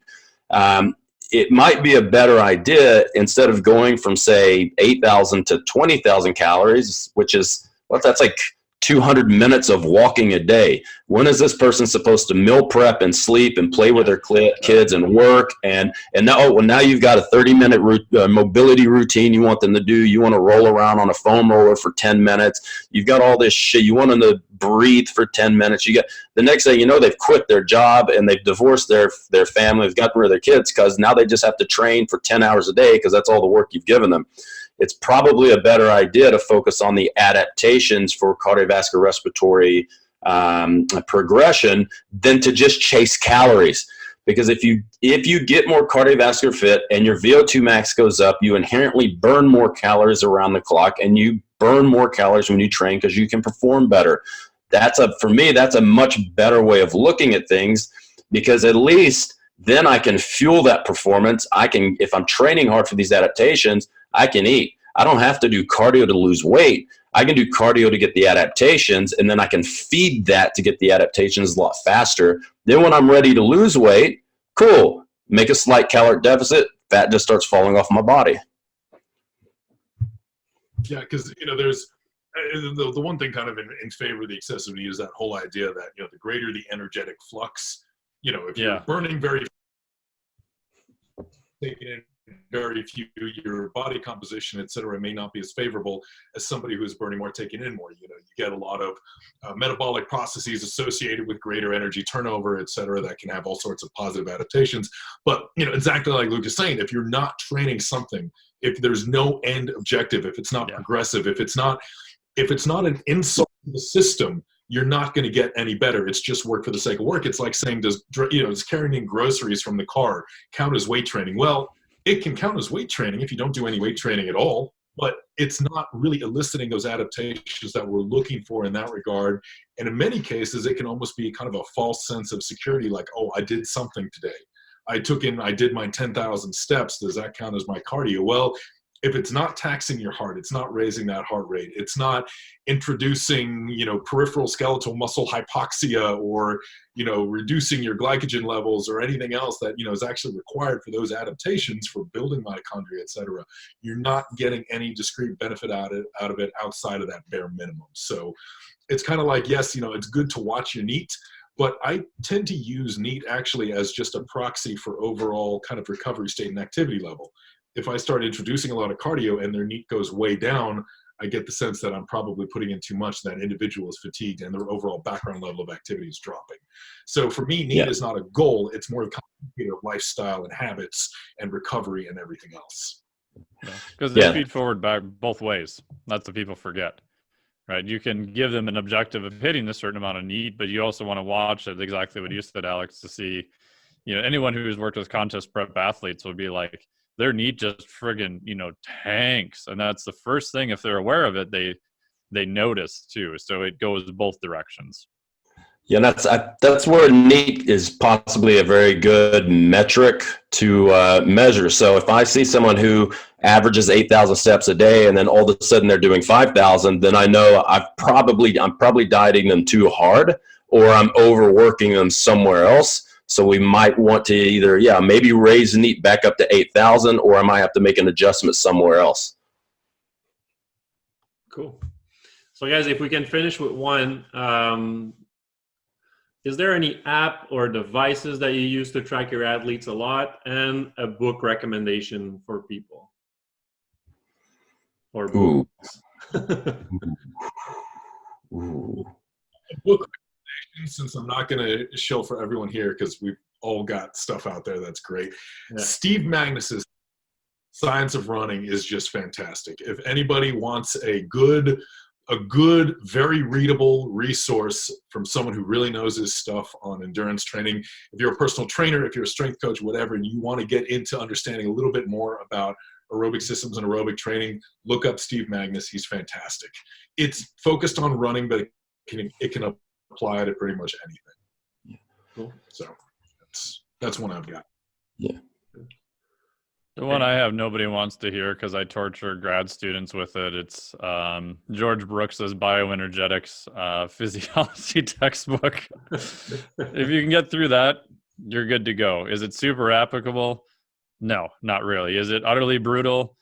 It might be a better idea, instead of going from, say, 8,000 to 20,000 calories, which is, that's like 200 minutes of walking a day. When is this person supposed to meal prep and sleep and play with their kids and work? And now you've got a 30-minute mobility routine you want them to do. You want to roll around on a foam roller for 10 minutes. You've got all this shit. You want them to breathe for 10 minutes. You get the next thing you know, they've quit their job and they've divorced their family. They've gotten rid of their kids because now they just have to train for 10 hours a day because that's all the work you've given them. It's probably a better idea to focus on the adaptations for cardiovascular respiratory progression than to just chase calories. Because if you get more cardiovascular fit and your VO2 max goes up, you inherently burn more calories around the clock, and you burn more calories when you train because you can perform better. For me, that's a much better way of looking at things, because at least then I can fuel that performance. If I'm training hard for these adaptations, I can eat. I don't have to do cardio to lose weight. I can do cardio to get the adaptations, and then I can feed that to get the adaptations a lot faster. Then when I'm ready to lose weight, cool, make a slight caloric deficit, fat just starts falling off my body. Yeah, because there's the one thing kind of in favor of the excessive NEAT is that whole idea that the greater the energetic flux, if you're burning very few, your body composition, et cetera, may not be as favorable as somebody who's burning more, taking in more. You get a lot of metabolic processes associated with greater energy turnover, et cetera, that can have all sorts of positive adaptations. But, exactly like Luke is saying, if you're not training something, if there's no end objective, if it's not progressive, if it's not an insult to the system, you're not going to get any better. It's just work for the sake of work. It's like saying, does carrying in groceries from the car count as weight training? Well, it can count as weight training if you don't do any weight training at all, but it's not really eliciting those adaptations that we're looking for in that regard. And in many cases, it can almost be kind of a false sense of security, like, oh, I did something today. I did my 10,000 steps. Does that count as my cardio? Well, if it's not taxing your heart, it's not raising that heart rate, it's not introducing, peripheral skeletal muscle hypoxia or, reducing your glycogen levels or anything else that, is actually required for those adaptations for building mitochondria, et cetera, you're not getting any discrete benefit out of it outside of that bare minimum. So it's kind of like, yes, it's good to watch your NEAT, but I tend to use NEAT actually as just a proxy for overall kind of recovery state and activity level. If I start introducing a lot of cardio and their NEAT goes way down, I get the sense that I'm probably putting in too much, that individual is fatigued and their overall background level of activity is dropping. So for me, NEAT is not a goal. It's more of lifestyle and habits and recovery and everything else. Because they feed forward back both ways. That's what people forget. Right? You can give them an objective of hitting a certain amount of NEAT, but you also want to watch it, exactly what you said, Alex, to see, anyone who's worked with contest prep athletes will be like, their NEAT just friggin', tanks. And that's the first thing, if they're aware of it, they notice too. So it goes both directions. Yeah, that's where NEAT is possibly a very good metric to measure. So if I see someone who averages 8,000 steps a day and then all of a sudden they're doing 5,000, then I know I'm probably dieting them too hard, or I'm overworking them somewhere else. So we might want to either, maybe raise the NEAT back up to 8,000, or I might have to make an adjustment somewhere else. Cool. So guys, if we can finish with one, is there any app or devices that you use to track your athletes a lot, and a book recommendation for people? Or books? Ooh. Book, since I'm not going to shill for everyone here because we've all got stuff out there that's great. Yeah. Steve Magnus's Science of Running is just fantastic. If anybody wants a good, very readable resource from someone who really knows his stuff on endurance training, if you're a personal trainer, if you're a strength coach, whatever, and you want to get into understanding a little bit more about aerobic systems and aerobic training, look up Steve Magnus. He's fantastic. It's focused on running, but it can apply to pretty much anything. Cool. So that's one I've got. Yeah. The one I have nobody wants to hear because I torture grad students with it. It's George Brooks's Bioenergetics Physiology textbook. If you can get through that, you're good to go. Is it super applicable? No, not really. Is it utterly brutal?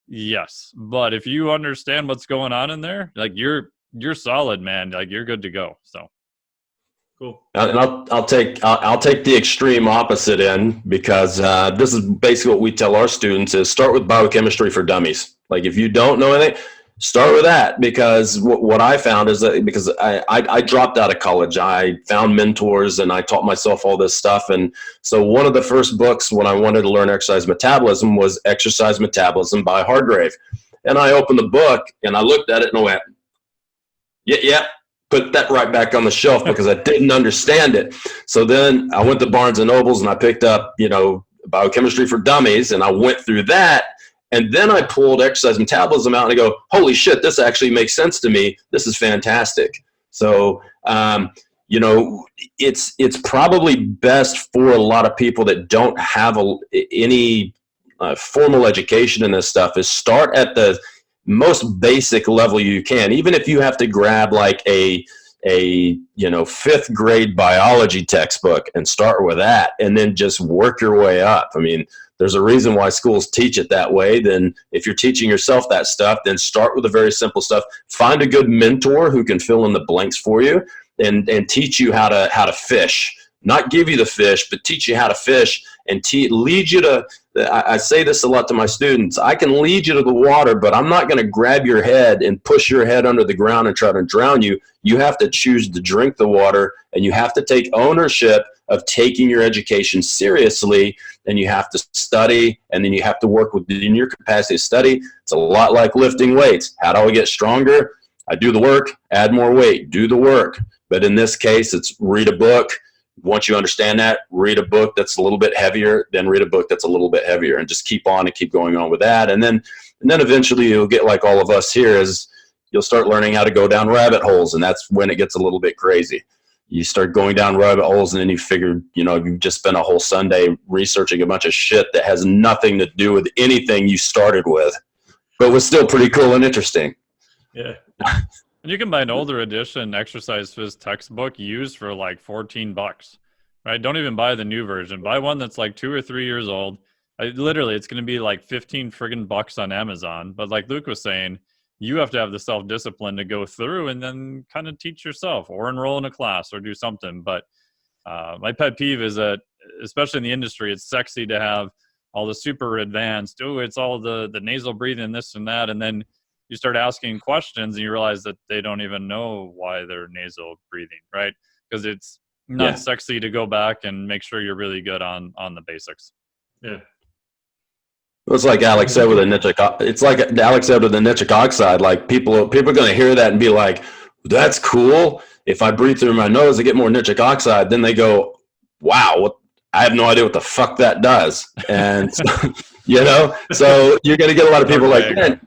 Yes. But if you understand what's going on in there, like you're solid, man. Like you're good to go. So cool. And I'll take the extreme opposite end, because this is basically what we tell our students is start with biochemistry for dummies. Like if you don't know anything, start with that, because what I found is that because I dropped out of college, I found mentors and I taught myself all this stuff. And so one of the first books when I wanted to learn exercise metabolism was Exercise Metabolism by Hargrave. And I opened the book and I looked at it and I went, yeah, put that right back on the shelf because I didn't understand it. So then I went to Barnes and Nobles and I picked up, Biochemistry for Dummies, and I went through that. And then I pulled Exercise Metabolism out and I go, holy shit, this actually makes sense to me. This is fantastic. So, it's probably best for a lot of people that don't have any formal education in this stuff is start at the most basic level you can. Even if you have to grab like a 5th grade biology textbook and start with that and then just work your way up. I mean, there's a reason why schools teach it that way. Then if you're teaching yourself that stuff, then start with the very simple stuff. Find a good mentor who can fill in the blanks for you and teach you how to fish. Not give you the fish, but teach you how to fish and lead you to, I say this a lot to my students, I can lead you to the water, but I'm not going to grab your head and push your head under the ground and try to drown you. You have to choose to drink the water, and you have to take ownership of taking your education seriously, and you have to study, and then you have to work within your capacity to study. It's a lot like lifting weights. How do I get stronger? I do the work, add more weight, do the work. But in this case, it's read a book. Once you understand that, read a book that's a little bit heavier, then read a book that's a little bit heavier, and just keep on and keep going on with that. And then eventually you'll get like all of us here, is you'll start learning how to go down rabbit holes, and that's when it gets a little bit crazy. You start going down rabbit holes, and then you figure, you've just spent a whole Sunday researching a bunch of shit that has nothing to do with anything you started with, but was still pretty cool and interesting. Yeah. And you can buy an older edition exercise phys textbook used for like $14, right? Don't even buy the new version. Buy one that's like 2 or 3 years old. Literally, it's going to be like 15 friggin' bucks on Amazon. But like Luke was saying, you have to have the self-discipline to go through and then kind of teach yourself or enroll in a class or do something. But my pet peeve is that, especially in the industry, it's sexy to have all the super advanced, it's all the nasal breathing, this and that. And then you start asking questions and you realize that they don't even know why they're nasal breathing, right? Because it's not sexy to go back and make sure you're really good on the basics. Yeah. It's like Alex said with the nitric oxide. Like people are going to hear that and be like, "That's cool. If I breathe through my nose, I get more nitric oxide." Then they go, "Wow, I have no idea what the fuck that does." And so you're going to get a lot of people like that.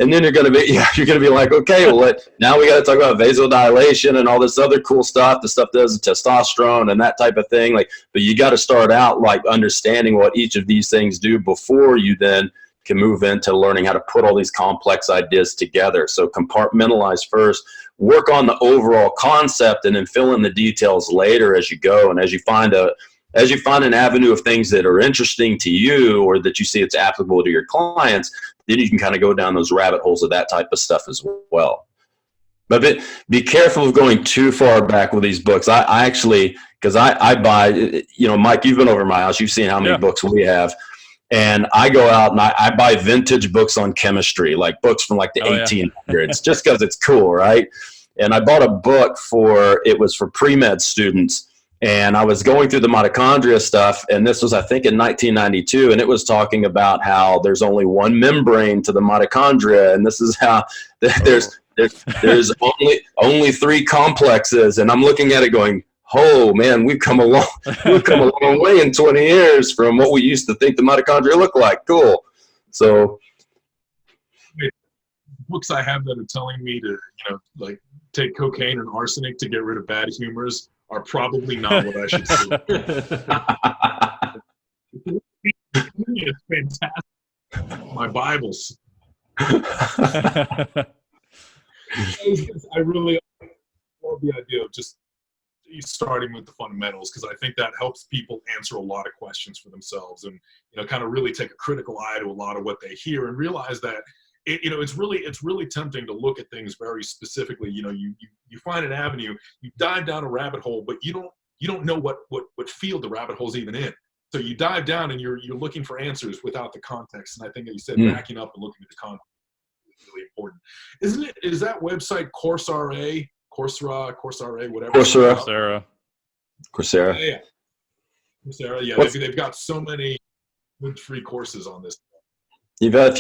And then you're going to be like, okay, well, now we got to talk about vasodilation and all this other cool stuff. The stuff that does testosterone and that type of thing. Like, but you got to start out like understanding what each of these things do before you then can move into learning how to put all these complex ideas together. So compartmentalize first, work on the overall concept, and then fill in the details later as you go. And as you find an avenue of things that are interesting to you or that you see it's applicable to your clients, then you can kind of go down those rabbit holes of that type of stuff as well. But be careful of going too far back with these books. I actually, because I buy, Mike, you've been over my house. You've seen how many books we have. And I go out and I buy vintage books on chemistry, like books from like the 1800s, just because it's cool, right? And I bought a book for pre-med students. And I was going through the mitochondria stuff, and this was, I think, in 1992, and it was talking about how there's only one membrane to the mitochondria, and this is how there's only 3 complexes. And I'm looking at it going, oh man, we've come a long way in 20 years from what we used to think the mitochondria looked like. Cool. So books I have that are telling me to, like take cocaine and arsenic to get rid of bad humors are probably not what I should do. It's fantastic. My Bibles. I really love the idea of just starting with the fundamentals, because I think that helps people answer a lot of questions for themselves, and kind of really take a critical eye to a lot of what they hear and realize that it's really tempting to look at things very specifically. You find an avenue, you dive down a rabbit hole, but you don't know what field the rabbit hole's even in. So you dive down and you're looking for answers without the context. And I think that you said backing up and looking at the context is really important. Isn't it? Is that website Coursera, whatever? Coursera. Yeah. Coursera. Yeah, they've got so many good free courses on this. You got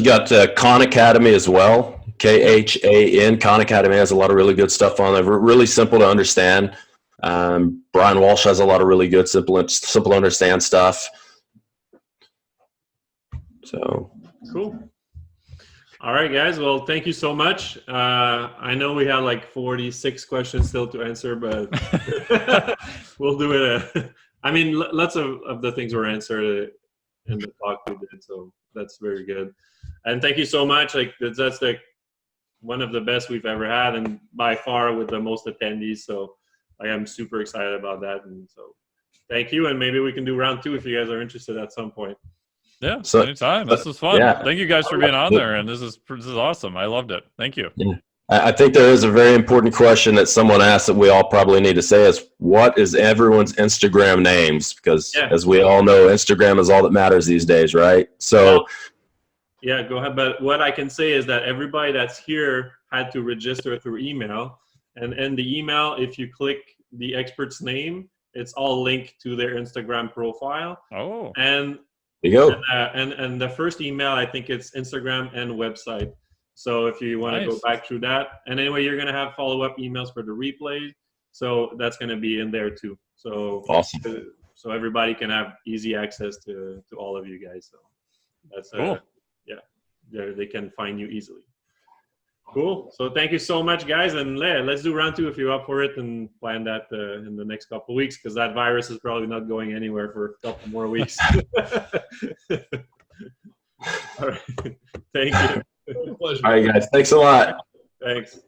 Khan Academy as well. KHAN. Khan Academy has a lot of really good stuff on there. Really simple to understand. Brian Walsh has a lot of really good, simple to understand stuff. So cool. All right, guys. Well, thank you so much. I know we have like 46 questions still to answer, but we'll do it. Lots of the things were answered in the talk we did, so that's very good. And thank you so much. Like that's like one of the best we've ever had, and by far with the most attendees. So I am super excited about that. And so thank you. And maybe we can do round 2 if you guys are interested at some point. Yeah, anytime. This was fun. Yeah. Thank you guys for being on there. And this is awesome. I loved it. Thank you. Yeah. I think there is a very important question that someone asked that we all probably need to say is, what is everyone's Instagram names? Because as we all know, Instagram is all that matters these days, right? So yeah, go ahead. But what I can say is that everybody that's here had to register through email. And in the email, if you click the expert's name, it's all linked to their Instagram profile. Oh. And there you go. And the first email, I think it's Instagram and website. So if you want to go Nice. back through that, and anyway, you're going to have follow-up emails for the replays. So that's going to be in there too. So Awesome. so everybody can have easy access to all of you guys. So that's Cool. they can find you easily. Cool. So thank you so much, guys, and let's do round 2 if you're up for it, and plan that in the next couple of weeks, because that virus is probably not going anywhere for a couple more weeks. All right. Thank you. Pleasure. All right, guys. Thanks a lot. Thanks.